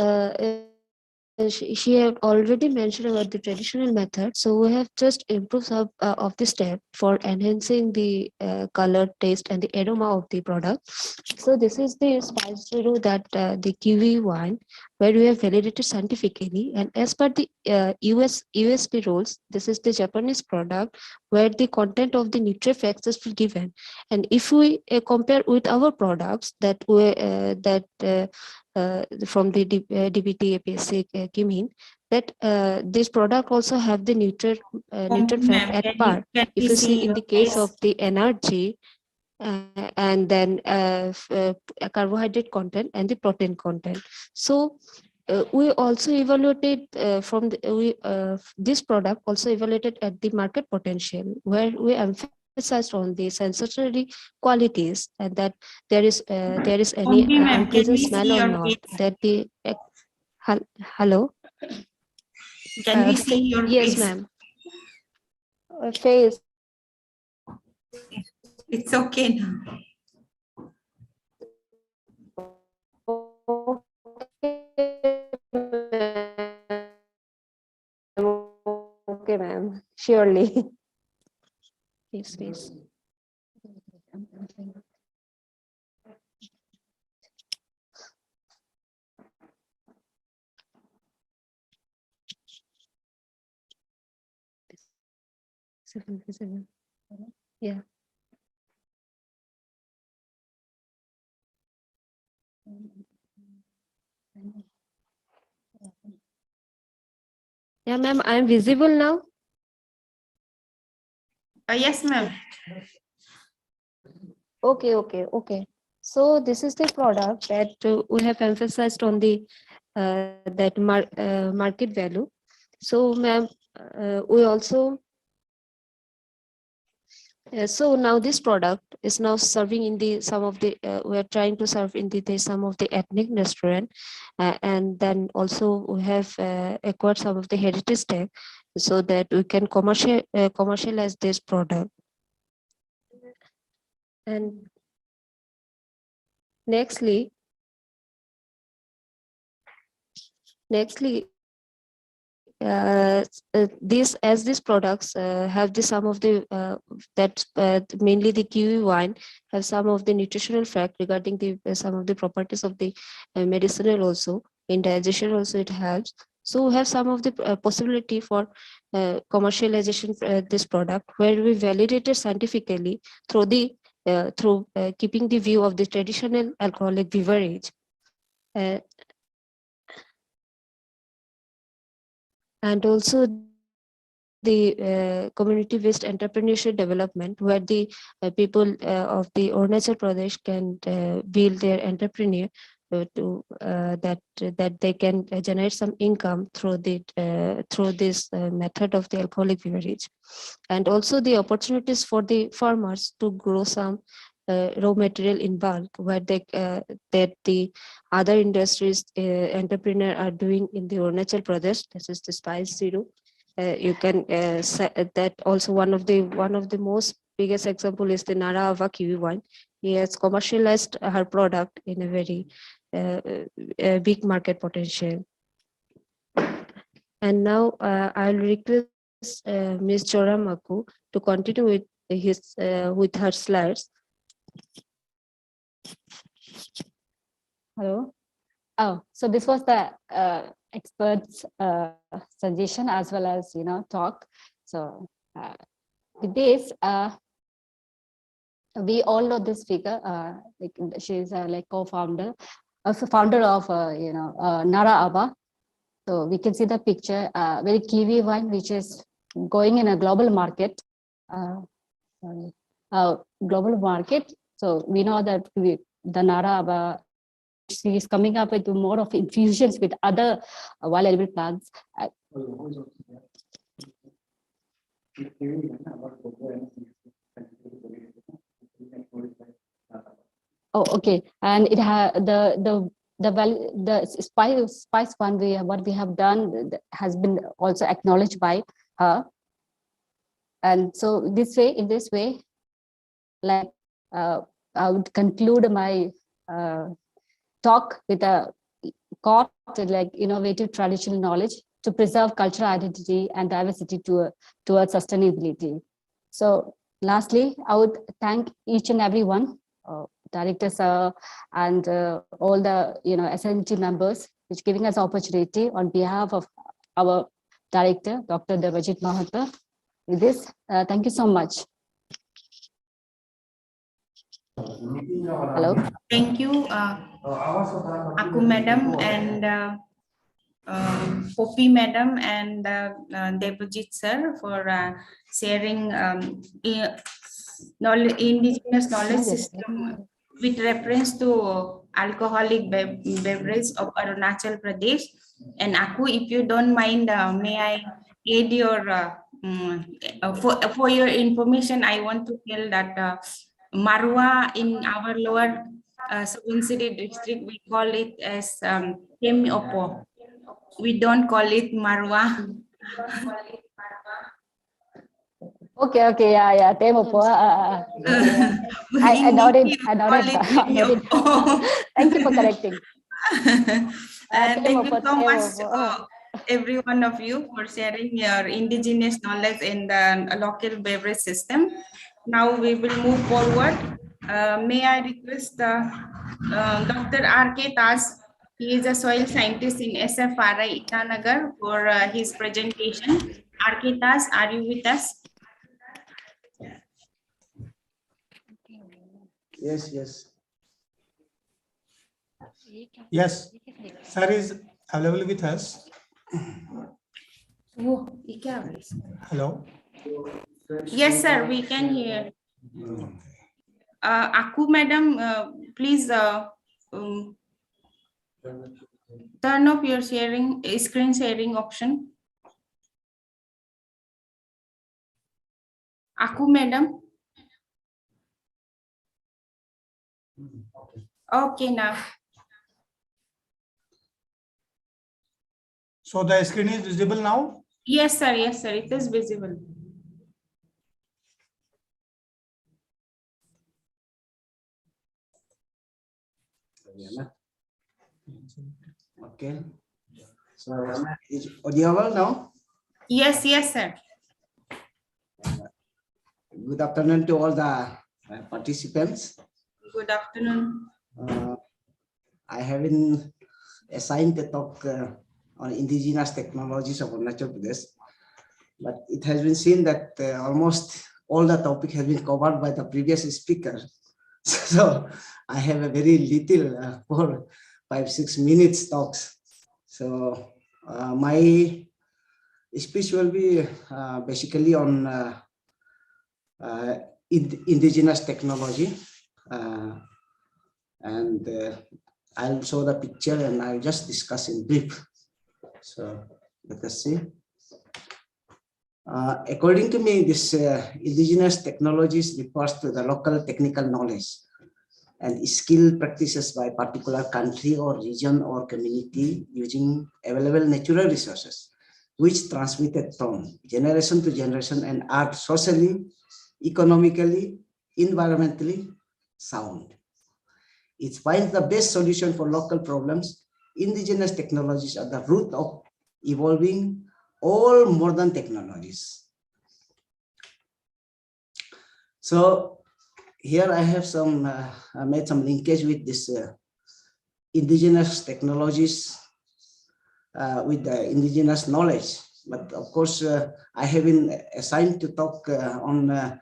she had already mentioned about the traditional method, so we have just improved some of the step for enhancing the color, taste, and the aroma of the product. So this is the Spice Zero, that the kiwi wine, where we have validated scientifically, and as per the USP rules, this is the Japanese product where the content of the nutrient factors will given. And if we compare with our products that we from the DBT APSC Kimin, that this product also have the nutrient fact at par. If you see in the case of the energy, and then carbohydrate content and the protein content. So we also evaluated this product also evaluated at the market potential, where we emphasized on the sensory qualities, and that there is any unpleasant smell or not. That the hello. Can we see your yes, face? ma'am. Face. It's okay now. surely. Yes, please. Yeah. Yeah, ma'am, I'm visible now. Yes, ma'am. Okay. So this is the product that we have emphasized on the market value. So, ma'am, we also so now this product is now serving in the some of the we are trying to serve in the some of the ethnic restaurant, and then also we have acquired some of the heritage tag so that we can commercialize this product. And nextly, these products have the some of the mainly the kiwi wine have some of the nutritional fact regarding the some of the properties of the medicinal also in digestion also it helps. So we have some of the possibility for commercialization this product where we validated scientifically through the keeping the view of the traditional alcoholic beverage. And also the community-based entrepreneurship development, where the people of the Arunachal Pradesh can build their entrepreneur that they can generate some income through this method of the alcoholic beverage, and also the opportunities for the farmers to grow some raw material in bulk, where that the other industries entrepreneur are doing in the Arunachal Pradesh. This is the Spice Zero. You can say that also one of the most biggest example is the Nara Ava kiwi wine. He has commercialized her product in a very big market potential. And now I'll request Ms. Choramaku to continue with her slides. Hello. Oh, so this was the experts' suggestion as well as talk. So with this, we all know this figure. Like she's like co-founder, also founder of Nara Aba. So we can see the picture, very kiwi wine, which is going in a global market. Global market. So we know that the Nara Aba, she is coming up with more of infusions with other wild edible plants. Oh, okay. And it has the spice one what we have done has been also acknowledged by her. And so in this way, like I would conclude my talk with a quote like innovative traditional knowledge to preserve cultural identity and diversity towards sustainability. So lastly, I would thank each and every one, directors and all the SNT members, which giving us opportunity on behalf of our director, Dr. Devajit Mahotsav. With this, thank you so much. Hello. Thank you, Aku Madam and Poppy Madam and Devajit Sir for sharing indigenous knowledge system with reference to alcoholic beverage of Arunachal Pradesh. And Aku, if you don't mind, may I add your for your information, I want to tell that Marwa in our lower Subansiri district, we call it as Kemi Opo. We don't call it Marwa. Okay, yeah, Temo po. I noted. Thank you for correcting. Thank you so much, every one of you for sharing your indigenous knowledge in the local beverage system. Now we will move forward. May I request Dr. R.K. Tas. He is a soil scientist in SFRI Itanagar for his presentation. R.K. Tas, are you with us? Yes, yes. Yes, sir is available with us. Hello. Yes, sir, we can hear. Aku, madam, please turn off your screen sharing option. Aku, madam. Okay, now. So the screen is visible now? Yes, sir, it is visible. Okay. So is audible now? Yes, sir. Good afternoon to all the participants. Good afternoon. I have been assigned to talk on indigenous technologies of Arunachal Pradesh, but it has been seen that almost all the topic has been covered by the previous speaker. So I have a very little 4-5-6 minutes talks. So my speech will be basically on indigenous technology, and I'll show the picture and I'll just discuss in brief. So let us see. According to me, this indigenous technologies refers to the local technical knowledge and skill practices by particular country or region or community using available natural resources, which transmitted from generation to generation and are socially, economically, environmentally sound. It finds the best solution for local problems. Indigenous technologies are the root of evolving all modern technologies. So here I have I made some linkage with this indigenous technologies with the indigenous knowledge. But of course, I have been assigned to talk on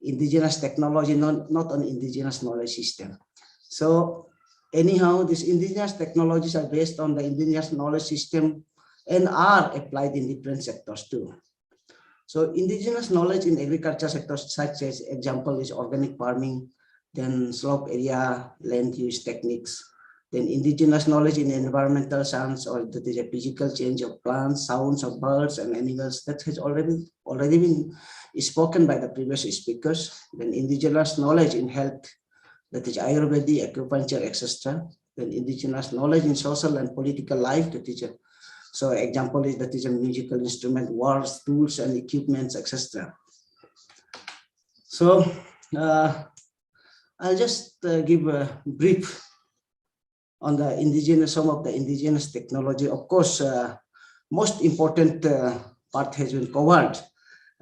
indigenous technology, not on indigenous knowledge system. So anyhow, these indigenous technologies are based on the indigenous knowledge system and are applied in different sectors too. So indigenous knowledge in agriculture sectors, such as example is organic farming, then slope area, land use techniques, then indigenous knowledge in environmental science, or that is a physical change of plants, sounds of birds and animals, that has already been spoken by the previous speakers. Then indigenous knowledge in health, that is Ayurveda, acupuncture, etc. Then indigenous knowledge in social and political life, that is so example is that is a musical instrument, wars, tools and equipments, etc. So I'll just give a brief on the some of the indigenous technology. Of course, most important part has been covered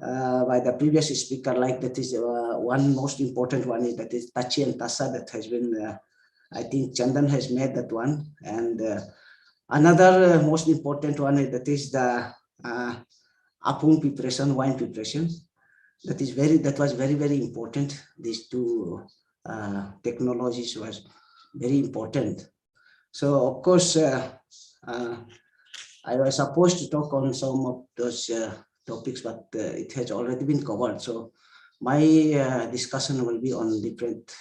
by the previous speaker, like that is one most important one is that is Tachi and Tasa, that has been, I think Chandan has made that one. And another most important one is that is the apung preparation, wine preparation. That was very important. These two technologies was very important. So of course, I was supposed to talk on some of those topics, but it has already been covered. So my discussion will be on different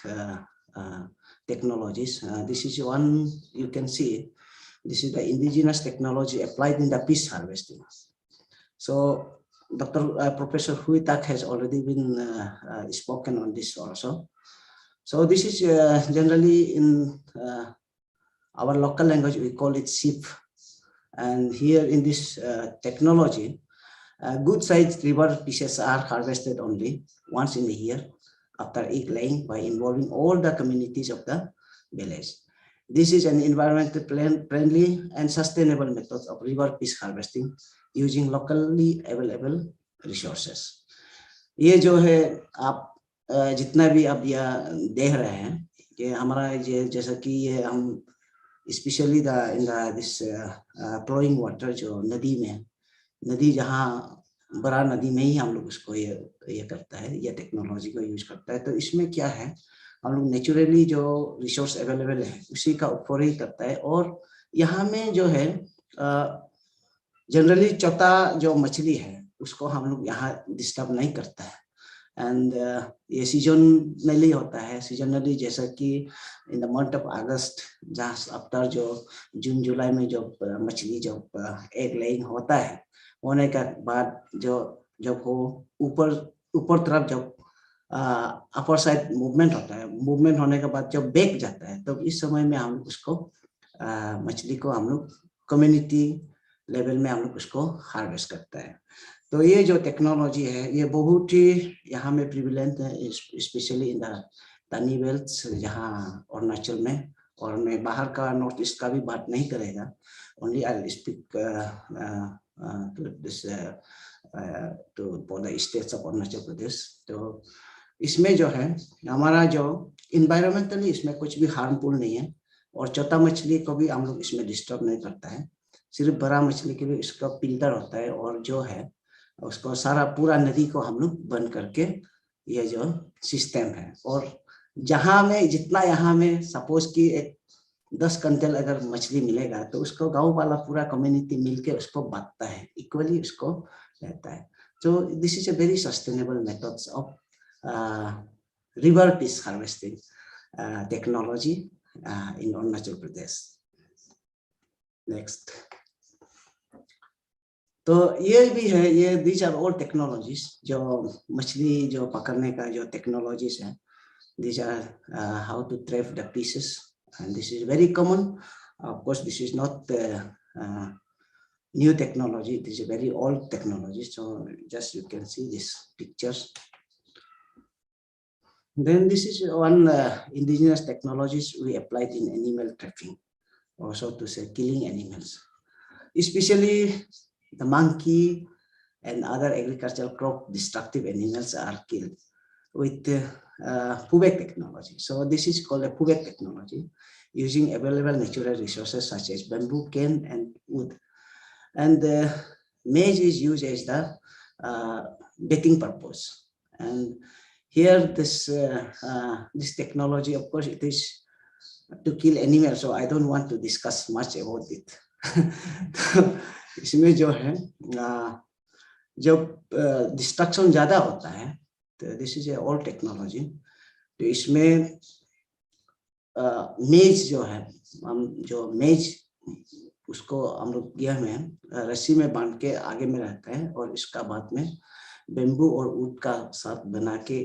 technologies. This is one you can see. This is the indigenous technology applied in the fish harvesting. So Professor Huitak has already been spoken on this also. So this is generally in our local language, we call it SIP. And here in this technology, good sized river fishes are harvested only once in a year after egg laying by involving all the communities of the village. This is an environmentally friendly and sustainable method of river fish harvesting using locally available resources. ये जो है आप जितना भी आप यह देख रहे हैं कि हमारा ये जैसा कि ये हम स्पेशली दिस फ्लोइंग वाटर जो नदी जहाँ बड़ा नदी में ही हम लोग उसको ये करता है, ये टेक्नोलॉजी को यूज करता है। तो इसमें क्या है, हम लोग नेचुरली जो रिसोर्स अवेलेबल है उसी का उपयोग ही करता है। और यहाँ में जो है जनरली चौथा जो मछली है उसको हम लोग यहाँ डिस्टर्ब नहीं करता है। एंड ये सीजनली होता है, सीजनली जैसा कि इन द मंथ ऑफ अगस्त जहाँ आफ्टर जो जून जुलाई में जो मछली जब एग लेइंग होता है, होने का बाद जब वो ऊपर तरफ जब अपर साइड मूवमेंट होता है, मूवमेंट होने के बाद जब बैक जाता है, तो इस समय में हम उसको मछली को हम लोग कम्युनिटी लेवल में हम लोग उसको हार्वेस्ट करता है। तो ये जो टेक्नोलॉजी है ये बहुत ही यहाँ में प्रिविलेंट है, स्पेशली इन द तानी बेल्ट्स जहाँ अरुणाचल में। और मैं बाहर का नॉर्थ ईस्ट का भी बात नहीं करेगा, only I speak for the states of Arunachal Pradesh. तो इसमें जो है हमारा जो इन्वायरमेंटली इसमें कुछ भी हार्मफुल नहीं है, और चौथा मछली को भी हम लोग इसमें डिस्टर्ब नहीं करता है। सिर्फ बड़ा मछली के लिए इसका फिल्टर होता है, और जो है उसको सारा पूरा नदी को हम लोग बंद करके ये जो सिस्टम है। और जहाँ में जितना यहाँ में सपोज कि एक 10 क्विंटल अगर मछली मिलेगा तो उसको गांव वाला पूरा कम्युनिटी मिलके उसको बांटता है, इक्वली उसको रहता है। तो this is a very sustainable methods of river fish harvesting technology in Arunachal Pradesh. Next, तो ये भी है, ये दीज आर ऑल टेक्नोलॉजीज जो मछली जो पकड़ने का जो टेक्नोलॉजीज है। These are how to trap the pieces, and this is very common. Of course, this is not new technology. This is a very old technology. So just you can see these pictures. Then this is one indigenous technologies we applied in animal trapping, also to say killing animals, especially the monkey and other agricultural crop destructive animals are killed with PUBEC technology. So this is called a PUBEC technology, using available natural resources such as bamboo, cane, and wood. And maize is used as the bedding purpose. And here this technology, of course, it is to kill animals, so I don't want to discuss much about it. इसमें जो है जब destruction ज्यादा होता है, तो this is a old technology. तो इसमें मेज जो है, हम जो मेज उसको हम लोग किया में रस्सी में बांध के आगे में रहता है, और इसका बाद में बेम्बू और वुड का साथ बना के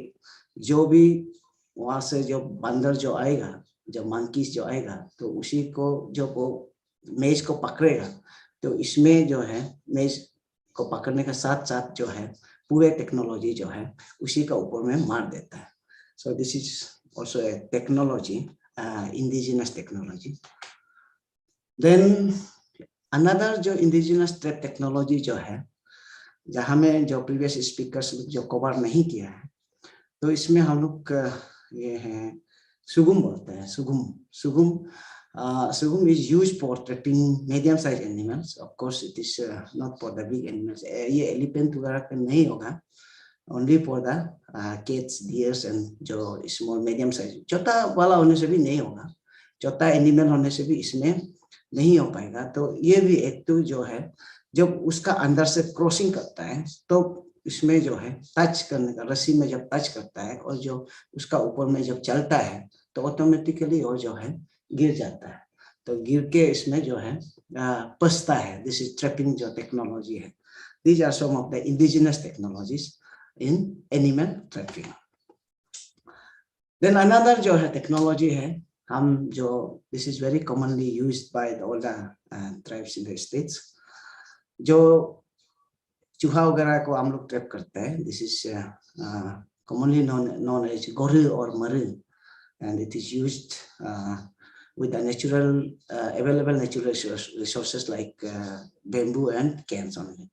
जो भी वहां से जो बंदर जो आएगा, जो मंकीज जो आएगा, तो उसी को जो वो मेज को पकड़ेगा, तो इसमें जो है मेज को पकड़ने के साथ साथ जो है पूरे टेक्नोलॉजी जो है उसी का ऊपर में मार देता है। So this is also a technology, indigenous technology. Then another जो इंडिजिनस ट्रैप टेक्नोलॉजी जो है, जहाँ में जो प्रीवियस स्पीकर्स जो कवर नहीं किया है, तो इसमें हम लोग ये है सुगुम बोलते हैं। Sugum is used for trapping medium-sized animals. Of course, it is not for the big animals. ये elephant वगैरह का नहीं होगा, only for the cats, deers and जो small medium-sized. छोटा वाला होने से भी नहीं होगा, छोटा एनिमल होने से भी इसमें नहीं हो पाएगा। तो ये भी एक तो जो है जब उसका अंदर से क्रॉसिंग करता है, तो इसमें जो है टच करने का, रस्सी में जब टच करता है और जो उसका ऊपर में जब चलता है, तो ऑटोमेटिकली और जो है गिर जाता है। तो गिर के इसमें जो है फंसता है। दिस इज ट्रैपिंग जो टेक्नोलॉजी है। These are some of the indigenous technologies in animal trapping. Then another जो है टेक्नोलॉजी है, हम जो this is very commonly used by all the tribes in the states, जो चूहा वगैरह को हम लोग ट्रैप करते हैं। This is commonly known as गोरिल और मरिल, and it is used with the natural available natural resources like bamboo and cans only.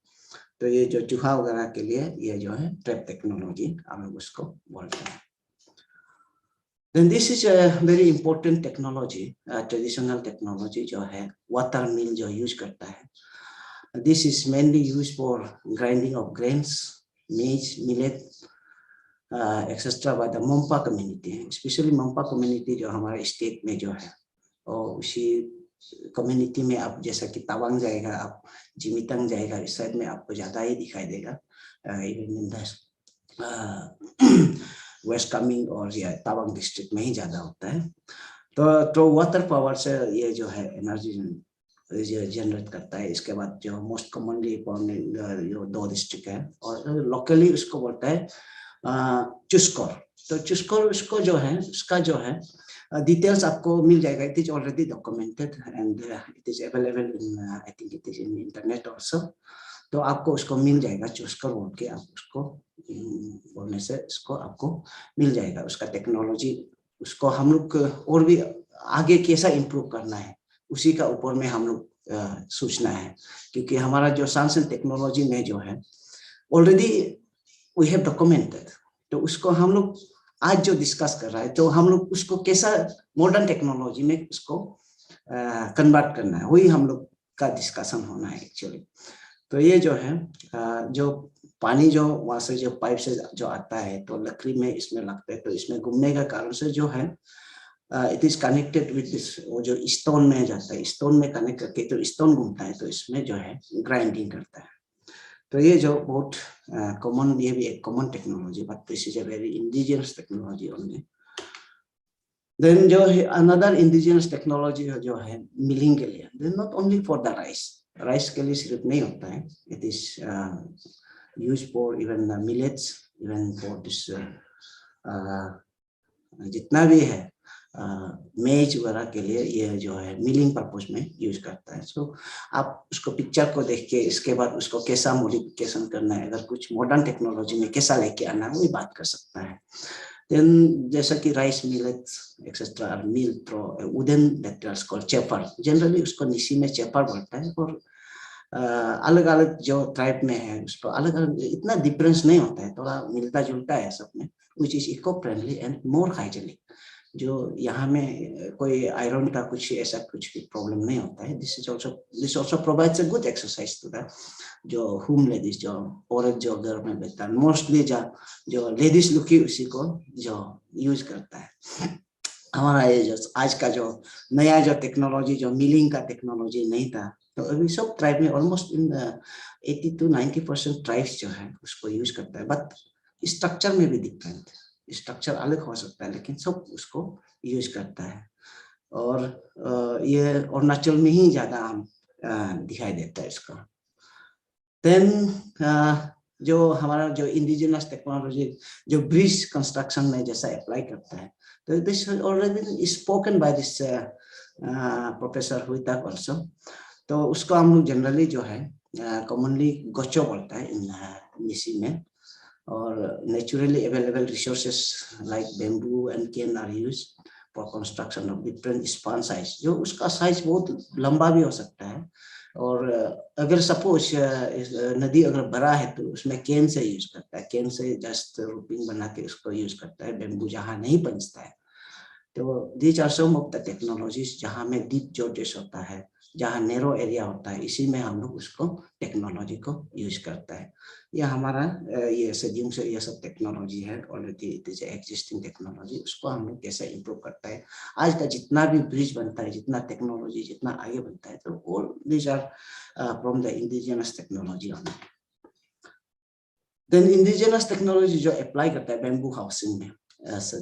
तो ये जो चूहा वगैरह के लिए ये जो है ट्रैप टेक्नोलॉजी हम लोग उसको बोलते हैं. Then this is a very important technology, traditional technology जो है water mill जो use करता है. This is mainly used for grinding of grains, maize, millet, etc. by the Mompa community, especially Mompa community जो हमारे state में जो है, और उसी community में आप जैसा कि तवांग जाएगा, आप जिमितांग जाएगा, इस साइड में आपको ज़्यादा ही दिखाई देगा, even in the West Kaming और या तवांग district में ही ज़्यादा होता है. तो water power से ये जो है energy जनरेट करता है. इसके बाद जो मोस्ट कॉमनली जो 2 डिस्ट्रिक्ट है और लोकली उसको बोलता है चुस्कोर. तो चुस्कोर उसको जो है उसका जो है डिटेल्स आपको मिल जाएगा. It is already documented and it is available in I think it is in internet also. तो आपको उसको मिल जाएगा चुस्कोर बोल के, आप उसको बोलने से उसको आपको मिल जाएगा. उसका टेक्नोलॉजी उसको हम लोग और भी आगे कैसा इम्प्रूव करना है उसी का ऊपर में हम लोग सोचना है, क्योंकि हमारा जो साइंस एंड टेक्नोलॉजी में जो है ऑलरेडी वी हैव डॉक्यूमेंटेड. तो उसको हम लोग आज जो डिस्कस कर रहा है तो हम लोग उसको कैसा मॉडर्न टेक्नोलॉजी में उसको कन्वर्ट करना है, वही हम लोग का डिस्कशन होना है एक्चुअली. तो ये जो है जो पानी जो वहाँ से जो पाइप से जो आता है तो लकड़ी में इसमें लगता है, तो इसमें घूमने का कारण से जो है it is connected with this, वो जो स्टोन में जाता है, स्टोन में कनेक्ट करके तो स्टोन घूमता है, तो इसमें जो है ग्राइंडिंग करता है. तो ये जो बहुत कॉमन, ये भी एक common technology, but this is a very indigenous technology only. Then जो है अनदर इंडिजिनस टेक्नोलॉजी जो है मिलिंग के लिए, then not only for the rice के लिए सिर्फ नहीं होता है, it is used for even millets, even for this जितना भी है मेज वगैरह के लिए ये जो है मिलिंग पर्पस में यूज करता है. सो आप उसको पिक्चर को देख के इसके बाद उसको कैसा मॉडिफिकेशन करना है, अगर कुछ मॉडर्न टेक्नोलॉजी में कैसा लेके आना है वही बात कर सकता है. देन जैसा कि rice millets etcetera mill through wooden materials called चेपर, जनरली उसको निसी में चेपर बोलता है. और अलग अलग जो ट्राइब में है उसको अलग अलग इतना डिफरेंस नहीं होता है, थोड़ा मिलता जुलता है सब में, which is eco friendly and more hygienic. जो यहाँ में कोई आयरन का कुछ ऐसा कुछ भी प्रॉब्लम नहीं होता है. This also provides a good exercise to the जो होम लेडीज, जो औरत जो घर में बैठता है, मोस्टली जो लेडीज लुक ही उसी को जो यूज करता है. हमारा ये जो आज का जो नया जो टेक्नोलॉजी, जो मिलिंग का टेक्नोलॉजी नहीं था, तो अभी सब ट्राइब में ऑलमोस्ट इन 80 to 90% ट्राइब्स जो है उसको यूज करता है. बट स्ट्रक्चर में भी डिफरेंट, स्ट्रक्चर अलग हो सकता है, लेकिन सब उसको यूज करता है. और ये अरुणाचल में ही ज्यादा हम दिखाई देता है इसको. देन जो हमारा जो इंडिजिनस टेक्नोलॉजी जो ब्रिज कंस्ट्रक्शन में जैसा अप्लाई करता है, तो this already spoken by this professor हुईता आल्सो. तो उसको हम लोग जनरली जो है कॉमनली गोचो बोलता है इन निसी में. और naturally available resources like bamboo and cane are used for construction of different span size. जो उसका साइज बहुत लंबा भी हो सकता है. और अगर सपोज नदी अगर बड़ा है तो उसमें केन से यूज करता है, केन से जस्ट रूपिंग बना के उसको यूज करता है. बेम्बू जहाँ नहीं बचता है, तो these are some of the technologies जहाँ में डीप जॉर्जेस होता है, जहाँ नैरो एरिया होता है, इसी में हम लोग उसको टेक्नोलॉजी को यूज करता है. यह हमारा ये सदियों से ये सब टेक्नोलॉजी है, already it is existing technology. उसको हम लोग कैसे इम्प्रूव करता है. आज का जितना भी ब्रिज बनता है, जितना टेक्नोलॉजी जितना आगे बनता है, तो all these are from the indigenous technology. Then indigenous technology जो अप्लाई करता है बैम्बू हाउसिंग में,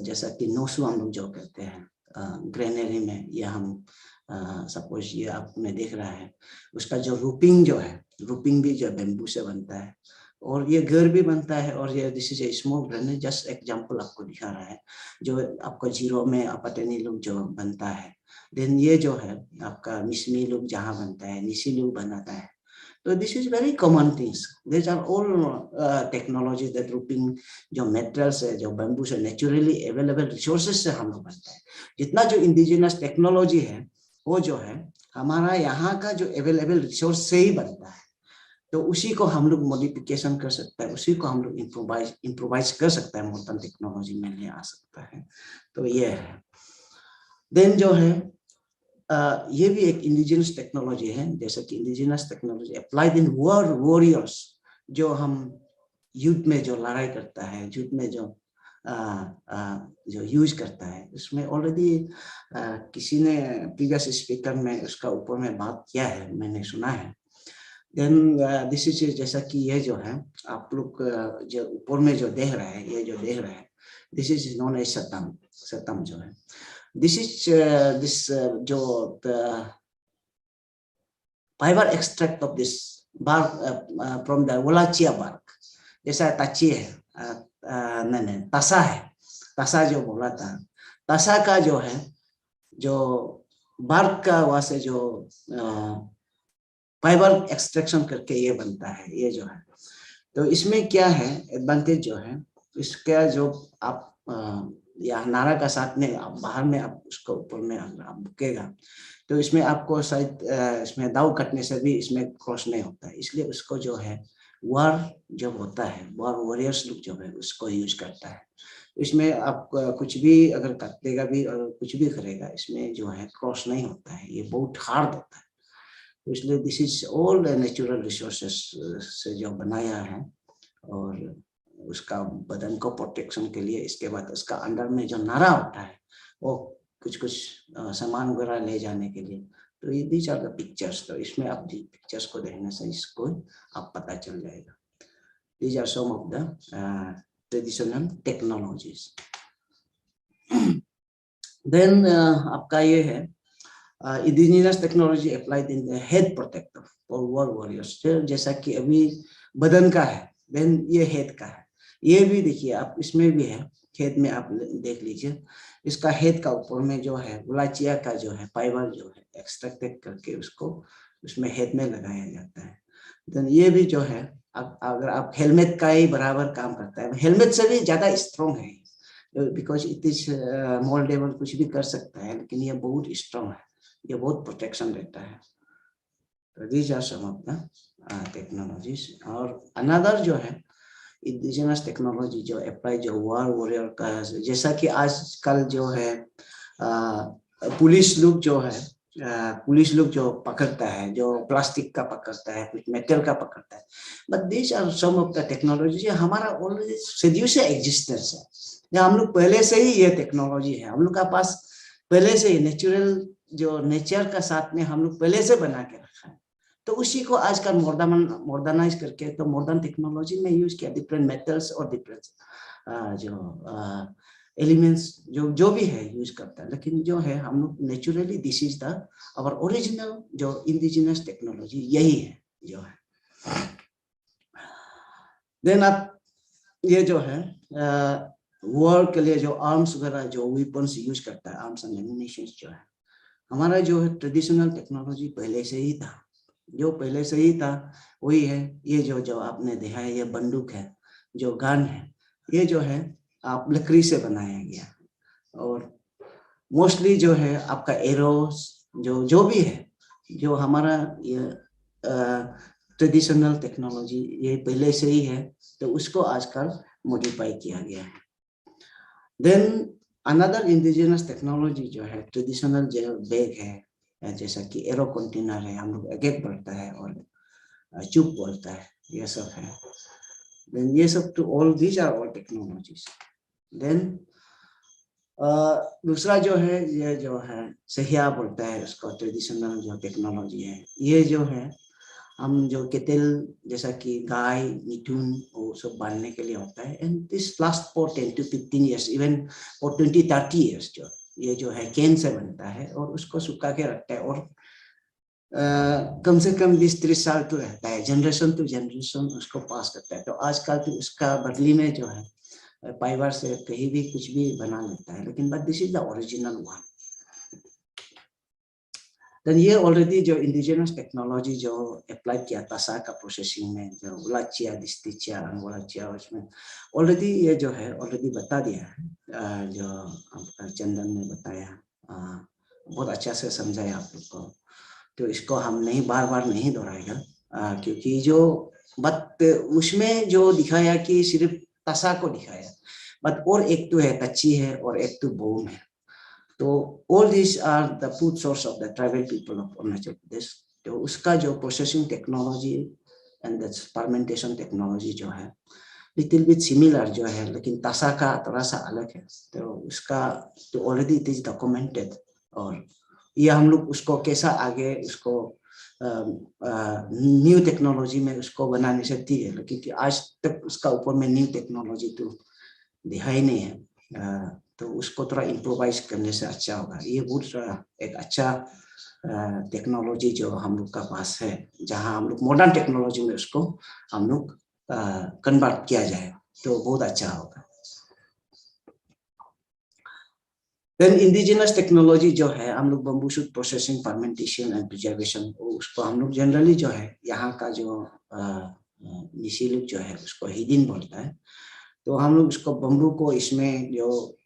जैसा कि नोसू हम लोग जो कहते हैं ग्रेनरी में, या हम सपोज ये आपने देख रहा है, उसका जो रूपिंग जो है, रूपिंग भी जो बैम्बू से बनता है. और ये घर भी बनता है. और ये this is a small granary, just example आपको दिखा रहा है, जो आपको जीरो में अपटेनी लुक जो बनता है. देन ये जो है आपका मिसमी लुक जहाँ बनता है, निसी लुक बनाता है. तो this is very common things. These are all technology that roofing जो मेटेरियल्स है, जो बैम्बू से नेचुरली अवेलेबल रिसोर्सेज से हम लोग बनता है. जितना जो इंडिजिनस टेक्नोलॉजी है वो जो है हमारा यहाँ का जो अवेलेबल रिसोर्स से ही बनता है. तो उसी को हम लोग मॉडिफिकेशन कर सकता है, उसी को हम लोग इम्प्रोवाइज कर सकता है, मॉडर्न टेक्नोलॉजी में ले आ सकता है. तो ये है. देन जो है ये भी एक इंडिजिनस टेक्नोलॉजी है. जैसे कि इंडिजिनस टेक्नोलॉजी अप्लाइड इन वॉरियर्स, जो हम युद्ध में जो लड़ाई करता है, युद्ध में जो यूज करता है, उसमें ऑलरेडी किसी ने प्रीवियस स्पीकर में उसका ऊपर में बात किया है, मैंने सुना है. देन दिस इज जैसा कि ये जो है आप लोग जो ऊपर में जो देख रहे हैं, ये जो देख रहे हैं, दिस इज नोन एज सतम. सतम जो है this is this जो fiber extract of this bark from the wallachia bark. जैसा ताची है, नहीं तसा है, तसा जो बोला था, तसा का जो है जो बार्क का वहां से जो फाइबर एक्सट्रैक्शन करके ये बनता है, ये जो है. तो इसमें क्या है एडवांटेज जो है, इसका जो आप या नारा का साथ में आप बाहर में आप उसको ऊपर में आप बुकेगा, तो इसमें आपको शायद इसमें दाव कटने से भी इसमें क्रॉस नहीं होता है. इसलिए उसको जो है वार जब होता है, वार वॉरियर्स लोग जो है उसको यूज करता है. इसमें आप कुछ भी अगर काटेगा भी और कुछ भी करेगा, इसमें जो है क्रॉस नहीं होता है, ये बहुत हार्ड होता है. इसलिए this is all natural resources से जो बनाया है, और उसका बदन को प्रोटेक्शन के लिए. इसके बाद उसका अंदर में जो नारा होता है वो कुछ सामान वगैरह ले जाने के लिए. तो ये दीज आर द पिक्चर्स. तो इसमें आप पिक्चर्स को देखने से इसको आप पता चल जाएगा. These are some of the traditional technologies. Then आपका ये है indigenous technology applied in the head protector for war warriors. जैसा कि अभी बदन का है, देन ये हेड का है. ये भी देखिए आप, इसमें भी है, हेड में आप देख लीजिए, इसका हेड का ऊपर में जो है वलाचिया का जो है फाइबर जो है एक्सट्रैक्टेड करके उसको उसमें हेड में लगाया जाता है. देन ये भी जो है अगर आप हेलमेट का ही बराबर काम करता है, हेलमेट से भी ज्यादा स्ट्रॉन्ग है, बिकॉज इट इज मोल्डेबल, कुछ भी कर सकता है, लेकिन ये बहुत स्ट्रॉन्ग है, ये बहुत प्रोटेक्शन देता है. तो these are some of the technologies. और अनदर जो है इंडिजिनस टेक्नोलॉजी जो अप्लाई जो वार वॉरियर का, जैसा कि आजकल जो है पुलिस लोग जो पकड़ता है, जो प्लास्टिक का पकड़ता है, कुछ मेटल का पकड़ता है. But these are some of the technology हमारा ऑलरेडी सदियों से एग्जिस्टेंस है. हम लोग पहले से ही ये टेक्नोलॉजी है, हम लोग का पास पहले से ही नेचुरल जो नेचर का साथ में हम लोग पहले से बना के रखा है. तो उसी को आजकल मॉडर्नाइज करके तो मॉडर्न टेक्नोलॉजी में यूज किया, डिफरेंट मेटल्स और डिफरेंट जो एलिमेंट्स जो भी है यूज करता है. लेकिन जो है हम लोग naturally this is the our original जो इंडिजिनस टेक्नोलॉजी यही है जो है. देन आप ये जो है वॉर के लिए जो आर्म्स वगैरह जो वेपन्स यूज करता है, आर्म्स एंड एम्यूनिशंस जो है हमारा जो है ट्रेडिशनल टेक्नोलॉजी पहले से ही था, जो पहले से ही था वही है. ये जो आपने देखा है, ये बंदूक है, जो गन है, ये जो है आप लकड़ी से बनाया गया. और मोस्टली जो है आपका एरोस जो भी है, जो हमारा ये ट्रेडिशनल टेक्नोलॉजी ये पहले से ही है, तो उसको आजकल मॉडिफाई किया गया है. देन अनदर इंडिजिनस टेक्नोलॉजी जो है ट्रेडिशनल जो बैग है, जैसा कि एरो कंटेनर है, हम लोग एगेट बोलता है और चुप बोलता है, ये सब है. देन ये सब to all these are all technologies. Then दूसरा जो है ये जो है सहिया बोलता है, उसका ट्रेडिशनल जो टेक्नोलॉजी है. ये जो है हम जो केटल जैसा कि गाय मिथुन वो सब बांधने के लिए होता है. And this last for 10 to 15 years, even for 20-30 years जो ये जो है केन से बनता है और उसको सुखा के रखता है, और कम से कम 20-30 साल तो रहता है, जनरेशन टू जनरेशन उसको पास करता है. तो आजकल तो उसका बदली में जो है फाइबर से कहीं भी कुछ भी बना लेता है, लेकिन but this is the original one. Then ये ऑलरेडी जो इंडिजिनस टेक्नोलॉजी जो अप्लाई किया तासा का प्रोसेसिंग में, जो उलाचिया डिस्टिचिया अंगोलाचिया, उसमें ऑलरेडी ये जो है ऑलरेडी बता दिया है, जो चंदन ने बताया, बहुत अच्छा से समझाया आप लोग को। तो इसको हम नहीं बार बार नहीं दोहराएगा, क्योंकि जो बट उसमें जो दिखाया कि सिर्फ तासा को दिखाया, बट और एक तो है कच्ची है और एक तो बोम है। तो all these are the food source of the tribal people of Arunachal Pradesh. तो उसका जो processing technology and the fermentation technology जो है लिटिल बिट सिमिलर जो है, लेकिन तासा का थोड़ा सा अलग है। तो उसका तो ऑलरेडी इट इज डॉक्यूमेंटेड, और ये हम लोग उसको कैसा आगे उसको न्यू टेक्नोलॉजी में उसको बनाने सकती है, लेकिन आज तक उसका ऊपर में न्यू टेक्नोलॉजी तो दिखाई नहीं है। तो उसको थोड़ा इम्प्रोवाइज करने से अच्छा होगा। ये बहुत एक अच्छा टेक्नोलॉजी जो हम लोग का पास है, जहाँ हम लोग मॉडर्न टेक्नोलॉजी में उसको हम लोग कन्वर्ट किया जाए तो बहुत अच्छा होगा। देन इंडिजिनस टेक्नोलॉजी जो है हम लोग bamboo shoot processing, fermentation and preservation, उसको हम लोग जनरली जो है यहाँ का जो निशी लोग जो है उसको हिडिन बोलता है। तो हम लोग उसको बम्बू को इसमें जो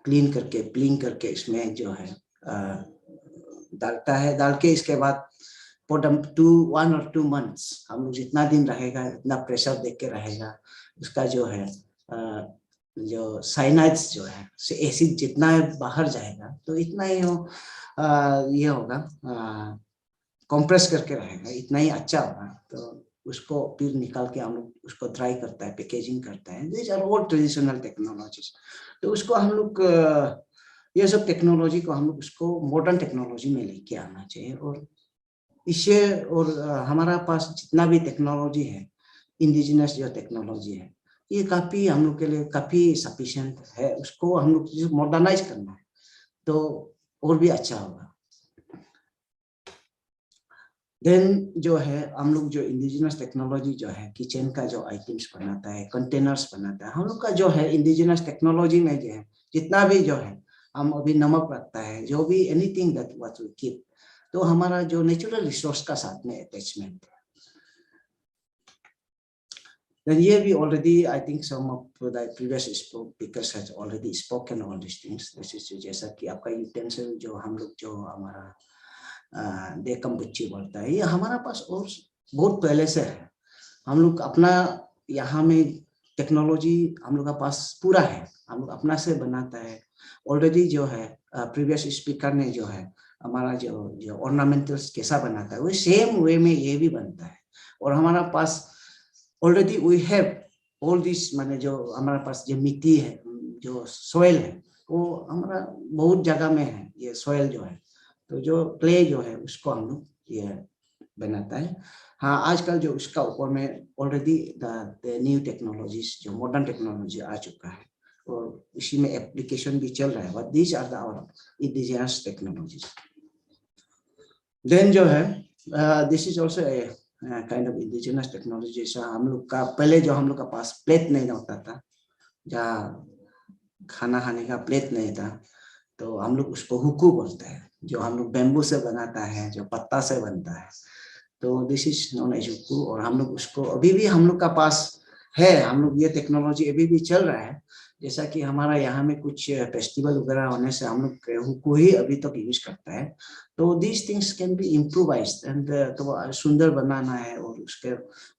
क्लीन करके प्लिंग करके इसमें जो है डालता है। डाल के इसके बाद फॉर 1 or 2 months हम लोग जितना दिन रहेगा इतना प्रेशर देख के रहेगा, उसका जो है जो साइनाइड्स जो है एसिड जितना बाहर जाएगा तो इतना ही ये होगा, कंप्रेस करके रहेगा, इतना ही अच्छा होगा। तो उसको फिर निकाल के हम लोग उसको ड्राई करता है, पैकेजिंग करता है। This are all traditional technologies. तो उसको हम लोग ये सब टेक्नोलॉजी को हम लोग उसको मॉडर्न टेक्नोलॉजी में लेके आना चाहिए, और इससे और हमारा पास जितना भी टेक्नोलॉजी है, इंडिजिनस जो टेक्नोलॉजी है, ये काफ़ी हम लोग के लिए काफ़ी सफिशिएंट है। उसको हम लोग मॉडर्नाइज करना है तो और भी अच्छा होगा। देन जो है हम लोग जो इंडिजिनस टेक्नोलॉजी जो है किचन का जो आइटम्स बनाता है, कंटेनर्स बनाता है, हम लोग का जो है इंडिजिनस टेक्नोलॉजी में जो है जितना भी जो है हम अभी नमक रखता है, जो भी anything that what we keep, तो हमारा जो नेचुरल रिसोर्स का साथ में अटैचमेंट है। Then here we already, I think some of the previous speakers has already spoken all these things. This is जैसा कि आपका यूटेंसिल जो हम लोग जो हमारा देखम बुच्ची बोलता है, ये हमारा पास और बहुत पहले से है। हम लोग अपना यहाँ में टेक्नोलॉजी हम लोग का पास पूरा है, हम लोग अपना से बनाता है ऑलरेडी। जो है प्रीवियस स्पीकर ने जो है हमारा जो ऑर्नामेंटल्स कैसा बनाता है, वो सेम वे में ये भी बनता है। और हमारा पास already we have all this, माने जो हमारा पास जो मिट्टी है, जो सॉइल है, वो हमारा बहुत जगह में है ये सॉइल जो है। तो जो क्ले जो है उसको हम लोग ये बनाता है। हाँ, आजकल जो उसका ऊपर में ऑलरेडी द न्यू टेक्नोलॉजीज जो मॉडर्न टेक्नोलॉजी आ चुका है और उसी में एप्लीकेशन भी चल रहा है। But these are the our indigenous technologies. Then जो है this is also a kind of indigenous technology. जैसा हम लोग का पहले जो हम लोग का पास प्लेट नहीं होता था, जहाँ खाना खाने का प्लेट नहीं था, तो हम लोग उसको हुक्कू बोलते हैं, जो हम लोग बेम्बू से बनाता है, जो पत्ता से बनता है। तो दिस इज नोन एज हुक्कू। और हम लोग उसको अभी भी हम लोग का पास है, हम लोग ये टेक्नोलॉजी अभी भी चल रहा है। जैसा कि हमारा यहाँ में कुछ फेस्टिवल वगैरह होने से हम लोग हुक्कू ही अभी तक यूज करता है। तो these things can be improvised and तो सुंदर बनाना है, और उसके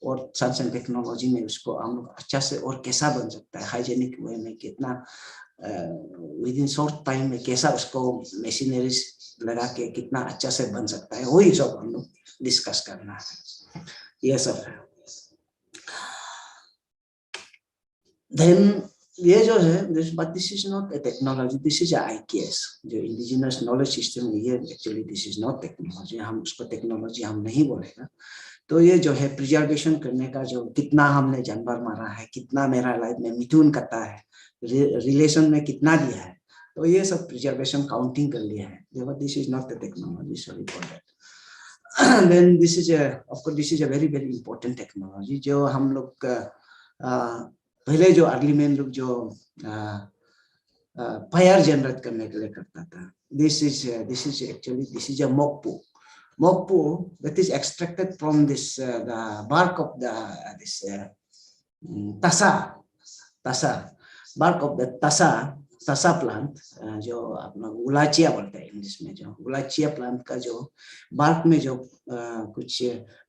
और साइंस एंड टेक्नोलॉजी में उसको हम लोग अच्छा से और कैसा बन सकता है, हाइजेनिक वे में कितना विद इन शॉर्ट टाइम में कैसा उसको मशीनरीज लगा के कितना अच्छा से बन सकता है, वही सब हम लोग डिस्कस करना है। ये सब है। देन ये जो है this is not a technology, this is IKS जो इंडिजिनस नॉलेज सिस्टम। ये actually this is not technology, हम उसको टेक्नोलॉजी हम नहीं बोलेगा। तो ये जो है प्रिजर्वेशन करने का, जो कितना हमने जानवर मारा है, कितना मेरा लाइफ में मिथुन कटा है, रिलेशन में कितना दिया है, तो ये सब प्रिजर्वेशन काउंटिंग कर लिया है। This is not the technology, sorry for that. Then this is of course this is a very very important technology, जो हम लोग पहले जो अर्ली मैन लोग जो फायर जनरेट करने के लिए करता था। This is actually this is a mock book. mokpu that is extracted from this the bark of the this tasa bark of the tasa plant, जो अपना गुलाचिया बोलते हैं इंग्लिश में, जो गुलाचिया प्लांट का जो बार्क में जो कुछ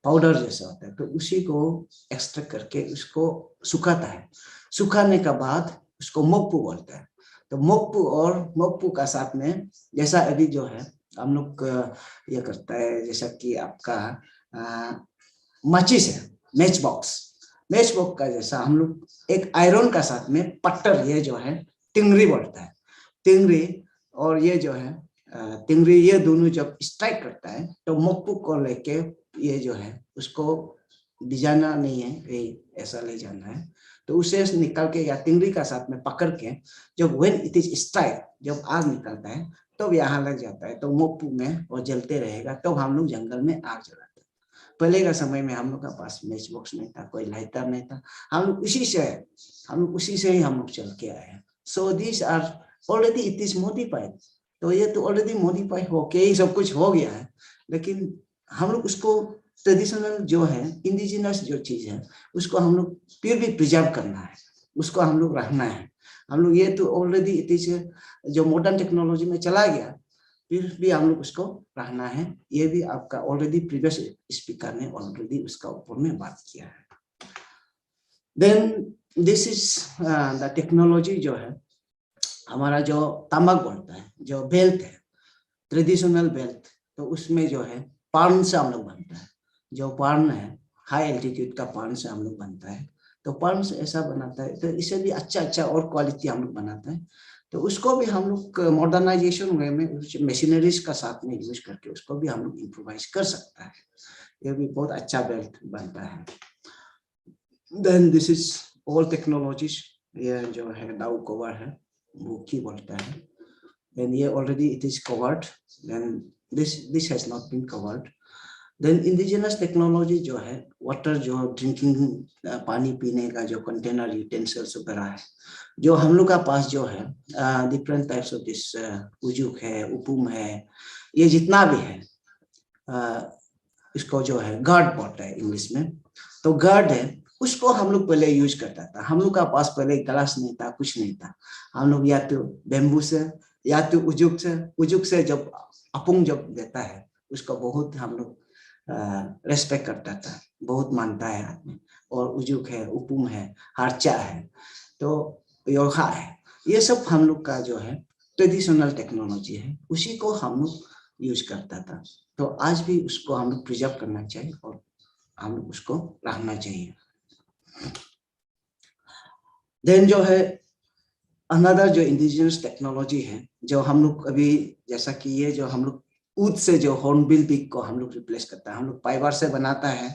पाउडर जैसा होता है, तो उसी को एक्सट्रैक्ट करके उसको सुखाता है। सुखाने का बाद उसको मोक्पू बोलता है। तो मोक्पू और मोक्पू का साथ में जैसा अभी जो है हम लोग ये करता है, जैसा कि आपका माचिस है, मैच बॉक्स का जैसा हम लोग एक आयरन का साथ में पट्टर, ये जो है टिंगरी बोलता है, टिंगरी और ये जो है टिंगरी, ये दोनों जब स्ट्राइक करता है तो मोक्पू को लेके ये जो है उसको डिजाना नहीं है, ऐसा ले जाना है, तो उसे निकाल के या टिंगरी का साथ में पकड़ के जब व्हेन इट इज स्ट्राइक, जब आग निकलता है तो यहाँ लग जाता है, तो मोक्पू में वो जलते रहेगा। तो हम लोग जंगल में आग जलाते हैं। पहले का समय में हम लोग का पास मैच बॉक्स नहीं था, कोई लाइटर नहीं था, हम लोग उसी से ही हम लोग चल के आए हैं। So this are already it is modified, तो ये तो ऑलरेडी मॉडिफाइड होके ही सब कुछ हो गया है, लेकिन हम लोग उसको ट्रेडिशनल जो है इंडिजिनस जो चीज है उसको हम लोग फिर भी प्रिजर्व करना है, उसको हम लोग रखना है। हम लोग ये तो ऑलरेडी इट इज जो मॉडर्न टेक्नोलॉजी में चला गया, फिर भी हम लोग उसको रखना है। ये भी आपका ऑलरेडी प्रीवियस स्पीकर ने ऑलरेडी उसका ऊपर में बात किया है। Then this is the technology जो है हमारा जो तंबाक बोलता है, जो बेल्ट है ट्रेडिशनल बेल्ट, तो उसमें जो है पार्न से हम लोग बनता है, जो पार्न है हाई एल्टीट्यूड का पार्न से हम लोग बनता है, तो पार्न से ऐसा बनाता है, तो इसे भी अच्छा और क्वालिटी हम लोग बनाता है, तो उसको भी हम लोग मॉडर्नाइजेशन वे में मशीनरीज का साथ में यूज करके उसको भी हम लोग इम्प्रोवाइज कर सकता है। ये भी बहुत अच्छा बेल्ट बनता है। Then this is all technologies, ये जो है डाउ कवर है, बुकी बोलता है, देन ये already it is covered, then this has not been covered. Then indigenous technology जो है वाटर, जो ड्रिंकिंग पानी पीने का जो कंटेनर यूटेंसिल्स वगैरह है, जो हम लोग का पास जो है डिफरेंट टाइप्स ऑफ दिस उजुक है, उपुम है, ये जितना भी है इसको जो है गार्ड बोलता है इंग्लिश में, तो गार्ड है उसको हम लोग पहले यूज करता था। हम लोग का पास पहले ग्लास नहीं था, कुछ नहीं था, हम लोग या तो बेम्बू से या तो उजुक से जब अपुंग जब देता है उसको बहुत हम लोग रेस्पेक्ट करता था, बहुत मानता है आदमी, और उजुक है, उपुम है, हारचा है, तो योगा है, ये सब हम लोग का जो है ट्रेडिशनल टेक्नोलॉजी है, उसी को हम लोग यूज करता था। तो आज भी उसको हम लोग प्रिजर्व करना चाहिए और हम लोग उसको रखना चाहिए। देन जो है अनदर जो इंडिजिनस टेक्नोलॉजी है, जो हम लोग अभी जैसा कि ये जो हम लोग ऊद से जो हॉर्नबिल बिग को हम लोग रिप्लेस करता है, हम लोग फाइबर से बनाता है,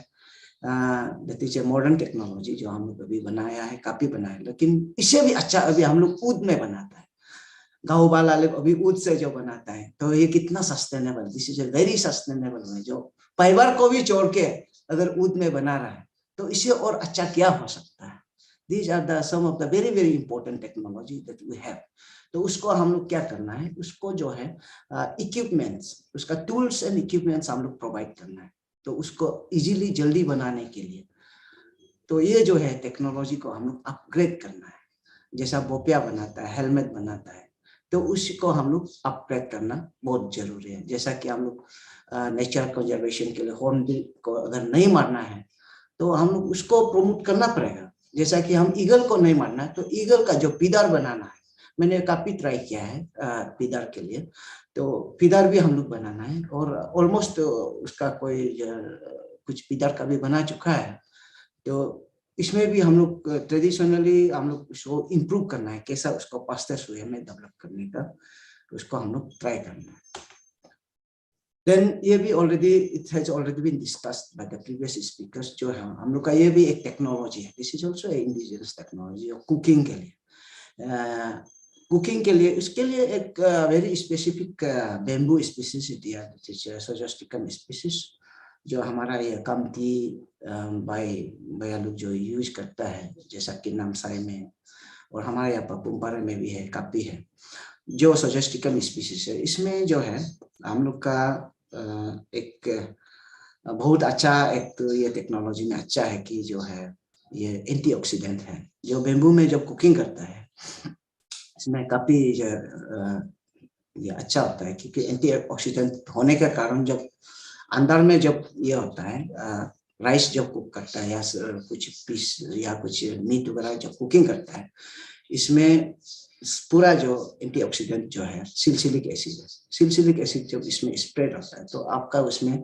that is a modern technology जो हम लोग अभी बनाया है, काफी बनाया है, लेकिन इससे भी अच्छा अभी हम लोग ऊद में बनाता है। गाँव वाला लोग अभी ऊद से जो बनाता है, तो ये कितना sustainable, this is a very sustainable है, जो फाइबर को भी छोड़ के अगर ऊद में बना रहा है तो इससे और अच्छा क्या हो सकता है। These are the some of the very important technology that we have. तो उसको हम लोग क्या करना है, उसको जो है इक्विपमेंट्स, उसका टूल्स एंड इक्विपमेंट्स हम लोग प्रोवाइड करना है, तो उसको इजीली जल्दी बनाने के लिए, तो ये जो है टेक्नोलॉजी को हम लोग अपग्रेड करना है। जैसा बोपिया बनाता है, हेलमेट बनाता है, तो उसको हम लोग अपग्रेड करना बहुत जरूरी है। जैसा कि हम लोग नेचर कंजर्वेशन के लिए हॉर्नबिल को अगर नहीं मारना है तो हम लोग उसको प्रमोट करना पड़ेगा। जैसा कि हम ईगल को नहीं मारना है तो ईगल का जो पीदार बनाना है, मैंने काफी ट्राई किया है पीदार के लिए, तो पीदार भी हम लोग बनाना है, और ऑलमोस्ट उसका कोई कुछ पीदार का भी बना चुका है। तो इसमें भी हम लोग ट्रेडिशनली हम लोग उसको इम्प्रूव करना है, कैसा उसको फास्टेस्ट वे में डेवलप करने का, उसको हम लोग ट्राई करना है। देन ये भी already it has already been discussed by the previous speakers, जो है हम लोग का ये भी एक टेक्नोलॉजी है, this is also indigenous technology cooking के लिए। कुकिंग के लिए उसके लिए एक वेरी स्पेसिफिक बेम्बू स्पीसीज दिया, सोजोस्टिकम स्पीसीज, जो हमारा ये कामती भाई लोग जो यूज करता है, जैसा कि नामसाई में और हमारे यहाँ पर पुम्पारे में भी है, काफी है, जो सोजोस्टिकम स्पीसीज है। इसमें जो है हम लोग का एक बहुत अच्छा एक तो ये टेक्नोलॉजी में अच्छा है कि जो है ये एंटीऑक्सीडेंट है। जो बेम्बू में जब कुकिंग करता है इसमें काफी ये अच्छा होता है, क्योंकि एंटीऑक्सीडेंट होने के कारण जब अंदर में जब ये होता है राइस जब कुक करता है या कुछ पीस या कुछ मीट वगैरह जब कुकिंग करता है, इसमें पूरा जो एंटीऑक्सीडेंट जो है सिलिसिलिक एसिड जब इसमें स्प्रेड होता है तो आपका उसमें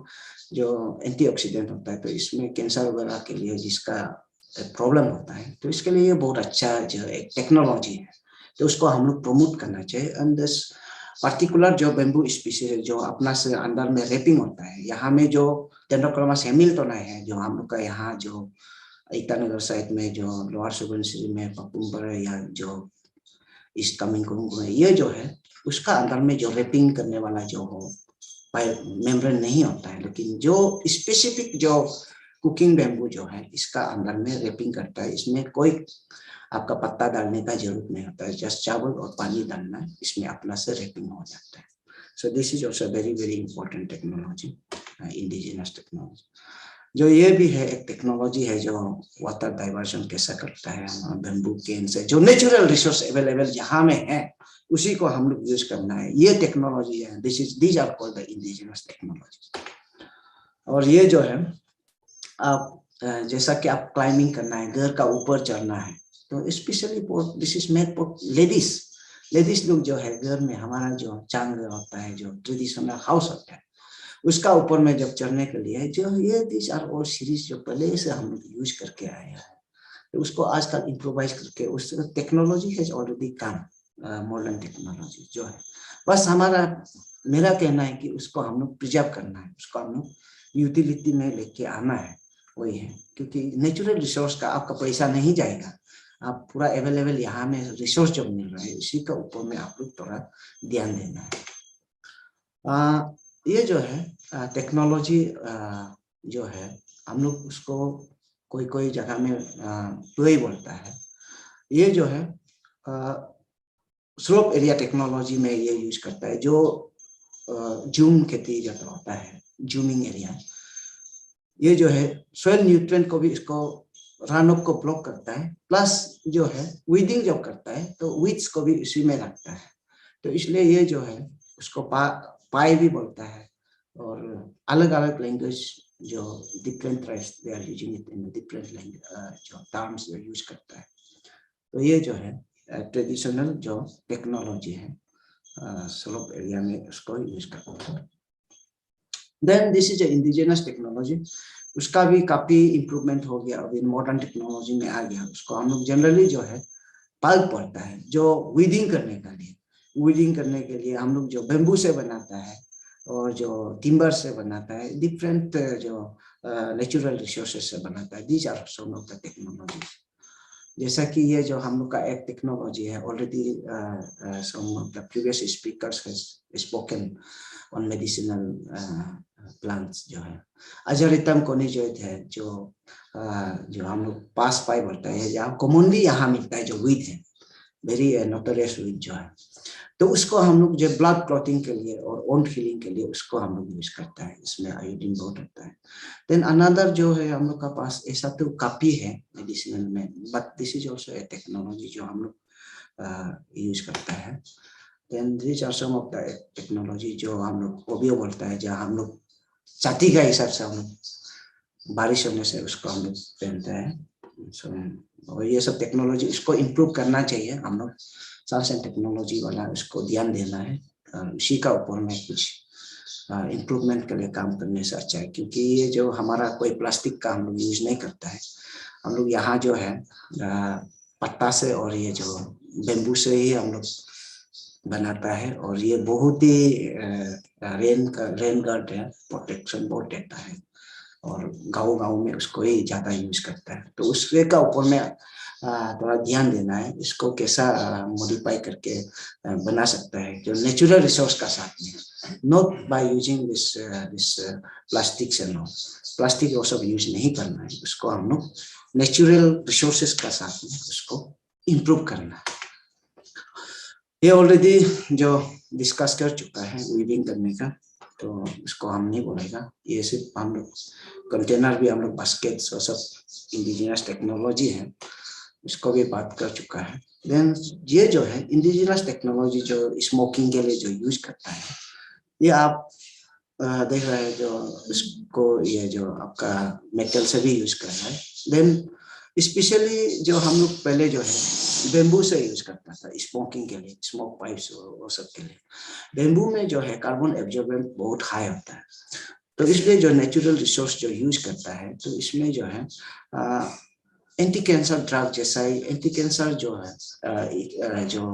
जो एंटीऑक्सीडेंट होता है, तो इसमें कैंसर वगैरह के लिए जिसका प्रॉब्लम होता है, तो इसके लिए ये बहुत अच्छा जो एक टेक्नोलॉजी है, तो उसको हम लोग प्रमोट करना चाहिए। एंड दिस पर्टिकुलर जो बेम्बू स्पीसीज है जो अपना से अंदर में रैपिंग होता है, यहाँ में जो डेंड्रोक्रोमस हैमिल्टोना है जो हम लोग का यहाँ जो ईटानगर साइड में जो लोअर सुबनसिरी में पपुम्बर या जो ईस्ट कामेंगोंग में ये जो है उसका अंदर में जो रैपिंग करने वाला जो हो मेम्ब्रेन नहीं होता है, लेकिन जो स्पेसिफिक जो कुकिंग बेम्बू जो है इसका अंदर में रैपिंग करता है। इसमें कोई आपका पत्ता डालने का जरूरत नहीं होता है, जस्ट चावल और पानी डालना है, इसमें अपना से रैपिंग हो जाता है। So this is also very very important technology, indigenous technology. जो ये भी है एक टेक्नोलॉजी है जो वाटर डाइवर्जन कैसा करता है बेम्बू केन से, जो नेचुरल रिसोर्स अवेलेबल जहाँ में है उसी को हम लोग यूज करना है, ये टेक्नोलॉजी है। These are called the indigenous technology. और ये जो है आप जैसा कि आप क्लाइंबिंग करना है, घर का ऊपर चढ़ना है, तो specially this is made for ladies लोग जो है घर में हमारा जो चांग होता है जो ट्रेडिशनल हाउस होता है उसका ऊपर में जब चढ़ने के लिए जो ये दिस आर ऑल सीरीज जो पहले से हम लोग यूज करके आए हैं, तो उसको आजकल इम्प्रोवाइज करके उस technology has already come, modern technology जो है, बस मेरा कहना है कि उसको हम लोग प्रिजर्व करना है, उसको हम लोग यूटिलिटी में लेके आना है, वही है। क्योंकि नेचुरल रिसोर्स का आपका पैसा नहीं जाएगा, आप पूरा अवेलेबल यहाँ में रिसोर्स जो मिल रहा है उसी का ऊपर में आप लोग थोड़ा ध्यान देना है। ये जो है टेक्नोलॉजी जो है हम लोग उसको कोई जगह में टोई बोलता है, ये जो है स्लोप एरिया टेक्नोलॉजी में ये यूज करता है, जो जूम खेती जो होता है जूमिंग एरिया, ये जो है सोइल न्यूट्रिएंट को भी इसको रन ऑफ को ब्लॉक करता है, प्लस जो है वीडिंग जब करता है तो वीड्स को भी इसी में रखता है, तो इसलिए ये जो है उसको पाई भी बोलता है। और अलग अलग लैंग्वेज जो different tribes they are using it in different language जो टर्म्स जो यूज करता है, तो ये जो है ट्रेडिशनल जो टेक्नोलॉजी है स्लोप एरिया में उसको यूज करते हैं। Then this is indigenous technology, उसका भी काफी इम्प्रूवमेंट हो गया, अभी मॉडर्न टेक्नोलॉजी में आ गया। उसको हम लोग जनरली जो है पल्प पड़ता है जो वीडिंग करने के लिए हम लोग जो बेम्बू से बनाता है और जो टिम्बर से बनाता है, डिफरेंट जो नेचुरल रिसोर्सेस से बनाता है। These are some of the technology. जैसा कि ये जो हम लोग का एक टेक्नोलॉजी है, already some of the previous speakers has spoken on medicinal plants जो है अजरितम कोनिजोइड है, जो हम लोग पास पाई बोलते हैं, जहाँ कॉमनली यहाँ मिलता है, जो वीड है वेरी नोटोरियस वीड जो है, तो उसको हम लोग जो ब्लड क्लॉटिंग के लिए और वुंड हीलिंग के लिए उसको हम लोग यूज करता है, इसमें आयोडीन बहुत होता है। देन अनदर जो है हम लोग का पास ऐसा तो काफी है मेडिसिनल में, but this is also a technology जो हम लोग यूज करता है। Then this are some of the technology जो हम लोग ओबियो बोलता है, जहाँ हम लोग छाती का हिसाब से हम लोग बारिश होने से उसको हम लोग पहनते हैं। और ये सब टेक्नोलॉजी इसको इम्प्रूव करना चाहिए, हम लोग साइंस एंड टेक्नोलॉजी वाला इसको ध्यान देना है, उसी का ऊपर में कुछ इम्प्रूवमेंट के लिए काम करने से अच्छा है। क्योंकि ये जो हमारा कोई प्लास्टिक का हम लोग यूज नहीं करता है, हम लोग यहाँ जो है पत्ता से और ये जो बेम्बू से ही हम लोग बनाता है, और ये बहुत ही रेन गार्ड है, प्रोटेक्शन बहुत देता है, और गांव में उसको ही ज्यादा यूज करता है। तो उसके का ऊपर में थोड़ा ध्यान देना है, इसको कैसा मॉडिफाई करके बना सकता है जो नेचुरल रिसोर्स का साथ में, not by using this plastic से। नो प्लास्टिक वो सब यूज नहीं करना है, उसको हम लोग नेचुरल रिसोर्सेस का साथ में उसको इम्प्रूव करना है। ये ऑलरेडी जो डिस्कस कर चुका है वीविंग करने का, तो उसको हम नहीं बोलेगा, ये सिर्फ हम लोग कंटेनर भी हम लोग बास्केट सब इंडिजिनस टेक्नोलॉजी है, इसको भी बात कर चुका है। देन ये जो है इंडिजिनस टेक्नोलॉजी जो स्मोकिंग के लिए जो यूज करता है, ये आप देख रहे हैं जो इसको ये जो आपका मेटल से भी यूज कर रहा है। देन स्पेशली जो हम लोग पहले जो है बेम्बू से यूज करता था स्मोकिंग के लिए, स्मोक पाइप्स वो सब के लिए। बेम्बू में जो है कार्बन एब्जॉर्बेंट बहुत हाई होता है, तो इसलिए जो नेचुरल रिसोर्स जो यूज करता है, तो इसमें जो है एंटी कैंसर ड्रग जैसा ही एंटी कैंसर जो है जो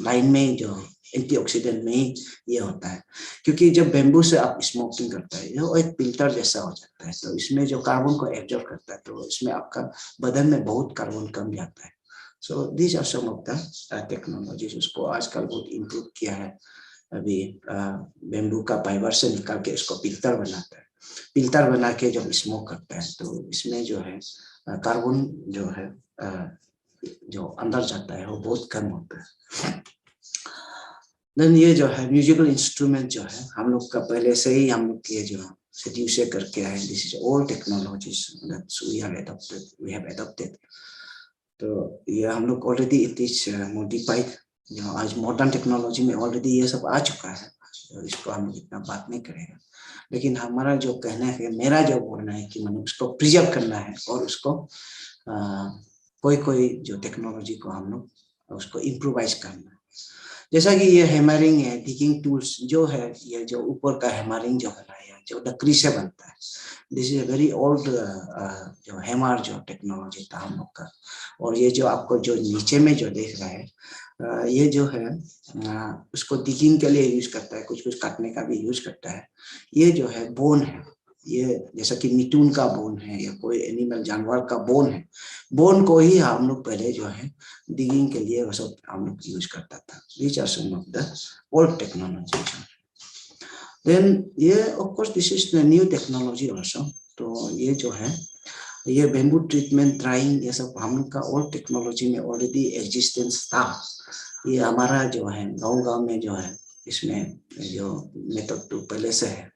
लाइन में जो एंटीऑक्सीडेंट में ही ये होता है, क्योंकि जब बेम्बू से आप स्मोकिंग करता है वो एक फिल्टर जैसा हो जाता है, तो इसमें जो कार्बन को एब्जॉर्ब करता है, तो इसमें आपका बदन में बहुत कार्बन कम जाता है। So these are some of the technologies, उसको आजकल बहुत इम्प्रूव किया है। अभी बेम्बू का फाइबर से निकाल के इसको फिल्टर बनाता है, फिल्टर बना के जब स्मोक करता है, तो इसमें जो है कार्बन जो है जो अंदर जाता है वो बहुत कम होता है। देन ये जो है म्यूजिकल इंस्ट्रूमेंट जो है हम लोग का पहले से ही हम लोग ये जो सेड्यूस करके आए, this is all technologies that we have adopted. तो ये हम लोग ऑलरेडी इट इज मॉडिफाइड, जो आज मॉडर्न टेक्नोलॉजी में ऑलरेडी ये सब आ चुका है, तो इसको हम इतना बात नहीं करेंगे। लेकिन हमारा जो कहना है, मेरा जो बोलना है कि मतलब उसको प्रिजर्व करना है और उसको कोई जो टेक्नोलॉजी को हम लोग उसको इम्प्रोवाइज करना है। जैसा कि ये हैमरिंग है, डिगिंग टूल्स जो है, ये जो ऊपर का हैमरिंग जो बनाया है जो लकड़ी से बनता है, this is a very old जो हैमर जो टेक्नोलॉजी था हम लोग का। और ये जो आपको जो नीचे में जो देख रहा है ये जो है उसको डिगिंग के लिए यूज करता है, कुछ कुछ काटने का भी यूज करता है। ये जो है बोन है, ये जैसा कि मिटून का बोन है या कोई एनिमल जानवर का बोन है, बोन को ही हम लोग पहले जो है डिगिंग के लिए वो सब हम लोग यूज करता था। These are some of the old technologies. Then ये of course this is the new technology also. तो ये जो है ये बेम्बू ट्रीटमेंट, ड्राइंग, ये सब हम लोग का ओल्ड टेक्नोलॉजी में ऑलरेडी एग्जिस्टेंस था। ये हमारा जो है गांव में जो है इसमें जो मेथड तो पहले से है,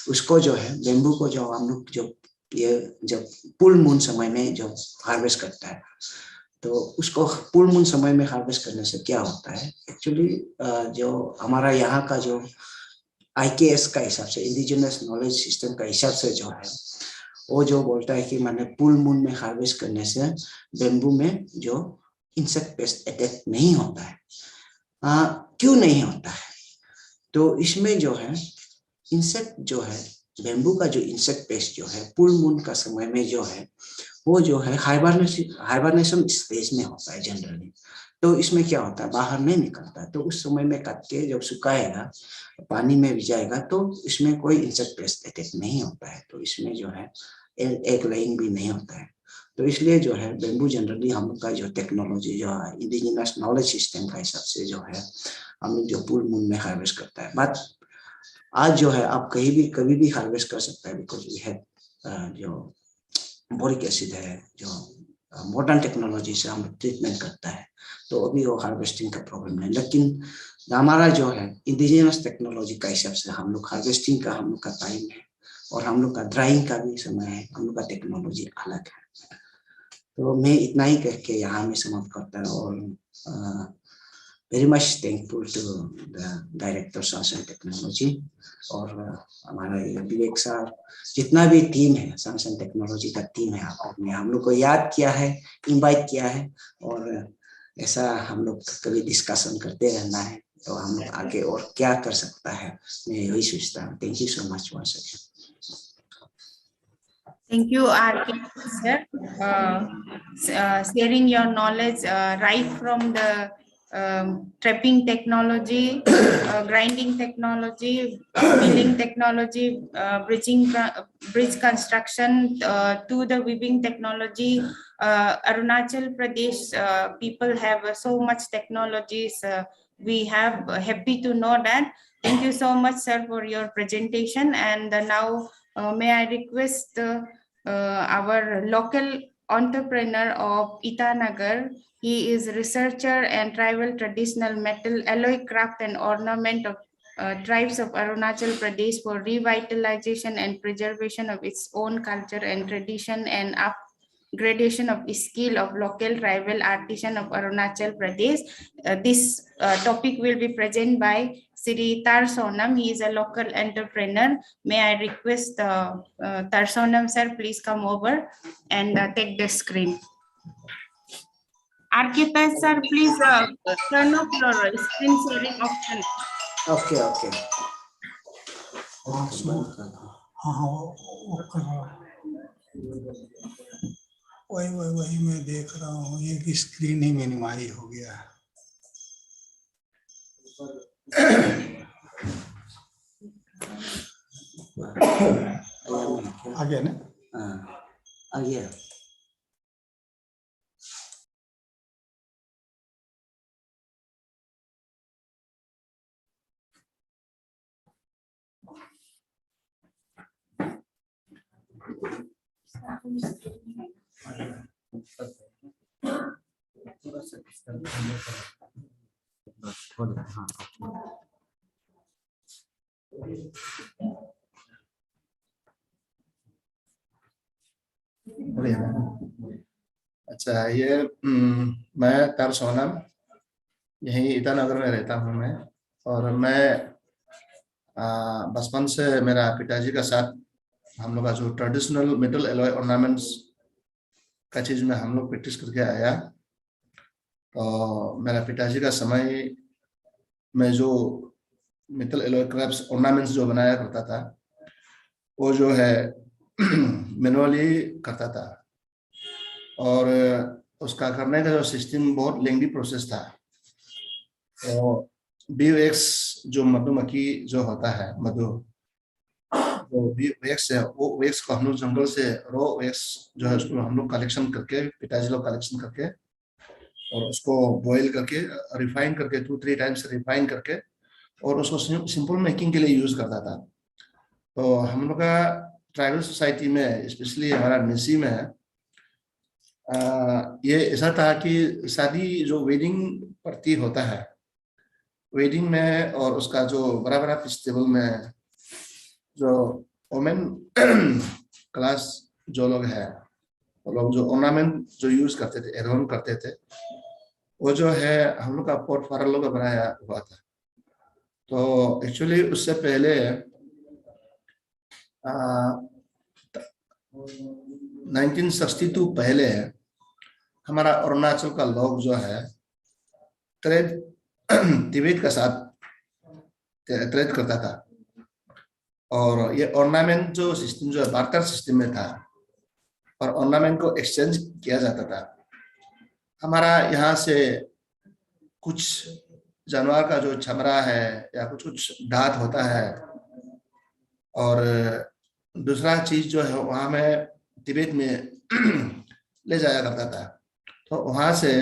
उसको जो है बेम्बू को जो हम लोग जो ये जब फुल मून समय में जो हार्वेस्ट करता है, तो उसको फुल मून समय में हार्वेस्ट करने से क्या होता है एक्चुअली, जो हमारा यहाँ का जो IKS का हिसाब से, इंडिजिनस नॉलेज सिस्टम का हिसाब से जो है वो जो बोलता है कि मैंने फुल मून में हार्वेस्ट करने से बेम्बू में जो इंसेक्ट पेस्ट अटैक नहीं होता है। क्यों नहीं होता है? तो इसमें जो है इंसेक्ट जो है बेम्बू का जो इंसेक्ट पेस्ट जो है फुल मून का समय में जो है वो जो है हाइबरनेशन स्टेज में होता है जनरली। तो इसमें क्या होता है, बाहर नहीं निकलता है, तो उस समय में काट के जब सुखाएगा, पानी में भिजाएगा, तो इसमें कोई इंसेक्ट पेस्ट अटैक नहीं होता है, तो इसमें जो है एग लेइंग भी नहीं होता है। तो इसलिए जो है बेम्बू जनरली हम लोग का जो टेक्नोलॉजी जो है इंडिजिनस नॉलेज सिस्टम का हिसाब से जो है हम लोग जो फुल मून में हार्वेस्ट करता है। बट आज जो है आप कहीं भी कभी भी हार्वेस्ट कर सकता है, बिकॉज वी हैव जो बोरिक एसिड है, जो मॉडर्न टेक्नोलॉजी से हम ट्रीटमेंट करता है, तो अभी वो हार्वेस्टिंग का प्रॉब्लम नहीं। लेकिन हमारा जो है इंडिजिनस टेक्नोलॉजी का हिसाब से हम लोग हार्वेस्टिंग का हम लोग का टाइम है और हम लोग का ड्राइंग का भी समय है, हम लोग का टेक्नोलॉजी अलग है। तो मैं इतना ही कह के यहाँ में समाप्त करता हूँ और very much thankful to the director science and technology और हमारा विवेक सर, जितना भी टीम है साइंस एंड टेक्नोलॉजी का टीम है, आपने हम लोग को याद किया है, इनवाइट किया है, और ऐसा हम लोग कभी डिस्कशन करते रहना है, तो हम लोग आगे और क्या कर सकता है, मैं यही सोचता हूँ। Thank you so much once again. Thank you, RK sir, sharing your knowledge right from the trapping technology, grinding technology, milling technology, bridge construction to the weaving technology. Arunachal Pradesh people have so much technologies. We have happy to know that. Thank you so much, sir, for your presentation. And now may I request our local entrepreneur of Itanagar. He is researcher and tribal traditional metal alloy craft and ornament of tribes of Arunachal Pradesh for revitalization and preservation of its own culture and tradition and upgradation of the skill of local tribal artisan of Arunachal Pradesh. This topic will be presented by Sri Tarsonam. He is a local entrepreneur. May I request Tarsonam sir, please come over and take the screen. Architect sir, please turn off your screen sharing option. Okay, okay. वही मैं देख रहा हूँ, ये कि screen ही minimise हो गया है। आ गया ना? आ गया। अच्छा, ये मैं तारसोनम यहीं ईटानगर में रहता हूँ मैं, और मैं बचपन से मेरा पिताजी का साथ हम लोग का जो ट्रेडिशनल मेटल एलॉय ऑर्नामेंट्स का चीज में हम लोग प्रैक्टिस करके आया। तो मेरा पिताजी का समय में जो मेटल एलॉय क्रैफ्ट्स ऑर्नामेंट्स जो बनाया करता था, वो जो है मैनुअली करता था, और उसका करने का जो सिस्टम बहुत लेंदी प्रोसेस था। तो बीओएक्स जो मधुमक्खी जो होता है, मधु जो बीओएक्स है, वो वैक्स को हम लोग जंगल से रॉ वैक्स जो है उसको हम लोग कलेक्शन करके, पिताजी लोग कलेक्शन करके और उसको बॉईल करके रिफाइन करके 2-3 टाइम्स रिफाइन करके और उसको सिंपल मेकिंग के लिए यूज करता था। तो हम लोग का ट्राइबल सोसाइटी में, स्पेशली हमारा निसी में, ये ऐसा था कि शादी जो वेडिंग पार्टी होता है, वेडिंग में और उसका जो बड़ा बड़ा फेस्टिवल में जो वोमेन क्लास जो लोग हैं, वो लोग जो ऑर्नामेंट जो यूज करते थे, एडोर्न करते थे, वो जो है हम लोग का पोर्टफोलियो लोग बनाया हुआ था। तो एक्चुअली उससे पहले 1962 पहले हमारा अरुणाचल का लोग जो है ट्रेड तिब्बत का साथ ट्रेड करता था, और ये ऑर्नामेंट जो सिस्टम जो है बार्टर सिस्टम में था, और ऑर्नामेंट को एक्सचेंज किया जाता था। हमारा यहाँ से कुछ जानवर का जो चमड़ा है या कुछ दांत होता है, और दूसरा चीज जो है वहां में तिब्बत में ले जाया करता था। तो वहां से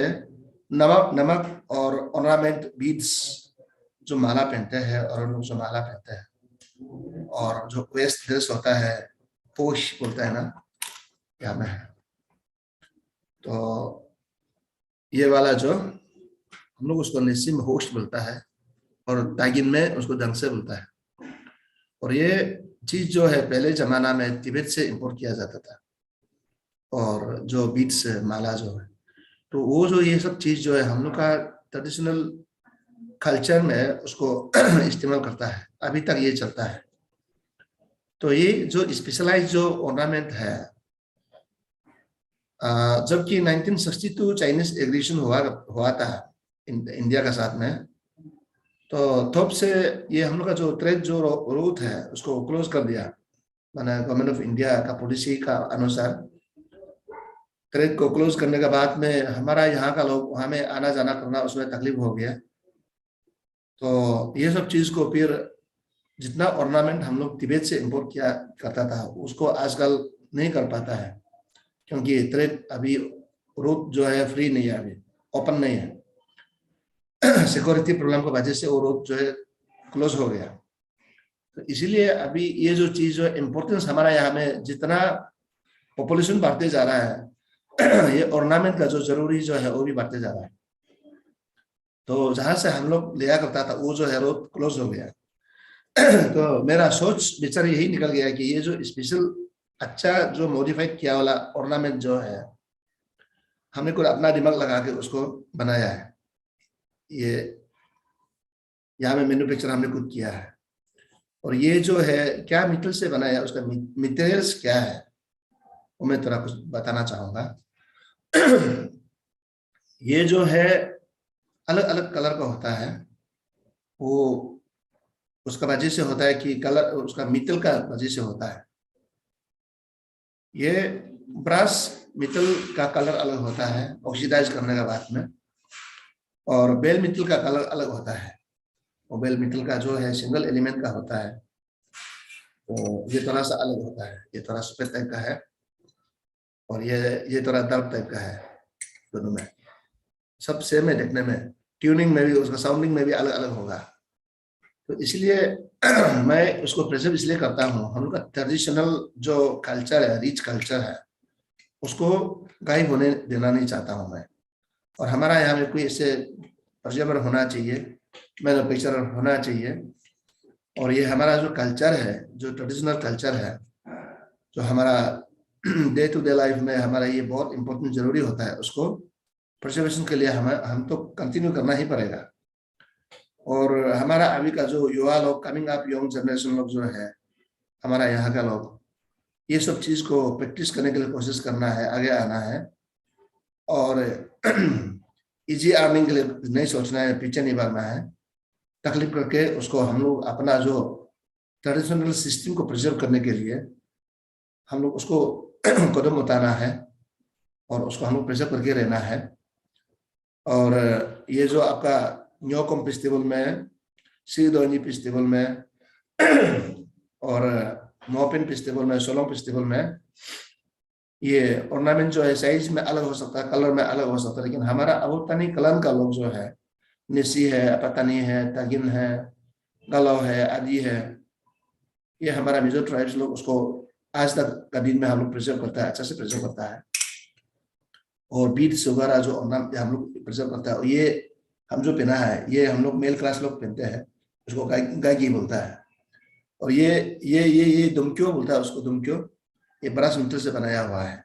नमक और ऑर्नामेंट बीड्स जो माला पहनते हैं, और लोग जो माला पहनते हैं, और जो वेस्ट ड्रेस होता है, पोश बोलता है ना, यहाँ में है। तो ये वाला जो हम लोग उसको निसी में होस्ट बोलता है, और तागिन में उसको दंग से बोलता है। और ये चीज जो है पहले जमाना में तिब्बत से इंपोर्ट किया जाता था, और जो बीट्स माला जो है, तो वो जो ये सब चीज जो है हम लोग का ट्रेडिशनल कल्चर में उसको इस्तेमाल करता है, अभी तक ये चलता है। तो ये जो स्पेशलाइज जो ऑर्नामेंट है, जबकि 1962 चाइनीज एग्रेशन हुआ था इंडिया का साथ में, तो तब से ये हम लोग का जो ट्रेड जो रूट है उसको क्लोज कर दिया। मैंने गवर्नमेंट ऑफ इंडिया का पॉलिसी का अनुसार ट्रेड को क्लोज करने के बाद में हमारा यहाँ का लोग वहाँ में आना जाना करना उसमें तकलीफ हो गया। तो ये सब चीज को फिर जितना ऑर्नामेंट हम लोग तिब्बत से इंपोर्ट किया करता था उसको आजकल नहीं कर पाता है, क्योंकि ट्रेड अभी रूट जो है फ्री नहीं है, अभी ओपन नहीं है। सिक्योरिटी प्रॉब्लम की वजह से वो रूट जो है क्लोज हो गया। तो इसीलिए अभी ये जो चीज जो इम्पोर्टेंस हमारा यहाँ में जितना पॉपुलेशन बढ़ते जा रहा है, ये ऑर्नामेंट का जो जरूरी जो है वो भी बढ़ते जा रहा है। तो जहां से हम लोग लिया करता था वो जो है रोड क्लोज हो गया। तो मेरा सोच विचार यही निकल गया कि ये जो स्पेशल अच्छा जो मॉडिफाइड किया वाला ऑर्नामेंट जो है, हमने कुछ अपना दिमाग लगा के उसको बनाया है। ये यहाँ में मैन्युफैक्चर हमने खुद किया है। और ये जो है क्या मेटल से बनाया है, उसका मटेरियल्स क्या है, वो मैं थोड़ा कुछ बताना चाहूंगा। ये जो है अलग अलग कलर का होता है, वो उसका वजह से होता है कि कलर उसका मेटल का वजह से होता है। ये ब्रश मेटल का कलर अलग होता है ऑक्सीडाइज करने के बाद में, और बेल मेटल का कलर अलग होता है। और बेल मेटल का जो है सिंगल एलिमेंट का होता है, तो ये थोड़ा सा अलग होता है। ये थोड़ा सफेद टाइप का है और ये थोड़ा डार्क टाइप का है। दोनों में सब सेम है देखने में, ट्यूनिंग में भी उसका साउंडिंग में भी अलग अलग होगा। तो इसलिए मैं उसको प्रिजर्व इसलिए करता हूँ। हम लोग का ट्रेडिशनल जो कल्चर है, रिच कल्चर है, उसको गायब होने देना नहीं चाहता हूँ मैं। और हमारा यहाँ में कोई ऐसे पर्यावरण होना चाहिए, मैन्युफैक्चरर होना चाहिए। और ये हमारा जो कल्चर है, जो ट्रेडिशनल कल्चर है, जो हमारा डे टू डे लाइफ में हमारा ये बहुत इंपॉर्टेंट जरूरी होता है, उसको प्रिजर्वेशन के लिए हम तो कंटिन्यू करना ही पड़ेगा। और हमारा अभी का जो युवा लोग, कमिंग अप यंग जनरेशन लोग जो है, हमारा यहाँ का लोग, ये सब चीज को प्रैक्टिस करने के लिए कोशिश करना है, आगे आना है। और इजी अर्निंग के लिए नहीं सोचना है, पीछे नहीं भागना है। तकलीफ करके उसको हम लोग अपना जो ट्रेडिशनल सिस्टम को प्रिजर्व करने के लिए हम लोग उसको कदम उठाना है और उसको हम लोग प्रिजर्व करके रहना है। और ये जो आपका न्योकम फेस्टिवल में, सीदोनी फेस्टिवल में और मोपिन फेस्टिवल में, सोलोंग फेस्टिवल में, ये ऑर्नामेंट जो है साइज में अलग हो सकता है, कलर में अलग हो सकता है, लेकिन हमारा अबोतानी कलन का लोग जो है, निसी है, अपतानी है, तागिन है, गलो है, आदि है, ये हमारा मिजो ट्राइब्स लोग उसको आज तक का दिन में हम लोग प्रिजर्व करता है, अच्छा से प्रिजर्व करता है। और बीड्स वगैरह जो हम लोग प्रिजर्व करता है, और ये हम जो पहना है, ये हम लोग मेल क्लास लोग पहनते हैं, उसको गायकी बोलता है। और ये दुमक्यो बोलता है उसको, दुमक्यो, ये ब्रश मेटल से बनाया हुआ है।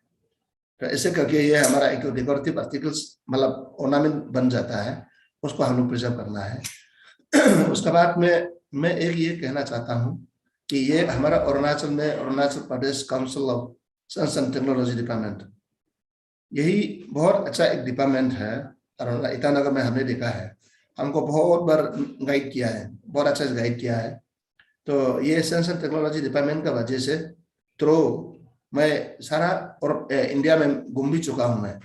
तो ऐसे करके ये हमारा एक डेकोरेटिव आर्टिकल्स मतलब ऑर्नामेंट बन जाता है, उसको हम लोग प्रिजर्व करना है। उसके बाद में मैं एक ये कहना चाहता हूँ कि ये हमारा अरुणाचल में Arunachal Pradesh council of science and technology department, यही बहुत अच्छा एक डिपार्टमेंट है। ईटानगर में हमने देखा है, हमको बहुत बार गाइड किया है, बहुत अच्छा से गाइड किया है। तो ये साइंस एंड टेक्नोलॉजी डिपार्टमेंट का वजह से तो मैं सारा और इंडिया में घूम भी चुका हूँ। मैं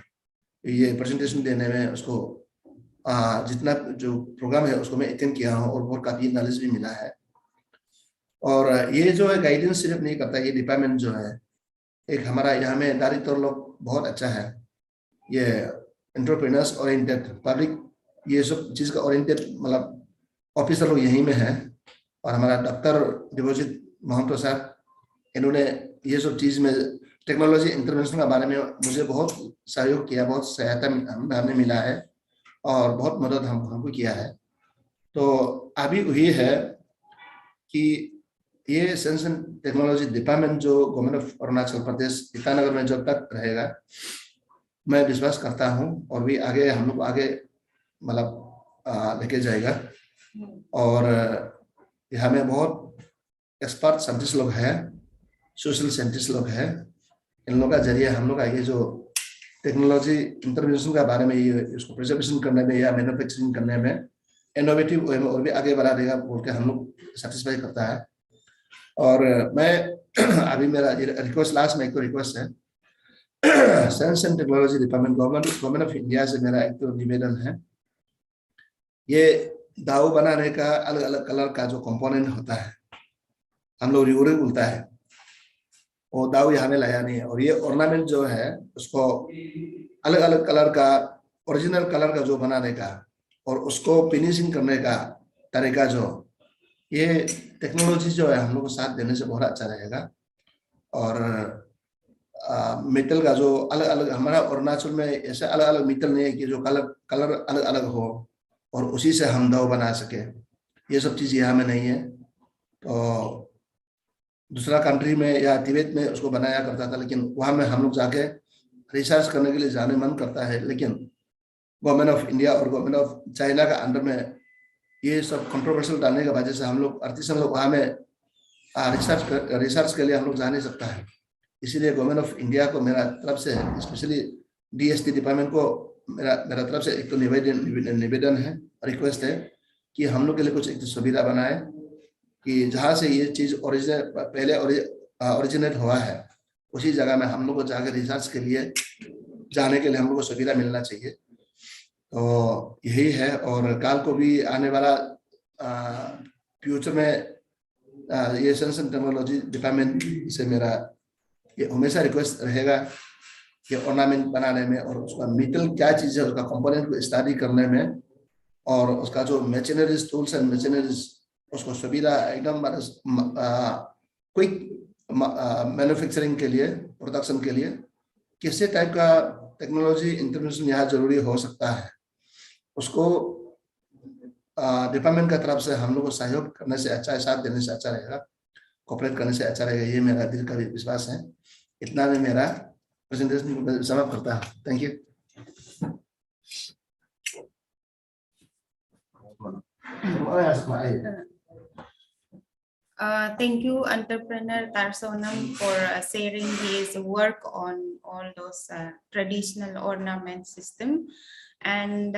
ये प्रेजेंटेशन देने में, उसको जितना जो प्रोग्राम है उसको मैं अटेंड किया हूँ और बहुत काफी नॉलेज भी मिला है। और ये जो है गाइडेंस सिर्फ नहीं करता, ये डिपार्टमेंट जो है एक हमारा यहाँ में डायरेक्टर लोग बहुत अच्छा है, ये एंटरप्रेन्योर्स ओरिएंटेड, पब्लिक ये सब चीज का ओरिएंटेड मतलब ऑफिसर लोग यहीं में है। और हमारा डॉक्टर डिवोजित महंतो साहब, इन्होंने ये सब चीज में टेक्नोलॉजी इंटरवेंशन के बारे में मुझे बहुत सहयोग किया, बहुत सहायता हमें मिला है और बहुत मदद हमको किया है। तो अभी वही है कि ये साइंस एंड टेक्नोलॉजी डिपार्टमेंट जो गवर्नमेंट ऑफ अरुणाचल प्रदेश ईटानगर में जब तक रहेगा, मैं विश्वास करता हूँ और भी आगे हम लोग आगे मतलब लेके जाएगा। और यहाँ में बहुत एक्सपर्ट साइंटिस्ट लोग हैं, सोशल साइंटिस्ट लोग हैं, इन लोगों का जरिए हम लोग आगे जो टेक्नोलॉजी इंटरवेंशन के बारे में, ये इसको प्रिजर्वेशन करने में या मैन्युफैक्चरिंग करने में इनोवेटिव वे में और भी आगे बढ़ा देगा बोल के हम लोग सेटिस्फाई करता है। और मैं अभी मेरा रिक्वेस्ट, लास्ट में एक तो रिक्वेस्ट है, science and technology department government of India से मेरा एक तो निवेदन है, ये दाव बनाने का अलग अलग कलर का जो कंपोनेंट होता है, हम लोग रिवरे बोलता है, वो दाव यहाँ में लाया नहीं है। और ये ऑर्नामेंट जो है उसको अलग अलग कलर का, ओरिजिनल कलर का जो बनाने का और उसको फिनिशिंग करने का तरीका, जो ये टेक्नोलॉजी जो है हम लोग को साथ देने से बहुत अच्छा रहेगा। और मेटल का जो अलग अलग, हमारा अरुणाचल में ऐसे अलग अलग मेटल नहीं है कि जो कलर अलग अलग हो और उसी से हम दाव बना सके, ये सब चीज यहाँ में नहीं है। तो दूसरा कंट्री में या तिब्बत में उसको बनाया करता था, लेकिन वहाँ में हम लोग जाके रिसर्च करने के लिए जाने मन करता है, लेकिन गवर्नमेंट ऑफ इंडिया और गवर्नमेंट ऑफ चाइना का अंडर में ये सब कंट्रोवर्शियल डालने की वजह से हम लोग आर्टिसन लोग वहाँ में रिसर्च के लिए हम लोग जा नहीं सकता है। इसीलिए गवर्नमेंट ऑफ इंडिया को मेरा तरफ से, स्पेशली DST डिपार्टमेंट को मेरा तरफ से एक तो निवेदन है, रिक्वेस्ट है कि हम लोग के लिए कुछ एक सुविधा बनाए कि जहाँ से ये चीज पहले ओरिजिनेट हुआ है उसी जगह में हम लोग को जाकर रिसर्च के लिए जाने के लिए हम लोग को सुविधा मिलना चाहिए। तो यही है, और काल को भी आने वाला फ्यूचर में ये साइंस एंड टेक्नोलॉजी डिपार्टमेंट से मेरा ये हमेशा रिक्वेस्ट रहेगा कि ऑर्नामेंट बनाने में और उसका मेटल क्या चीज है, उसका कंपोनेंट को स्टडी करने में, और उसका जो मशीनरीज, टूल्स एंड मशीनरीज, उसको सुविधा एकदम क्विक मैन्युफैक्चरिंग के लिए, प्रोडक्शन के लिए किसी टाइप का टेक्नोलॉजी इंटरवेंशन यहाँ जरूरी हो सकता है, उसको डिपार्टमेंट का तरफ से हम लोग को सहयोग करने से अच्छा है, साथ देने से अच्छा रहेगा, कोऑपरेट करने से अच्छा रहेगा, ये मेरा दिल का विश्वास है। इतना में मेरा प्रेजेंटेशन समाप्त करता है। Thank you. Thank you, entrepreneur Tarsonam, for sharing his work on all those traditional ornament system. And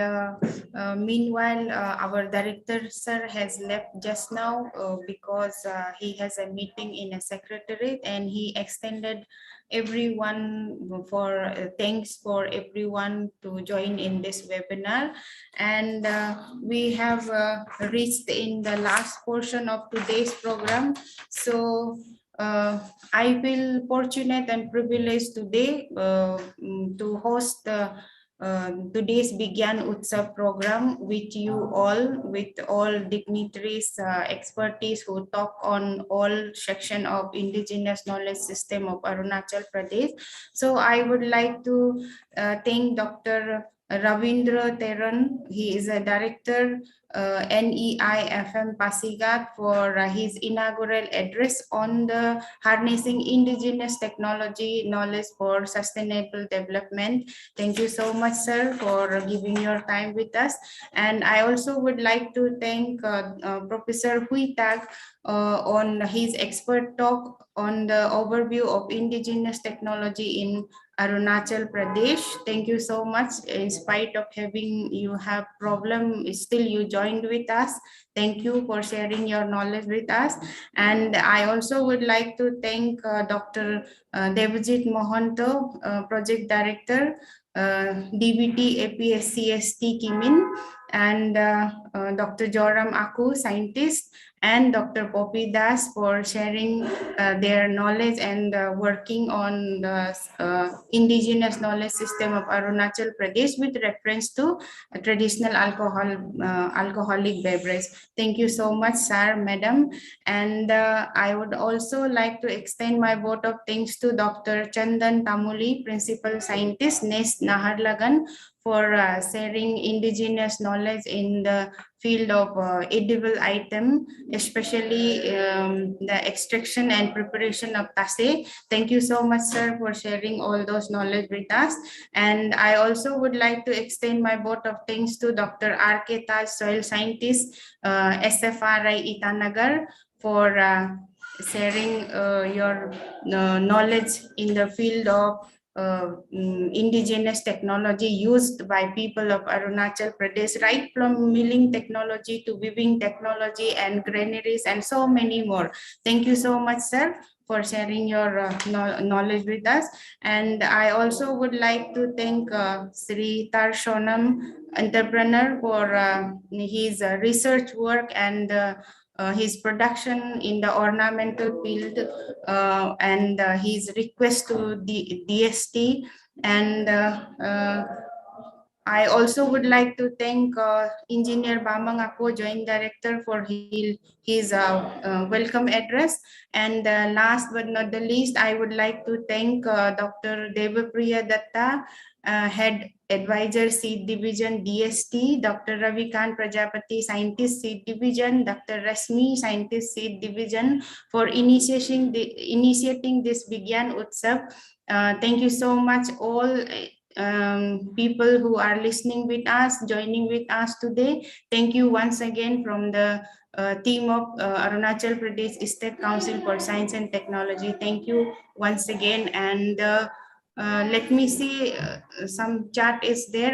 meanwhile, our director sir has left just now because he has a meeting in a secretariat, and he extended everyone for thanks for everyone to join in this webinar. And we have reached in the last portion of today's program. So I feel fortunate and privileged today to host today's Vigyan Utsav program with you all, with all dignitaries, expertise who talk on all section of indigenous knowledge system of Arunachal Pradesh. So I would like to thank Dr. Ravindra Teran. He is a director, NEI-FM Pasigat, for his inaugural address on the harnessing indigenous technology knowledge for sustainable development. Thank you so much, sir, for giving your time with us. And I also would like to thank Professor Hui Tag on his expert talk on the overview of indigenous technology in Arunachal Pradesh. Thank you so much. In spite of having you have problem, still you joined with us. Thank you for sharing your knowledge with us. And I also would like to thank Dr. Devjit Mohanto, Project Director, DBT APSCST Kimin, and Dr. Joram Aku, Scientist, and Dr. Poppy Das for sharing their knowledge and working on the indigenous knowledge system of Arunachal Pradesh with reference to traditional alcoholic beverage. Thank you so much, sir, madam. And I would also like to extend my vote of thanks to Dr. Chandan Tamuli, Principal Scientist, NEST Naharlagan, for sharing indigenous knowledge in the field of edible item, especially the extraction and preparation of tase. Thank you so much, sir, for sharing all those knowledge with us. And I also would like to extend my vote of thanks to Dr. R.K. Taj, Soil Scientist, SFRI Itanagar, for sharing your knowledge in the field of indigenous technology used by people of Arunachal Pradesh, right from milling technology to weaving technology and granaries and so many more. Thank you so much, sir, for sharing your knowledge with us. And I also would like to thank Sri Tarshonam, entrepreneur, for his research work and his production in the ornamental field, and his request to the DST. And I also would like to thank Engineer Bamang Ako, Joint Director, for his welcome address. And last but not the least, I would like to thank Dr. Devapriya Datta Head Advisor Seed Division DST, Dr. Ravikant Prajapati, Scientist Seed Division, Dr. Rasmi, Scientist Seed Division, for initiating this Vigyan Utsav. Thank you so much all people who are listening with us, joining with us today. Thank you once again from the team of Arunachal Pradesh State Council for Science and Technology. Thank you once again. And let me see, some chat is there,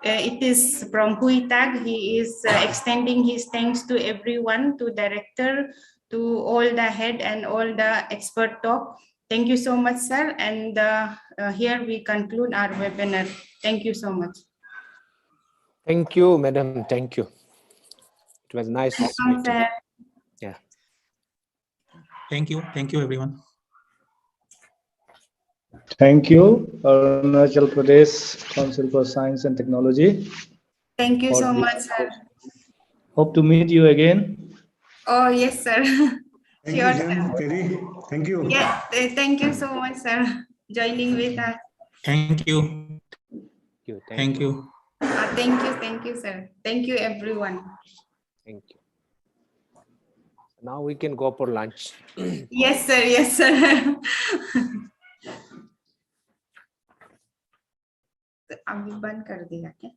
it is from Huitag. He is extending his thanks to everyone, to director, to all the head and all the expert talk. Thank you so much, sir. And here we conclude our webinar. Thank you so much. Thank you, madam. Thank you. It was nice meeting. Sir. Yeah. Thank you. Thank you, everyone. Thank you, Arunachal Pradesh Council for Science and Technology. Thank you so much, sir. Hope to meet you again. Oh, yes, sir. Thank Sure, you, Jen, Terry. Thank you. Yes, thank you so much, sir, joining with us. Thank you. Thank you. Thank you, sir. Thank you, everyone. Thank you. Now we can go for lunch. Yes, sir. Yes, sir. अभी बंद कर दिया क्या?